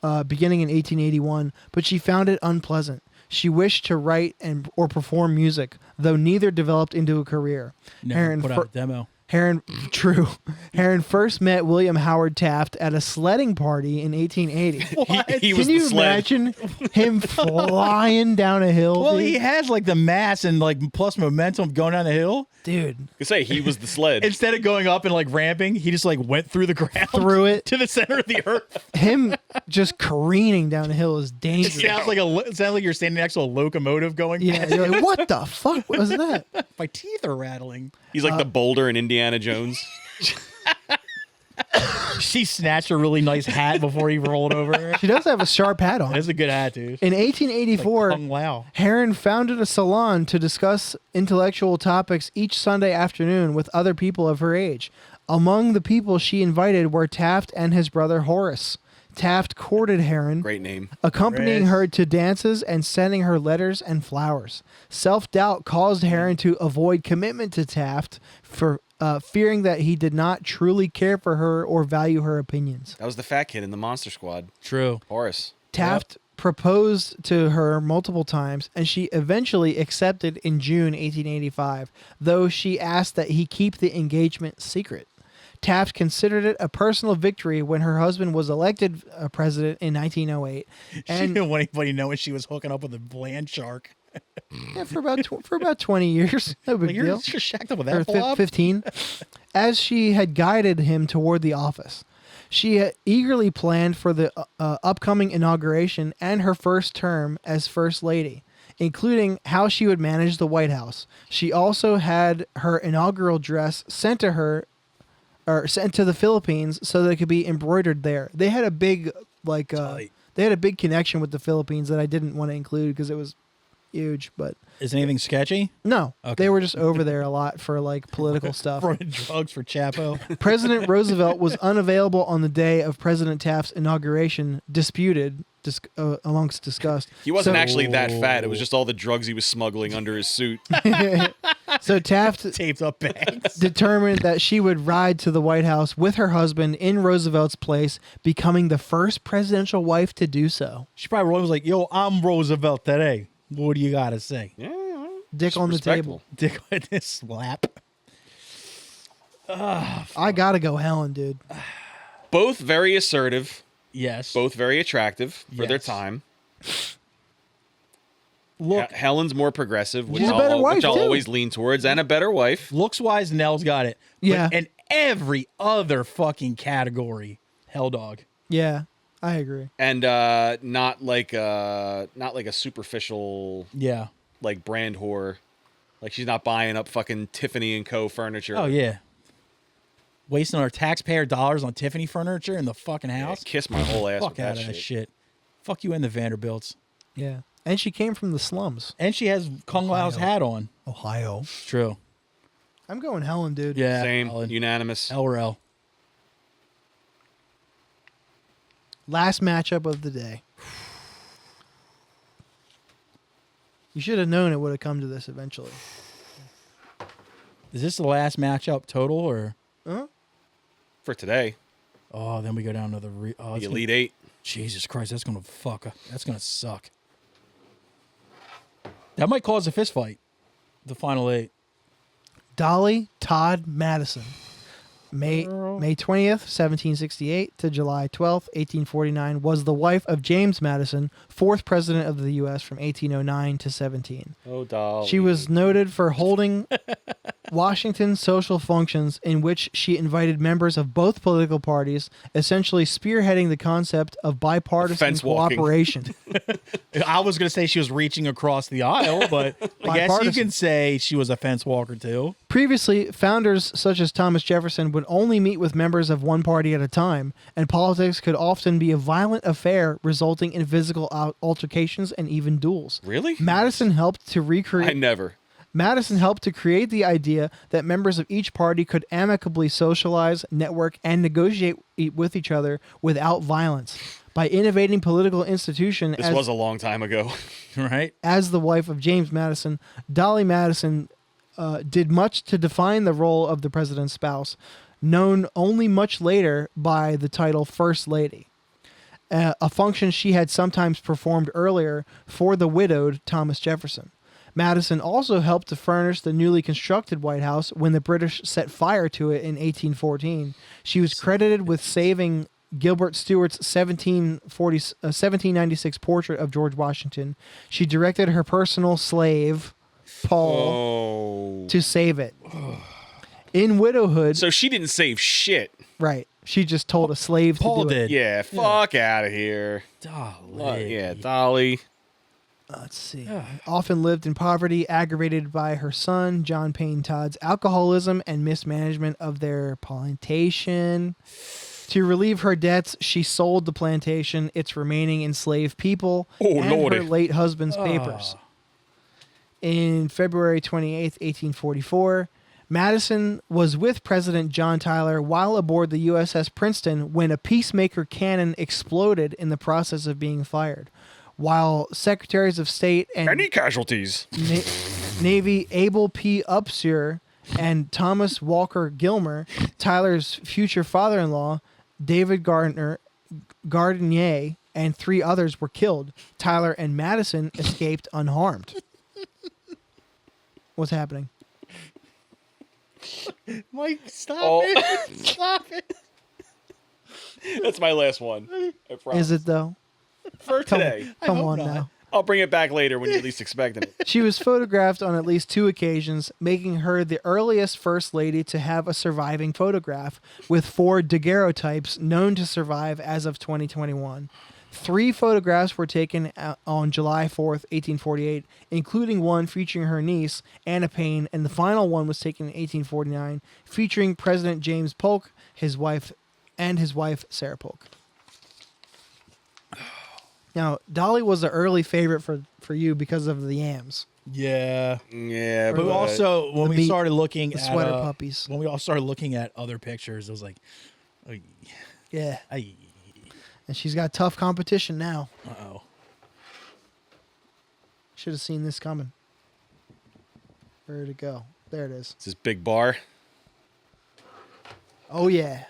beginning in 1881, but she found it unpleasant. She wished to write or perform music, though neither developed into a career. never put out a demo. Heron first met William Howard Taft at a sledding party in 1880. He was Can the you sled. imagine him flying down a hill? Well, dude? he has like the mass and like plus momentum going down the hill. Dude, I say he was the sled. Instead of going up and like ramping, he just like went through the ground, through it. to the center of the earth. Him just careening down a hill is It dangerous. sounds like you're standing next to a locomotive going. Yeah, you're like, what the fuck was that? My teeth are rattling. He's like the boulder in Indiana Jones. She snatched a really nice hat before he rolled over her. She does have a sharp hat on. That's a good hat, dude. In 1884, Kung Lao. Heron founded a salon to discuss intellectual topics each Sunday afternoon with other people of her age. Among the people she invited were Taft and his brother Horace. Taft courted Heron, Great name. accompanying Horace. her to dances and sending her letters and flowers. Self-doubt caused Heron to avoid commitment to Taft for fearing that he did not truly care for her or value her opinions. That was the fat kid in the Monster Squad. True. Horace. Taft proposed to her multiple times, and she eventually accepted in June 1885, though she asked that he keep the engagement secret. Taft considered it a personal victory when her husband was elected president in 1908. She And didn't want anybody knowing she was hooking up with a land shark. yeah, for about 20 years, no big Like, you're deal. shacked up with Or that blob? 15, as she had guided him toward the office. She had eagerly planned for the upcoming inauguration and her first term as First Lady, including how she would manage the White House. She also had her inaugural dress sent to her, or sent to the Philippines so that it could be embroidered there. They had a big, Tight. they had a big connection with the Philippines that I didn't want to include because it was huge, but Is anything sketchy? no, Okay. they were just over there a lot for like political stuff. Running drugs for Chapo. President Roosevelt was unavailable on the day of President Taft's inauguration, disputed amongst discussed. He wasn't So- actually that fat. It was just all the drugs he was smuggling under his suit. So Taft Taped up bags. determined that she would ride to the White House with her husband in Roosevelt's place, becoming the first presidential wife to do so. She probably was like, yo, I'm Roosevelt today. What do you got to say? Yeah. Dick on the Respectable. table. Dick with this slap. I gotta go Helen, dude. Both very assertive, Yes. both very attractive for their Yes. time. Look, Helen's more progressive, which She's a I'll, better wife, which I'll too. always lean towards, and a better wife. looks wise, Nell's got it. Yeah. But in every other fucking category, hell dog. Yeah, I agree. And not like a superficial Yeah. like brand whore. Like she's not buying up fucking Tiffany and Co. furniture. Oh, yeah. Wasting our taxpayer dollars on Tiffany furniture in the fucking Yeah, house. kiss my whole ass Fuck with out that of that shit. shit. Fuck you and the Vanderbilts. Yeah, and she came from the slums, And she has Kung Lao's hat on. Ohio. It's true. I'm going Helen, dude. Yeah. Same, Ellen. unanimous. LRL. Last matchup of the day. You should have known it would have come to this eventually. Is this the last matchup total or? Huh? For today, Oh, then we go down to the the it's Elite Eight. Jesus Christ, that's gonna that's gonna suck. That might cause a fist fight. The final 8. Dolly Todd Madison. May 20th, 1768 to July 12th, 1849, was the wife of James Madison, 4th president of the U.S. from 1809 to 17. Oh, doll. She was noted for holding Washington social functions in which she invited members of both political parties, essentially spearheading the concept of bipartisan Fence walking. cooperation. I was gonna say she was reaching across the aisle, but I guess you Bipartisan. can say she was a fence walker too. Previously, founders such as Thomas Jefferson would only meet with members of one party at a time, and politics could often be a violent affair resulting in physical altercations and even duels. Really? Madison helped to I recreate. never. Madison helped to create the idea that members of each party could amicably socialize, network, and negotiate with each other without violence. By innovating political institution This was a long time ago. Right? as the wife of James Madison, Dolly Madison did much to define the role of the president's spouse, known only much later by the title First Lady, a function she had sometimes performed earlier for the widowed Thomas Jefferson. Madison also helped to furnish the newly constructed White House when the British set fire to it in 1814. She was credited with saving Gilbert Stuart's 1796 portrait of George Washington. She directed her personal slave, Paul, to save it. In widowhood... So she didn't save shit. Right. She just told a slave Paul to do did. it. Yeah, fuck out of here. Dolly. Yeah, Dolly. Let's see. Often lived in poverty, aggravated by her son, John Payne Todd's alcoholism and mismanagement of their plantation. To relieve her debts, she sold the plantation, its remaining enslaved people, and Lordy. her late husband's papers. In February 28th, 1844, Madison was with President John Tyler while aboard the USS Princeton when a Peacemaker cannon exploded in the process of being fired. While Secretaries of State and Any casualties? Navy Abel P. Upsure and Thomas Walker Gilmer, Tyler's future father-in-law, David Gardinier, and 3 others were killed. Tyler and Madison escaped unharmed. What's happening? Mike, stop Oh. it. Stop it. That's my last one. I promise. Is it though? For today? Come hope on not. now. I'll bring it back later when you're least expecting it. She was photographed on at least 2 occasions, making her the earliest First Lady to have a surviving photograph, with 4 daguerreotypes known to survive as of 2021. 3 photographs were taken on July 4th, 1848, including one featuring her niece, Anna Payne, and the final one was taken in 1849, featuring President James Polk, his wife, Sarah Polk. Now, Dolly was an early favorite for you because of the yams. Yeah. Yeah, But but also, when the we beat- started looking the at sweater puppies. when we all started looking at other pictures, it was like, Yeah. And she's got tough competition now. uh-oh. Should have seen this coming. Where'd it go? There it is. it's this big bar. Oh, yeah.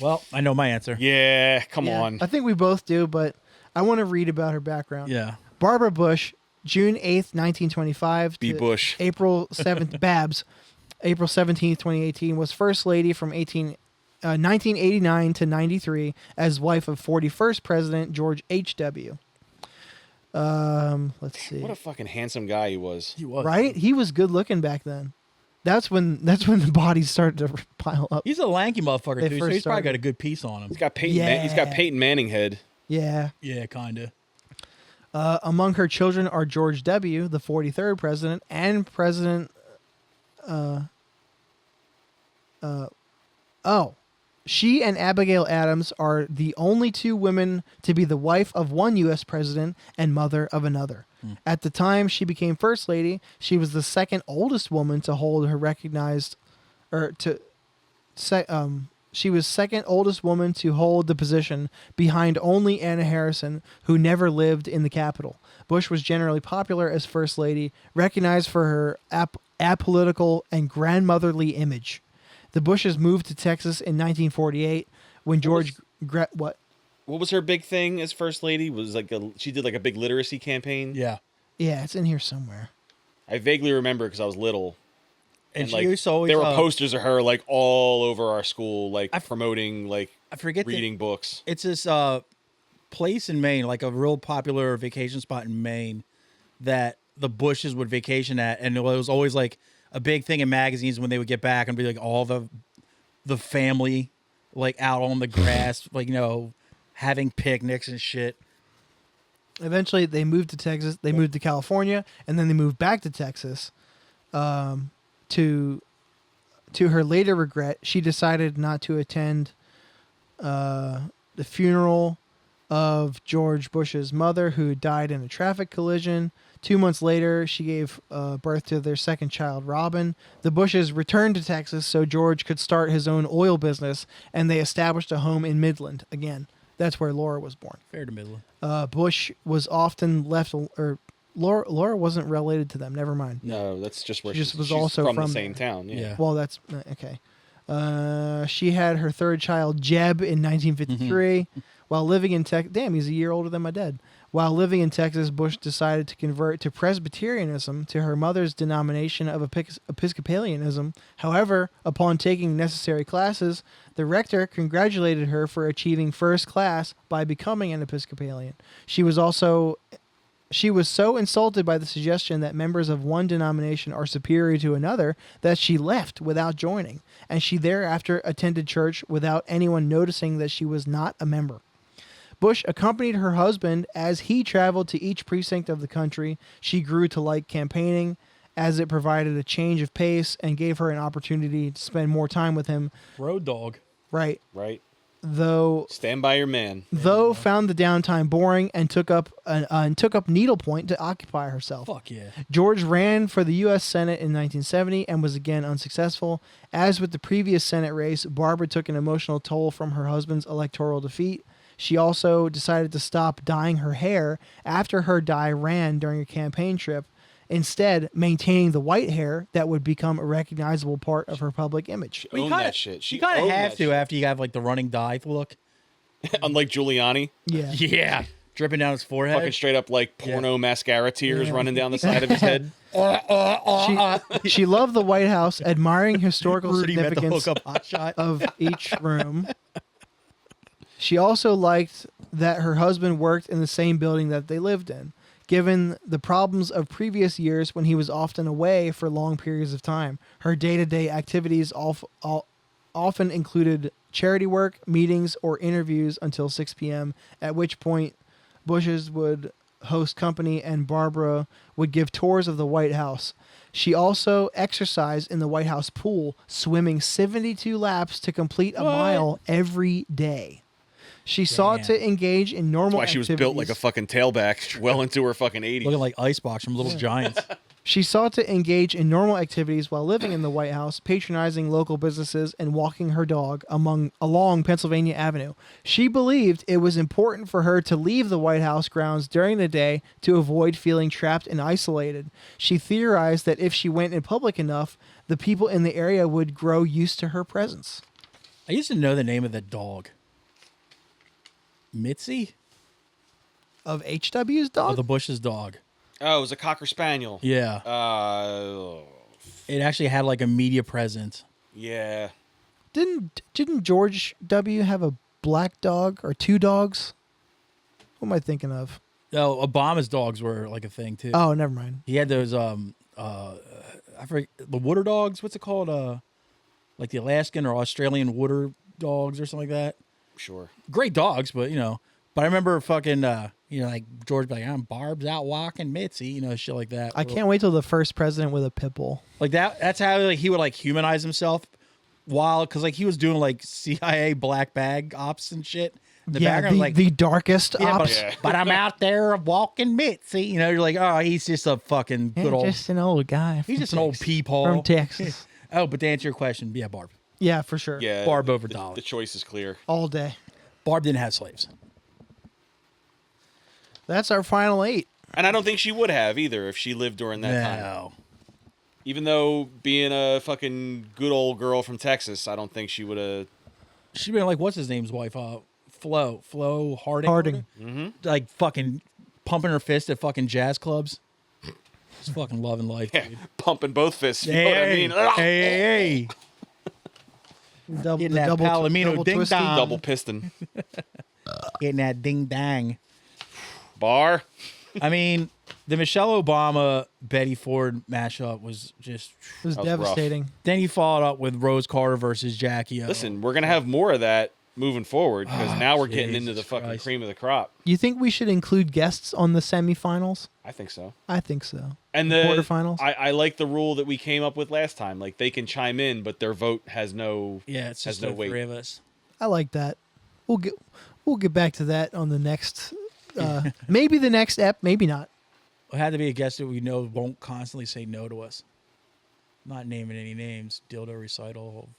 Well, I know my answer. Yeah, come Yeah, on. I think we both do, but I want to read about her background. Yeah. Barbara Bush, June 8th, 1925 B. to Bush. April 7th, Babs, April 17th, 2018, was First Lady from 1989 to 93 as wife of 41st President George H.W. Let's see. What a fucking handsome guy he was. He was. Right? He was good looking back then. That's when the bodies started to pile up. He's a lanky motherfucker, They too, so first he's probably started- got a good piece on him. He's got Peyton. Yeah. He's got Peyton Manning head. Yeah. Yeah, kind of. Among her children are George W., the 43rd president, and President. She and Abigail Adams are the only 2 women to be the wife of one U.S. president and mother of another. At the time she became First Lady, she was the second oldest woman to hold her recognized, she was second oldest woman to hold the position, behind only Anna Harrison, who never lived in the Capitol. Bush was generally popular as First Lady, recognized for her apolitical and grandmotherly image. The Bushes moved to Texas in 1948 when George... What? What was her big thing as First Lady? Was she did like a big literacy campaign. Yeah. Yeah, it's in here somewhere. I vaguely remember because I was little. And she like, used to always... there were posters of her like all over our school, like I promoting like I forget reading books. It's this place in Maine, like a real popular vacation spot in Maine that the Bushes would vacation at, and it was always like a big thing in magazines when they would get back and be like all the family like out on the grass, like, you know, having picnics and shit. Eventually, they moved to Texas. They moved to California, and then they moved back to Texas. To her later regret, she decided not to attend the funeral of George Bush's mother, who died in a traffic collision. 2 months later, she gave birth to their second child, Robin. The Bushes returned to Texas so George could start his own oil business, and they established a home in Midland. Again, that's where Laura was born. Fair to Midland. Bush was often left, or Laura wasn't related to them. Never mind. No, that's just where She just was she's also from the from same there. town. Yeah. Yeah. Well, that's okay. She had her third child, Jeb, in 1953, while living in Texas. Damn, he's a year older than my dad. While living in Texas, Bush decided to convert to Presbyterianism to her mother's denomination of Episcopalianism. However, upon taking necessary classes, the rector congratulated her for achieving first class by becoming an Episcopalian. She was so insulted by the suggestion that members of one denomination are superior to another that she left without joining, and she thereafter attended church without anyone noticing that she was not a member. Bush accompanied her husband as he traveled to each precinct of the country. She grew to like campaigning as it provided a change of pace and gave her an opportunity to spend more time with him. Road dog. Right. Right. Though Stand by your man. found the downtime boring and took up needlepoint to occupy herself. Fuck yeah. George ran for the U.S. Senate in 1970 and was again unsuccessful. As with the previous Senate race, Barbara took an emotional toll from her husband's electoral defeat. She also decided to stop dyeing her hair after her dye ran during a campaign trip, instead maintaining the white hair that would become a recognizable part of her public image. Own that shit. She You kind of owned have that to shit. after you have like the running dye look. Unlike Giuliani, Yeah. Yeah. Dripping down his forehead. fucking straight up like porno mascara tears running down the side of his head. She loved the White House, admiring historical Rudy met the significance hookup hot shot. of each room. She also liked that her husband worked in the same building that they lived in, given the problems of previous years when he was often away for long periods of time. Her day-to-day activities often included charity work, meetings, or interviews until 6 p.m., at which point Bush's would host company and Barbara would give tours of the White House. She also exercised in the White House pool, swimming 72 laps to complete a mile every day. She sought to engage in normal Why she was built like a fucking tailback well into her fucking 80s. Looking like Icebox from Little Giants. She sought to engage in normal activities while living in the White House, patronizing local businesses and walking her dog along Pennsylvania Avenue. She believed it was important for her to leave the White House grounds during the day to avoid feeling trapped and isolated. She theorized that if she went in public enough, the people in the area would grow used to her presence. I used to know the name of the dog. Mitzi? Of H.W.'s dog? Oh, the Bush's dog. Oh, it was a Cocker Spaniel. Yeah. It actually had like a media presence. Yeah. Didn't George W. have a black dog or two dogs? What am I thinking of? Oh, Obama's dogs were like a thing too. Oh, never mind. He had those I forget the water dogs. What's it called? Like the Alaskan or Australian water dogs or something like that. Sure. Great dogs, but But I remember fucking like George like, I'm Barb's out walking Mitzi, shit like that. I can't wait till the first president with a pit bull. Like that's how like he would like humanize himself because like he was doing like CIA black bag ops and shit. In the background, like the darkest ops. But I'm out there walking Mitzi. You're like, oh, he's just a fucking good old. Just an old guy. He's just an old peepaw from Texas. Oh, but to answer your question, yeah, Barb. Yeah, for sure. Yeah. Barb over the, Dolly. The choice is clear. All day. Barb didn't have slaves. That's our final 8. And I don't think she would have either if she lived during that time. No. Even though being a fucking good old girl from Texas, I don't think she would have. She'd been like, what's his name's wife? Flo Harding. Harding. Mm-hmm. Like fucking pumping her fist at fucking jazz clubs. Just fucking loving life, Yeah, dude. pumping both fists. You know what I mean? Hey. Getting that Palomino ding twisty. dong. Double piston. Getting that ding dang. Bar. I mean, the Michelle Obama Betty Ford mashup was just. It was That was devastating. Then he followed up with Rose Carter versus Jackie O. Listen, we're going to have more of that moving forward because now we're getting into Jesus the fucking Christ. cream of the crop. You think we should include guests on the semifinals? I think so. I think so. And the quarterfinals? I like the rule that we came up with last time. Like they can chime in, but their vote has no. Yeah, it's has just no the weight. 3 of us. I like that. We'll get back to that on the next. Maybe the next ep. Maybe not. It had to be a guest that we know won't constantly say no to us. Not naming any names. Dildo recital.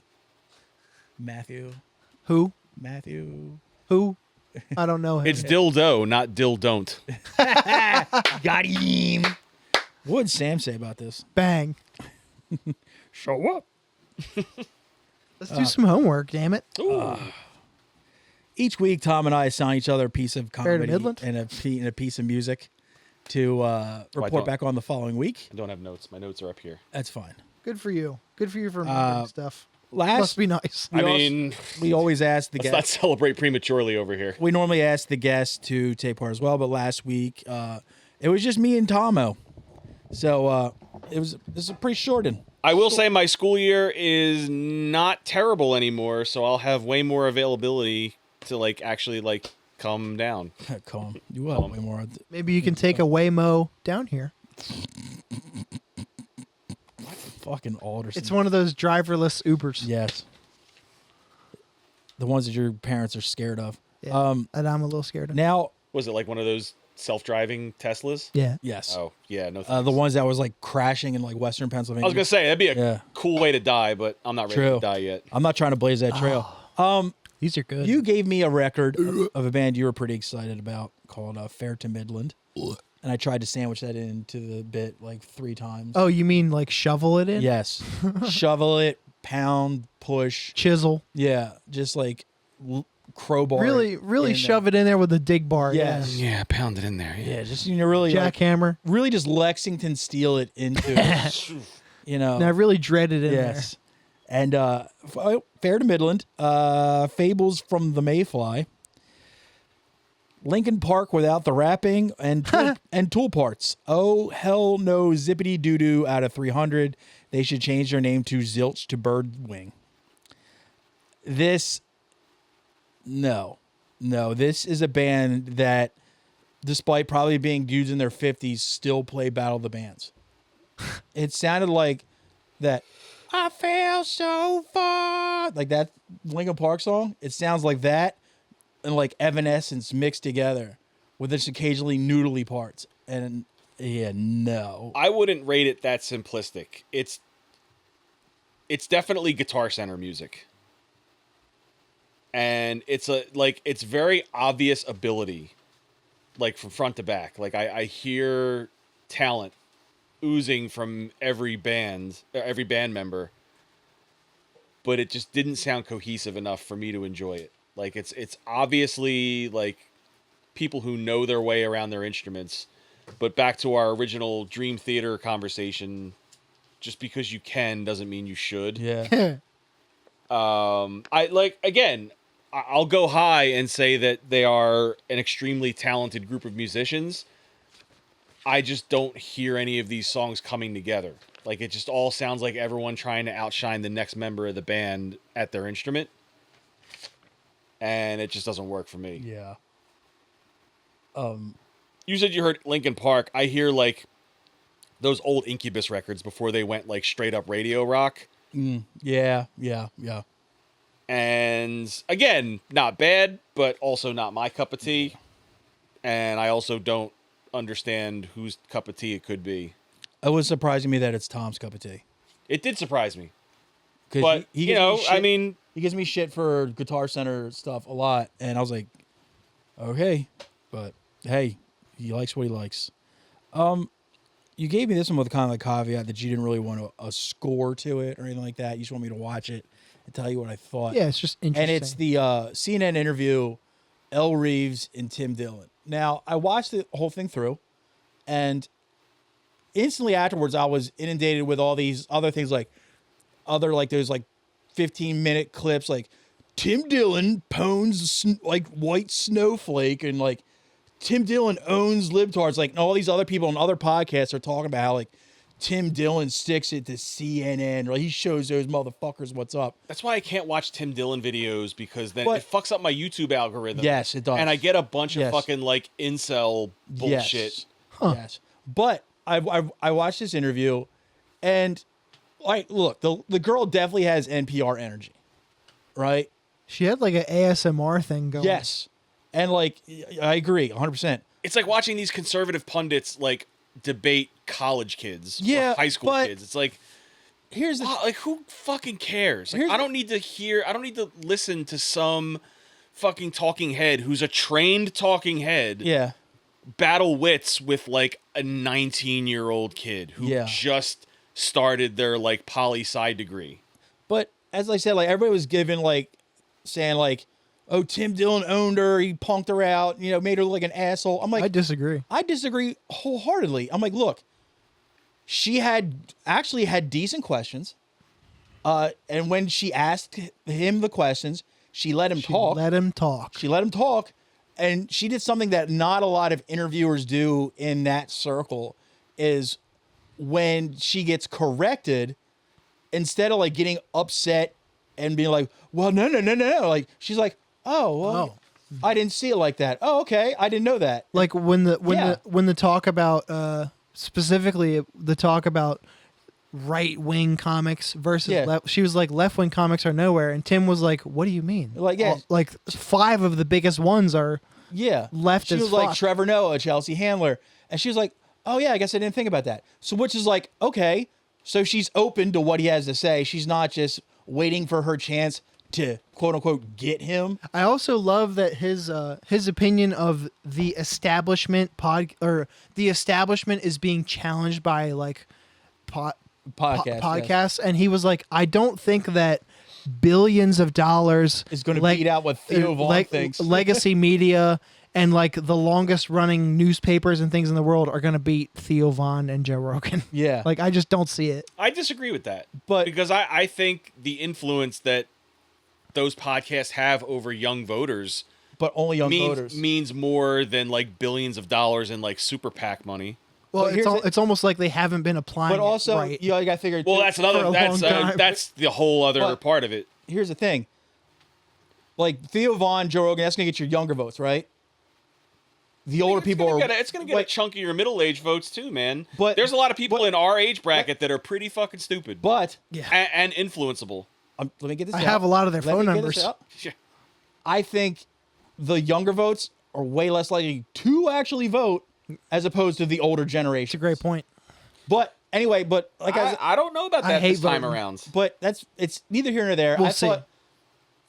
Matthew. Who? Who? I don't know him. It's dildo, not dill don't. Got him. What would Sam say about this? Bang. Show up. Let's do some homework. Damn it. Ooh. each week, Tom and I assign each other a piece of Fair to comedy Midland? and a piece of music to report don't- back on the following week. I don't have notes. My notes are up here. That's fine. Good for you. Good for you for remembering stuff. Must Last, be nice. I mean, we always ask the let's not guests. celebrate prematurely over here. We normally ask the guests to take part as well, but last week it was just me and Tomo, so this is a pretty short one. I will say my school year is not terrible anymore, so I'll have way more availability to like actually like come down. Calm. You will way more. Maybe you can take a Waymo down here. Fucking Alderson. It's one of those driverless Ubers. Yes. The ones that your parents are scared of. Yeah, and I'm a little scared of. Was it like one of those self-driving Teslas? Yeah. Yes. Oh, yeah, no thanks. The ones that was like crashing in like Western Pennsylvania. I was going to say, that'd be a Yeah. cool way to die, but I'm not ready True. to die yet. I'm not trying to blaze that trail. These are good. You gave me a record of a band you were pretty excited about called Fair to Midland. And I tried to sandwich that into the bit like 3 times. Oh, you mean like shovel it in? Yes. Shovel it, pound, push. Chisel. Yeah. Just like crowbar. Really shove it in there with a dig bar. Yes. Yeah, pound it in there. Yeah. Just, really. like, Jackhammer. really just Lexington steel it into it. And I really dreaded it in Yes. And Fair to Midland, Fables from the Mayfly, Lincoln Park without the rapping, and tool parts. Oh, hell no, zippity doo-doo out of 300. They should change their name to Zilch to Birdwing. This is a band that, despite probably being dudes in their 50s, still play Battle of the Bands. It sounded like that, I feel so far, like that Linkin Park song. It sounds like that and like Evanescence mixed together with just occasionally noodly parts. And no. I wouldn't rate it that simplistic. It's definitely Guitar Center music. And it's very obvious ability, like from front to back. Like I hear talent oozing from every band member, but it just didn't sound cohesive enough for me to enjoy it. Like it's obviously like people who know their way around their instruments, but back to our original Dream Theater conversation, just because you can doesn't mean you should. Yeah. I'll go high and say that they are an extremely talented group of musicians. I just don't hear any of these songs coming together. Like, it just all sounds like everyone trying to outshine the next member of the band at their instrument. And it just doesn't work for me. Yeah. You said you heard Linkin Park. I hear, like, those old Incubus records before they went, like, straight up radio rock. Yeah. And, again, not bad, but also not my cup of tea. And I also don't understand whose cup of tea it could be. It was surprising me that it's Tom's cup of tea. It did surprise me. 'Cause But, he you gives me know, shit- I mean, he gives me shit for Guitar Center stuff a lot. And I was like, okay, but hey, he likes what he likes. You gave me this one with kind of like caveat that you didn't really want a score to it or anything like that. You just want me to watch it and tell you what I thought. Yeah, it's just interesting. And it's the CNN interview, Elle Reeves and Tim Dillon. Now, I watched the whole thing through, and instantly afterwards, I was inundated with all these other things, like there's like 15-minute clips, like Tim Dillon pwns like white snowflake, and like Tim Dillon owns libtards, like, and all these other people on other podcasts are talking about how like Tim Dillon sticks it to CNN, or he shows those motherfuckers what's up. that's why I can't watch Tim Dillon videos, because then But- it fucks up my YouTube algorithm. Yes, it does. And I get a bunch of Yes. fucking, like, incel bullshit. Yes. Yes. But I watched this interview, and like, look, the girl definitely has NPR energy, right? she had like an ASMR thing going. Yes. And like, I agree 100%. It's like watching these conservative pundits, like, debate college kids Yeah, or high school but- kids. It's like, Here's the like, who fucking cares? Like, Here's I don't need to listen to some fucking talking head who's a trained talking head yeah. battle wits with, like, a 19-year-old kid who Yeah. just started their, like, poli-sci degree. But as I said, like, everybody was given like saying like, oh, Tim Dillon owned her. He punked her out, made her look like an asshole. I'm like, I disagree. I disagree wholeheartedly. I'm like, look, she actually had decent questions. And when she asked him the questions, she let him talk. Let him talk. She let him talk. And she did something that not a lot of interviewers do in that circle, is when she gets corrected, instead of like getting upset and being like, well, no. Like, she's like, oh, well, I didn't see it like that. Oh, okay. I didn't know that. Like when the talk about specifically the talk about right-wing comics versus she was like, left-wing comics are nowhere, and Tim was like, what do you mean? Like, yeah, like 5 of the biggest ones are left. She as was fuck. like Trevor Noah, Chelsea Handler, and she was like, oh yeah, I guess I didn't think about that. So which is like, okay, so she's open to what he has to say. She's not just waiting for her chance to quote unquote get him. I also love that his opinion of the establishment the establishment is being challenged by like podcasts, and he was like, I don't think that billions of dollars is going to beat out what Theo Vaughn thinks. Legacy media and like the longest running newspapers and things in the world are going to beat Theo Vaughn and Joe Rogan. Yeah. Like, I just don't see it. I disagree with that. But because I think the influence that those podcasts have over young voters, but only young voters, means more than like billions of dollars in like super PAC money. Well, it's almost like they haven't been applying. But also, it right. you got to figure. Well, that's another. That's the whole other part of it. Here's the thing. Like Theo Vaughn, Joe Rogan, that's gonna get your younger votes, right? The older people it's gonna get a chunk of your middle-aged votes too, man. But there's a lot of people in our age bracket that are pretty fucking stupid, but and influenceable. Let me get this. I have a lot of their phone numbers. I think the younger votes are way less likely to actually vote as opposed to the older generation. It's a great point. But anyway, I don't know about that this time around. But it's neither here nor there. We'll I see. thought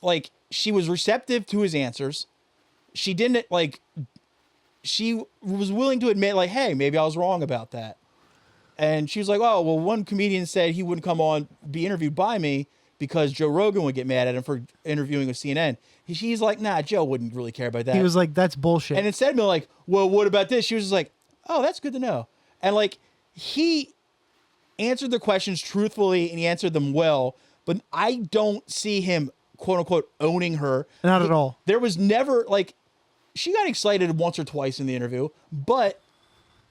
like she was receptive to his answers. She didn't like. She was willing to admit like, hey, maybe I was wrong about that. And she was like, oh, well, one comedian said he wouldn't come on, be interviewed by me because Joe Rogan would get mad at him for interviewing with CNN. She's like, nah, Joe wouldn't really care about that. He was like, that's bullshit. And instead of being like, well, what about this? She was just like, oh, that's good to know. And like, he answered the questions truthfully and he answered them well, but I don't see him, quote unquote, owning her. Not at all. There was never like, she got excited once or twice in the interview, but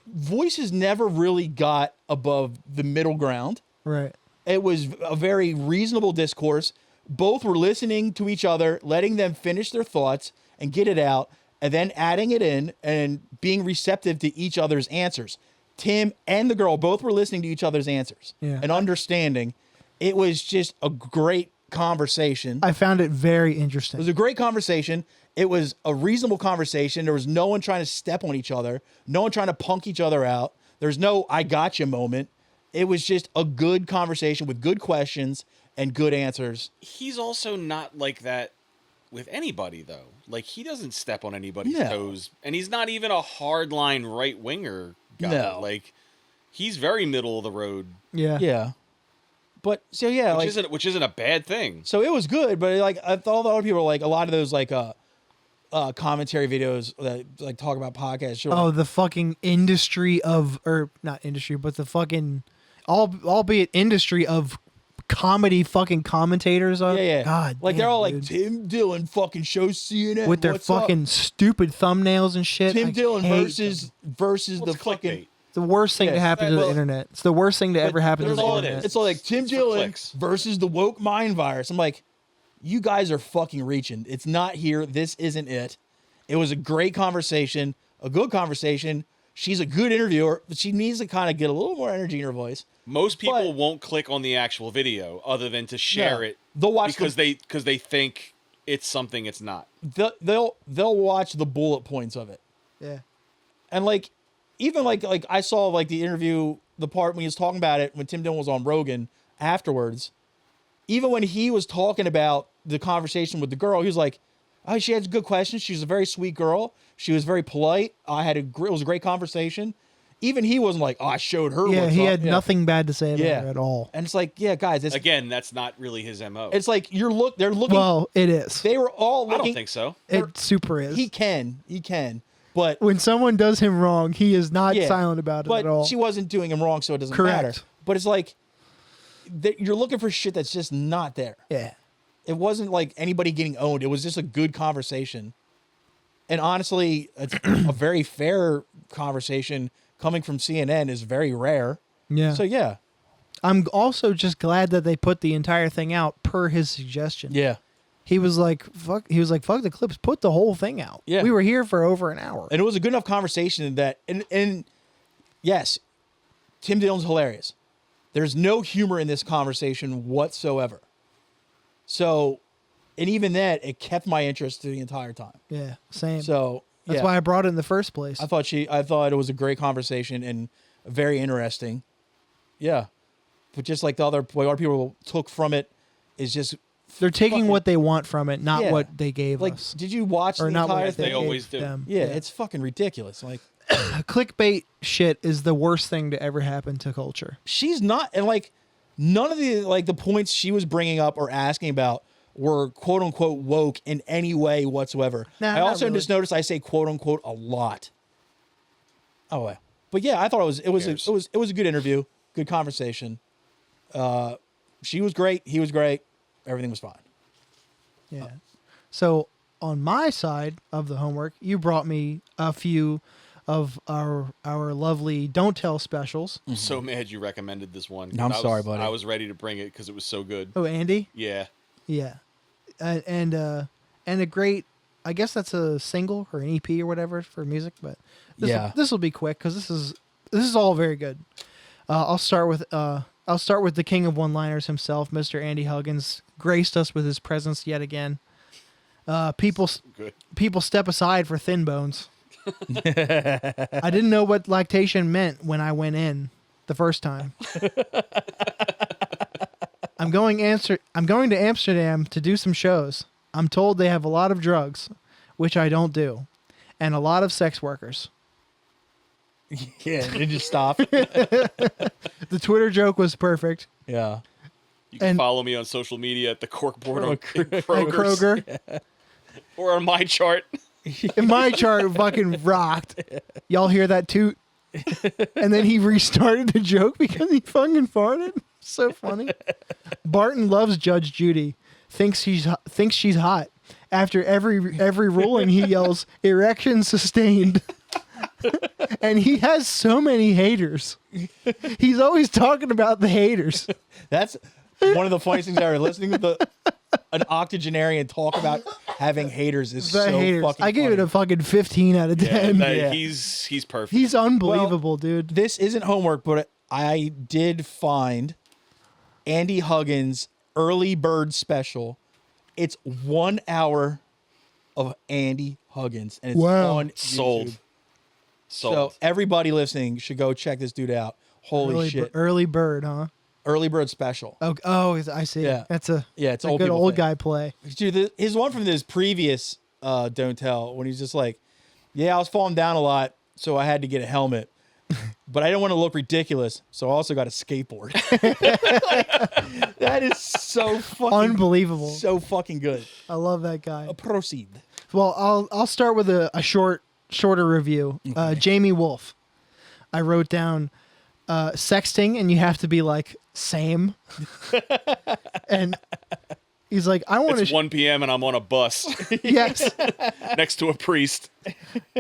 voices never really got above the middle ground. Right. It was a very reasonable discourse. Both were listening to each other, letting them finish their thoughts and get it out, and then adding it in and being receptive to each other's answers. Tim and the girl both were listening to each other's answers and understanding. It was just a great conversation. I found it very interesting. It was a great conversation. It was a reasonable conversation. There was no one trying to step on each other. No one trying to punk each other out. There's no I gotcha moment. It was just a good conversation with good questions and good answers. He's also not like that with anybody, though. Like, he doesn't step on anybody's toes. And he's not even a hardline right-winger guy. No. Like, he's very middle of the road. Yeah. Yeah. But, so yeah. Which isn't a bad thing. So it was good, but like, I thought the other people were like, a lot of those like, commentary videos that like talk about podcasts. Sure. Oh, the fucking industry of, or not industry, but the fucking, albeit industry of comedy fucking commentators. Yeah. God, like damn, they're all dude. like Tim Dillon fucking shows CNN with their what's fucking up? stupid thumbnails and shit. Tim I Dillon hate versus What's the fucking. clickbait? the worst thing to happen to the internet. It's the worst thing to ever happen to that's the all it internet. is. It's all like Tim It's for Dillon clicks. versus the woke mind virus. I'm like, you guys are fucking reaching. It's not here. This isn't it. It was a great conversation, a good conversation. She's a good interviewer, but she needs to kind of get a little more energy in her voice. Most people won't click on the actual video other than to share it. They'll watch because they think it's something it's not. They'll watch the bullet points of it. Yeah. And like, even like I saw like the interview, the part when he was talking about it when Tim Dillon was on Rogan afterwards. Even when he was talking about the conversation with the girl, he was like, "Oh, she had good questions. She's a very sweet girl. She was very polite. It was a great conversation." even he wasn't like, oh, I showed her. Yeah, what's he up. had nothing bad to say about her at all. And it's like, yeah, guys, it's Again, that's not really his MO. it's like they're looking. Well, it is. They were all looking. I don't think so. It super is. He can, but When someone does him wrong, he is not yeah, silent about it but at all. she wasn't doing him wrong, so it doesn't Correct. matter. But it's like you're looking for shit that's just not there. Yeah. It wasn't like anybody getting owned. It was just a good conversation. And honestly, it's a very fair conversation coming from CNN is very rare. Yeah. So yeah. I'm also just glad that they put the entire thing out per his suggestion. Yeah. He was like, fuck the clips, put the whole thing out. Yeah. We were here for over an hour. And it was a good enough conversation that and yes, Tim Dillon's hilarious. There's no humor in this conversation whatsoever. So, and even that, it kept my interest the entire time. Yeah, same. So That's why I brought it in the first place. I thought it was a great conversation and very interesting. Yeah. But just like the other people took from it is just They're taking fucking- what they want from it, not Yeah. what they gave like, us. did you watch Or the not entire what thing? They always gave do. them. Yeah, it's fucking ridiculous. Like, Clickbait shit is the worst thing to ever happen to culture. she's not, and like, none of the points she was bringing up or asking about were quote unquote woke in any way whatsoever. Nah, I not also really. just noticed I say quote unquote a lot. Oh well. But yeah, I thought it was a good interview, good conversation. She was great, he was great, everything was fine. Yeah. So on my side of the homework, you brought me a few of our lovely Don't Tell specials. I'm so mad you recommended this one. I'm I was- sorry, buddy. I was ready to bring it because it was so good. Oh, Andy? Yeah. Yeah. And a great, I guess that's a single or an EP or whatever for music, but this will be quick because this is all very good. I'll start with the king of one-liners himself, Mr. Andy Huggins, graced us with his presence yet again. People step aside for thin bones. I didn't know what lactation meant when I went in the first time. I'm going to Amsterdam to do some shows. I'm told they have a lot of drugs, which I don't do, and a lot of sex workers. Yeah, it just stopped. The Twitter joke was perfect. Yeah. You can And- follow me on social media at the Corkboard on At Kroger's, Kroger. or on my chart. And my chart fucking rocked. Y'all hear that toot? And then he restarted the joke because he fucking farted. So funny. Barton loves Judge Judy. Thinks she's hot. After every ruling, he yells, "Erection sustained." And he has so many haters. He's always talking about the haters. That's one of the funniest things I ever listening to an octogenarian talk about having haters is The so haters. fucking I gave funny. it a fucking 15 out of 10. Yeah. He's perfect. He's unbelievable, dude. This isn't homework, but I did find Andy Huggins' early bird special. It's 1 hour of Andy Huggins, and it's Wow. on Sold. YouTube. Sold. So everybody listening should go check this dude out. Holy shit! Early bird, huh? Early bird special. Oh, I see. Yeah. That's a It's a old good people old thing. guy play. Dude, his one from his previous Don't Tell, when he's just like, yeah, I was falling down a lot, so I had to get a helmet. But I didn't want to look ridiculous, so I also got a skateboard. That is so fucking Unbelievable. so fucking good. I love that guy. Proceed. Well, I'll start with a shorter review. Jamie Wolf. I wrote down sexting, and you have to be like same. And he's like, I want It's to. 1 p.m. and I'm on a bus Yes. next to a priest.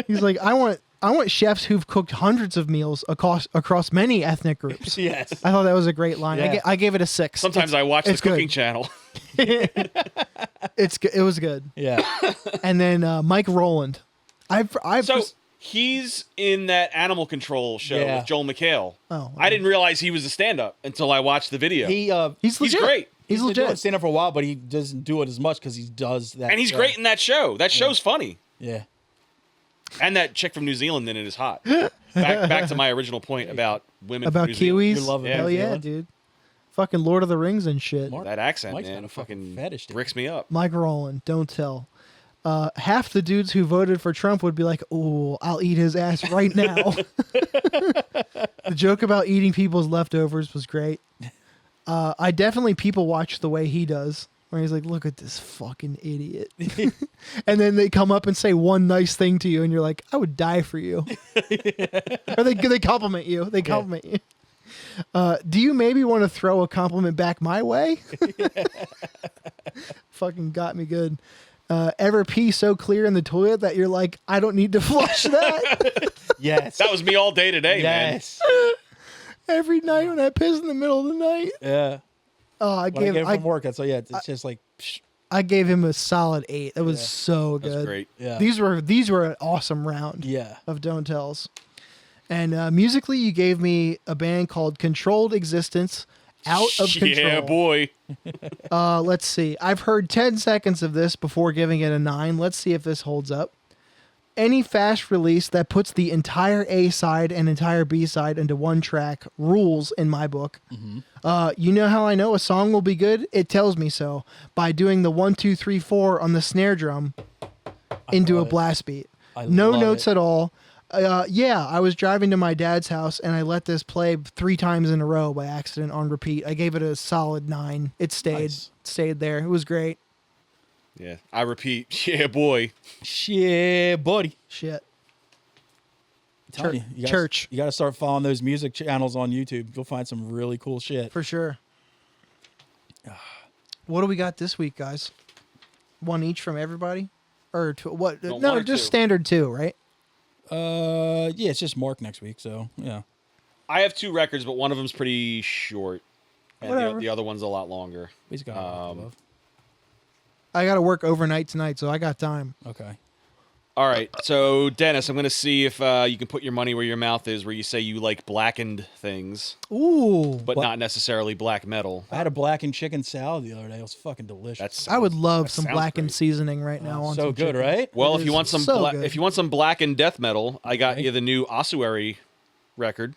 He's like, I want chefs who've cooked hundreds of meals across many ethnic groups. Yes. I thought that was a great line. Yeah. I gave it a 6. Sometimes I watch the it's good. cooking channel. It was good. Yeah. And then Mike Rowland. So he's in that animal control show Yeah. with Joel McHale. Oh, I didn't realize he was a stand-up until I watched the video. he's legit. great. He's been doing legit. stand up for a while, but he doesn't do it as much because he does that. And he's show. great in that show. That show's funny. Yeah. And that chick from New Zealand in it is hot. Back to my original point about women About from New Zealand. Kiwis. You love it. Hell New yeah, Zealand? dude. Fucking Lord of the Rings and shit. Mark- That accent, Mike's man, got a fucking fucking fetish, dude. bricks me up. Mike Rowland, Don't Tell. half the dudes who voted for Trump would be like, "Oh, I'll eat his ass right now." The joke about eating people's leftovers was great. I definitely people watch the way he does, where he's like, "Look at this fucking idiot," and then they come up and say one nice thing to you, and you're like, "I would die for you." Or they compliment you. They compliment you. Do you maybe want to throw a compliment back my way? Fucking got me good. Ever pee so clear in the toilet that you're like, I don't need to flush that? Yes. That was me all day today, man. Yes. Every night when I piss in the middle of the night. Yeah. Oh, When I get him from work, that's so yeah. It's just like. Psh. I gave him a solid 8. That was so good. That's great. Yeah. These were an awesome round. Yeah. Of Don't Tells. And musically, you gave me a band called Controlled Existence. Out of Control. Yeah, boy. Let's see. I've heard 10 seconds of this before giving it a 9. Let's see if this holds up. Any fast release that puts the entire A side and entire B side into one track rules in my book. Mm-hmm. You know how I know a song will be good? It tells me so by doing the 1, 2, 3, 4 on the snare drum into a blast beat. No notes at all. Yeah, I was driving to my dad's house and I let this play 3 times in a row by accident on repeat. I gave it a solid 9. It stayed there. It was great. Yeah, I repeat. Yeah, boy. Shit, buddy. Shit. I'm telling you, Church. You got to start following those music channels on YouTube. You'll find some really cool shit. For sure. What do we got this week, guys? 1 each from everybody? Or two, what? No, No, 1 or just 2. standard 2, right? Yeah, it's just Mark next week, so yeah. I have 2 records, but one of them's pretty short. And Whatever. the other one's a lot longer. He's got I got to work overnight tonight, so I got time. Okay. All right, so Dennis, I'm going to see if you can put your money where your mouth is, where you say you like blackened things, Ooh. but not necessarily black metal. I had a blackened chicken salad the other day. It was fucking delicious. I would love some sounds blackened great. seasoning right now. On so some good, chicken. right? Well, It if you is want some so good. if you want some blackened death metal, I got Okay. you the new Ossuary record.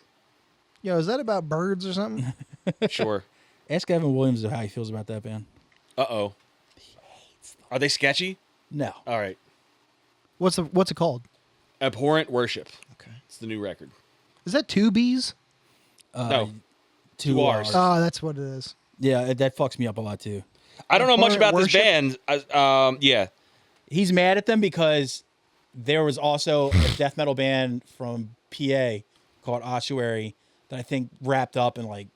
Yo, is that about birds or something? Sure. Ask Evan Williams how he feels about that band. Uh-oh. Are they sketchy? No. All right. What's it called? Abhorrent Worship. Okay. It's the new record. Is that 2 B's? No. 2 2 R's. R's. Oh, that's what it is. Yeah, that fucks me up a lot too. I don't know much Abhorrent about this Worship? band. Yeah. He's mad at them because there was also a death metal band from PA called Ossuary that I think wrapped up in like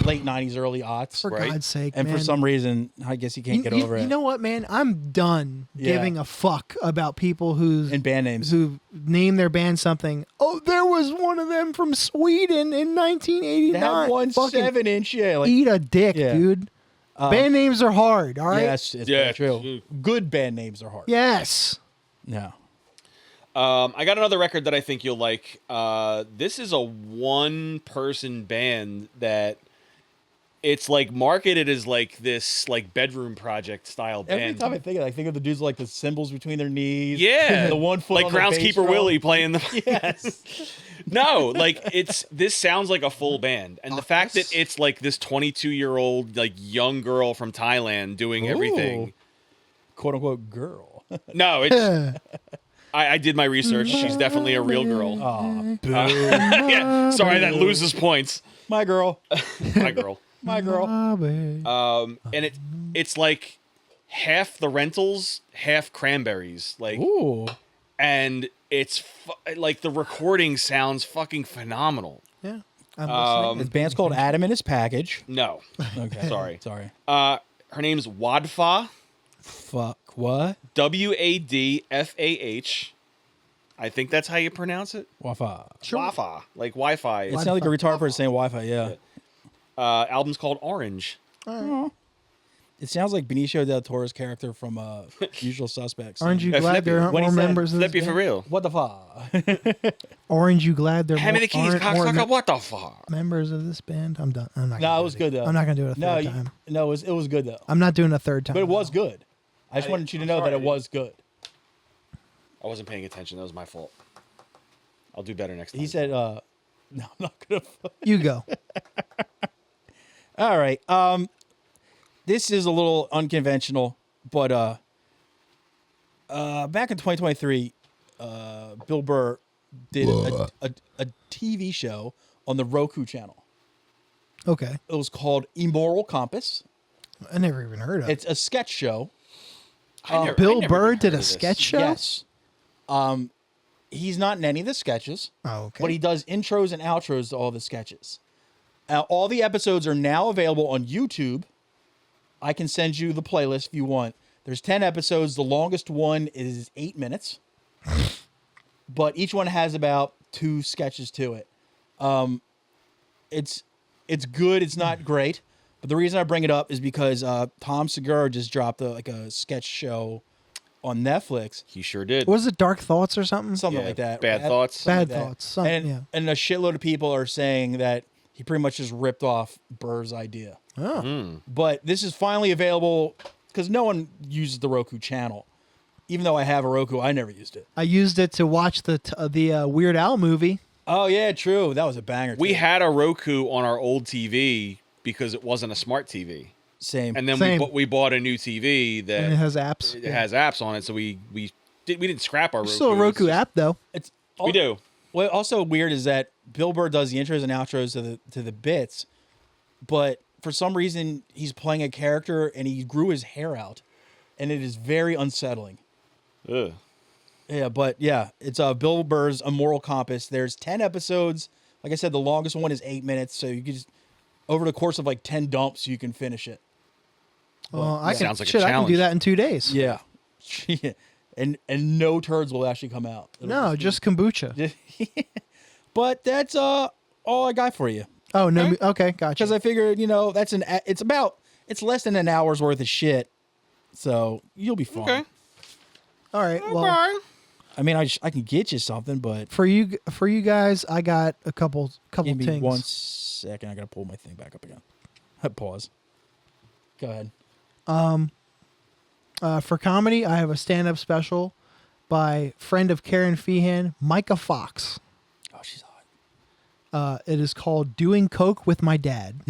late 90s, early aughts. For Right. God's sake, And man. for some reason, I guess he can't get over You it. know what, man? I'm done Yeah. giving a fuck about people And band names. who name their band something. Oh, there was one of them from Sweden in 1989. They have one Fucking 7-inch, yeah. Like, eat a dick, Yeah. dude. Band names are hard, all right? yes, it's Yeah. very true. Good band names are hard. Yes. No. I got another record that I think you'll like. This is a one-person band that it's like marketed as like this like bedroom project style band. Every time I think of it, I think of the dudes with, like the cymbals between their knees. Yeah, The 1 foot like on the bass groundskeeper drum. Willie playing the. Yes. No, like this sounds like a full band, and the fact that it's like this 22-year-old like young girl from Thailand doing everything. Quote unquote girl. No, it's. I did my research. She's definitely a real girl. Aw, boo. Yeah, sorry, that loses points. My girl. My girl. My girl. And it's like half the Rentals, half Cranberries, like, Ooh. and it's like the recording sounds fucking phenomenal. Yeah. I'm listening. His band's called Adam and His Package. No, Okay. sorry. Sorry. Her name's Wadfah, Fuck. What? Wadfah. I think that's how you pronounce it. Wi-Fi. Wi-Fi, like Wi-Fi. It sounds like a retarded person saying Wi-Fi, yeah. Album's called Orange. It sounds like Benicio del Toro's character from Usual Suspects. Aren't you Hey, glad Flippy, there aren't what he more said, members of this Flippy for band? real. What the fuck? Orange, you glad there How many keys, aren't more cocksucker? What the fuck? members of this band? I'm done. I'm not. No, gonna it do was good though. I'm not gonna do it a third time. No, it was good though. I'm not doing a third time. But it was good. I just wanted you to know that it was good. I wasn't paying attention. That was my fault. I'll do better next time. He said, "No, I'm not gonna." You go. All right. This is a little unconventional, but back in 2023, Bill Burr did a TV show on the Roku channel. Okay. It was called Immoral Compass. I never even heard of it. It's a sketch show. Bill Burr even did heard a of this. sketch show? Yes. He's not in any of the sketches, Oh, okay. but he does intros and outros to all the sketches. All the episodes are now available on YouTube. I can send you the playlist if you want. There's 10 episodes. The longest one is 8 minutes. But each one has about 2 sketches to it. It's good. It's not great. But the reason I bring it up is because Tom Segura just dropped a sketch show on Netflix. He sure did. Was it Dark Thoughts or something? Something Yeah, like that. Bad Thoughts. Bad like that. Thoughts. Something, yeah. And a shitload of people are saying that he pretty much just ripped off Burr's idea. Oh. But this is finally available because no one uses the Roku channel. Even though I have a Roku, I never used it. I used it to watch the Weird Al movie. Oh, yeah, true. That was a banger. We too. had a Roku on our old TV because it wasn't a smart TV. Same. And then Same. we bought a new TV that And it has apps. it has apps on it, so we didn't scrap our Roku. Still a Roku It's just- app, though. It's We do. What also weird is that Bill Burr does the intros and outros to the bits, but for some reason he's playing a character and he grew his hair out, and it is very unsettling. Ugh. Yeah, but yeah, it's Bill Burr's Immoral Compass. There's 10 episodes. Like I said, the longest one is 8 minutes, so you can just over the course of like 10 dumps, you can finish it. Well, I can, sounds like a shit, I can do challenge. that in 2 days. Yeah, and no turds will actually come out. It'll No, just kombucha. But that's all I got for you. Oh no. Okay, gotcha. Because I figured, it's less than an hour's worth of shit, so you'll be fine. Okay. All right. Well, I mean, I can get you something, but for you guys, I got a couple give me things. 1 second. I gotta pull my thing back up again. Pause. Go ahead. For comedy, I have a stand-up special by friend of Karen Feehan, Myka Fox. Oh, she's hot. It is called "Doing Coke with My Dad."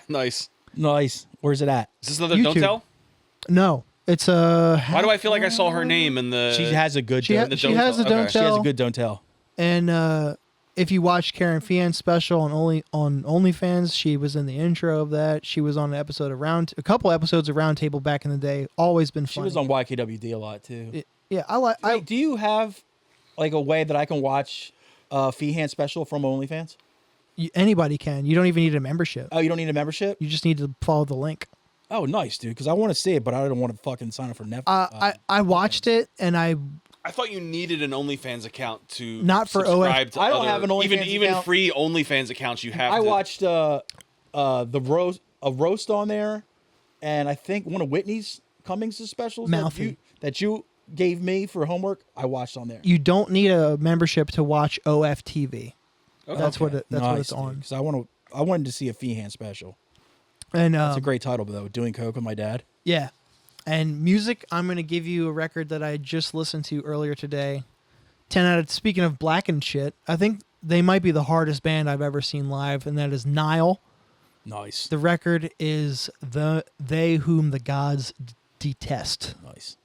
Nice. Nice. Where's it at? Is this another Don't YouTube. Tell? No, it's a. Why do I feel like I saw her name in the... She has a good. She don't, has a Okay. don't she has a tell, good don't tell. and if you watch Karen Feehan's special on OnlyFans, she was in the intro of that. She was on a couple episodes of Roundtable back in the day. Always been She funny. was on YKWd a lot too. Yeah, I like. Wait, do you have like a way that I can watch Feehan special from OnlyFans? Anybody can. You don't even need a membership. Oh, you don't need a membership? You just need to follow the link. Oh, nice, dude. Because I want to see it, but I don't want to fucking sign up for Netflix. I watched it and I thought you needed an OnlyFans account to Not for subscribe to I don't other- have an OnlyFans even account. free OnlyFans accounts. You have. I to, watched the roast on there, and I think one of Whitney's Cummings' specials Mouthy. that you gave me for homework. I watched on there. you don't need a membership to watch OFTV. Okay. That's what it's on. Because I wanted to see a Feehan special. And That's a great title, though. Doing Coke with My Dad. yeah. And music, I'm going to give you a record that I just listened to earlier today. 10 out of, speaking of black and shit, I think they might be the hardest band I've ever seen live, and that is Nile. Nice. The record is They Whom the Gods Detest. Nice.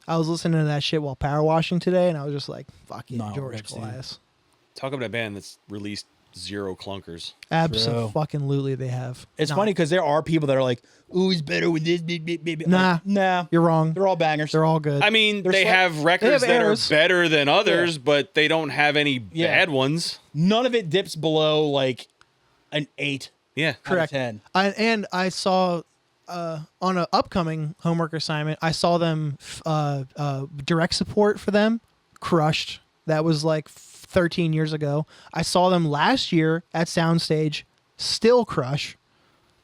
I was listening to that shit while power washing today, and I was just like, fuck yeah, Nile George rips, dude. Calais. Talk about a band that's released 0 clunkers. Absolutely, they have. It's Nah. funny because there are people that are like, "Ooh, he's better with this." Like, Nah. nah. You're wrong. They're all bangers. They're all good. I mean, They're they slight- have records have that errors. are better than others, but they don't have any Yeah. bad ones. None of it dips below like an 8 Yeah. out of Correct. 10. And I saw on an upcoming homework assignment, I saw them direct support for them crushed. That was like 13 years ago. I saw them last year at Soundstage, still crush.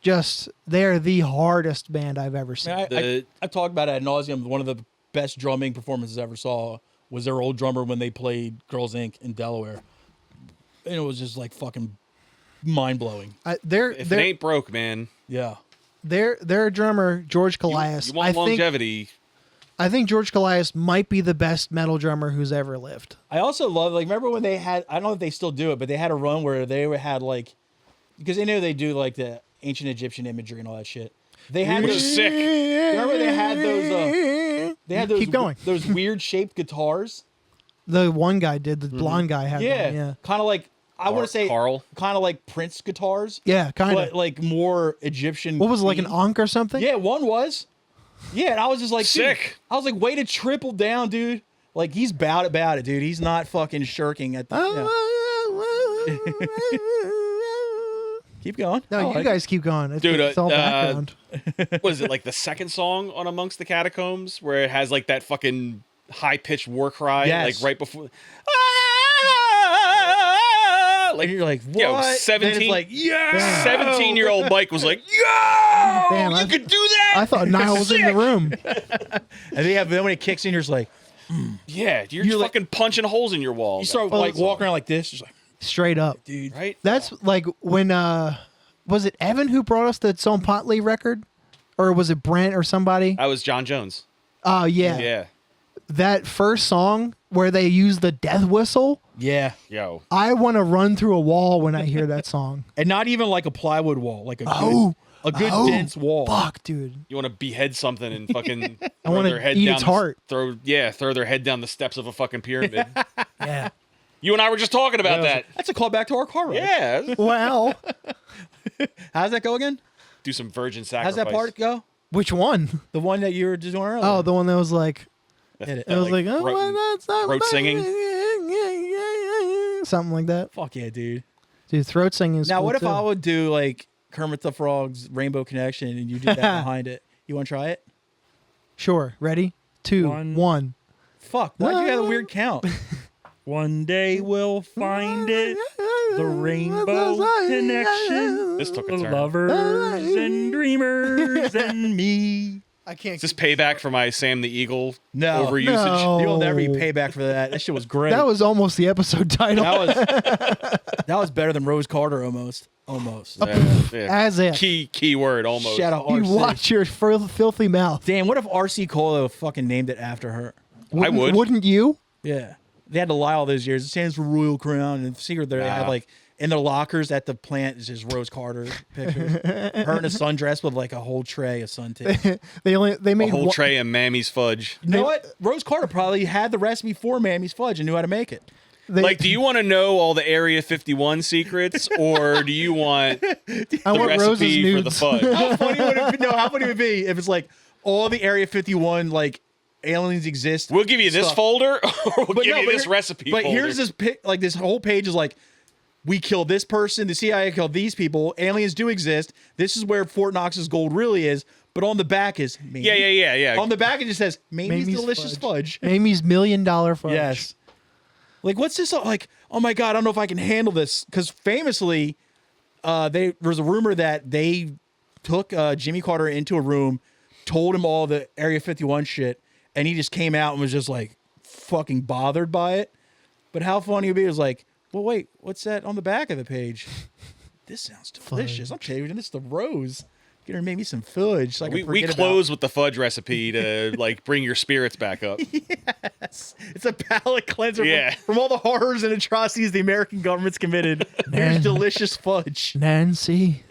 Just they're the hardest band I've ever seen. I talked about it ad nauseum. One of the best drumming performances I ever saw was their old drummer when they played Girls Inc. in Delaware. And it was just like fucking mind blowing. If it ain't broke, man, Yeah. Their drummer George Calais. you want longevity. I think George Calais might be the best metal drummer who's ever lived. I also love, like, remember when they had, I don't know if they still do it, but they had a run where they had, like, because they knew they do, like, the ancient Egyptian imagery and all that shit. They had Which those, is sick. remember they had those, They had those Keep going. those weird shaped guitars. The one guy did. The blonde guy had one. Yeah. Kind of like I want to say Carl. kind of like Prince guitars. Yeah, kind But of. like more Egyptian. What was it, like an theme. ankh or something? Yeah, one was. Yeah, and I was just like, dude, Sick. I was like, way to triple down, dude. Like he's about it, dude. He's not fucking shirking at the. Keep going. No, I you like guys keep going. Dude, It's all background. Was it like the second song on Amongst the Catacombs where it has like that fucking high pitched war cry, Yes. like right before? Like you're like, what? Yo, Then 17 it's like, yeah. 17-year-old Mike was like, yo, Damn, you could do that. I thought Nile was in the room. And then when it kicks in, you're just like, Yeah, you're like- fucking punching holes in your wall. you start like walking around like this, just like, Straight up. dude. right? That's like when was it Evan who brought us the Son Potley record? Or was it Brent or somebody? That was John Jones. Oh yeah. Yeah. That first song where they use the death whistle, Yeah. Yo. I want to run through a wall when I hear that song. And not even like a plywood wall, like a Oh. good dense wall. Fuck, dude. You want to behead something and fucking I throw wanna their head eat down its heart. throw their head down the steps of a fucking pyramid. Yeah. You and I were just talking about that. That's a callback to our car ride. Yeah. Well, How's that go again? Do some virgin sacrifice. How's that part go? which one? The one that you were just doing earlier. Oh, the one that was like, Hit it. it was like, oh, throat- well, that's not throat singing? something like that. Fuck yeah, dude. Dude, throat singing is Now, cool what if too. I would do like Kermit the Frog's Rainbow Connection and you do that behind it? You want to try it? Sure. Ready? 2, One. 1. Fuck. Why'd you have a weird count? One day we'll find it. The rainbow connection. This took a The turn. lovers and dreamers and me. I can't. Is this payback for my Sam the Eagle No. overusage? No. You'll never be payback for that. That shit was great. That was almost the episode title. that was better than Rose Carter almost. Almost. Yeah. As if. Key word almost. Shout out You RC. watch your filthy mouth. Damn, what if RC Cola fucking named it after her? I would. Wouldn't you? Yeah. They had to lie all those years. It stands for Royal Crown. And the secret they had like in their lockers at the plant is just Rose Carter pictures. Her in a sundress with like a whole tray of suntan. They A made whole one- tray of Mammy's fudge. You know what? Rose Carter probably had the recipe for Mammy's Fudge and knew how to make it. they- Like, do you want to know all the Area 51 secrets, or do you want the I want Rose's recipe for the nudes. fudge? How funny would it be? No, how funny would it be if it's like all the Area 51 like aliens exist? We'll give you this stuff. folder, or we'll But give no, you but this here- recipe But folder. here's this like this whole page is like, we killed this person. The CIA killed these people. Aliens do exist. This is where Fort Knox's gold really is. But on the back is Mamie. Yeah. On the back it just says Mamie's Mamie's delicious fudge. Mamie's $1 million fudge. Yes. Like what's this like? Oh my god, I don't know if I can handle this because famously, there was a rumor that they took Jimmy Carter into a room, told him all the Area 51 shit, and he just came out and was just like fucking bothered by it. But how funny it would be was like, well, wait, what's that on the back of the page? This sounds delicious. I'm changing this to Rose. Get her maybe some fudge. So I can we forget close with the fudge recipe to like bring your spirits back up. Yes. It's a palate cleanser Yeah. from all the horrors and atrocities the American government's committed. Here's delicious fudge. Nancy,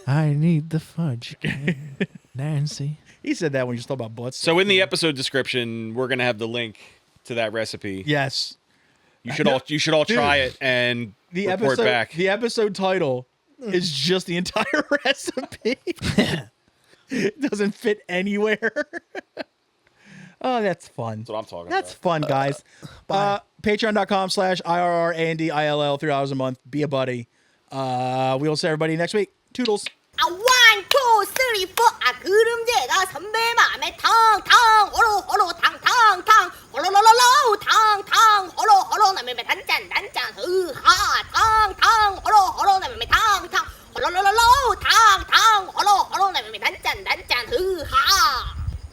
I need the fudge. Nancy. He said that when you just talking about butts. So in the episode description, we're gonna have the link to that recipe. yes, You should all try it and the report episode back. the episode title is just the entire recipe. It doesn't fit anywhere. Oh, that's fun. That's what I'm talking That's about. fun, guys. Patreon.com/IRRANDILL, $3 a month. Be a buddy. We'll see everybody next week. Toodles. 1, 2, 3, 4 아 그림제가 선배 맘에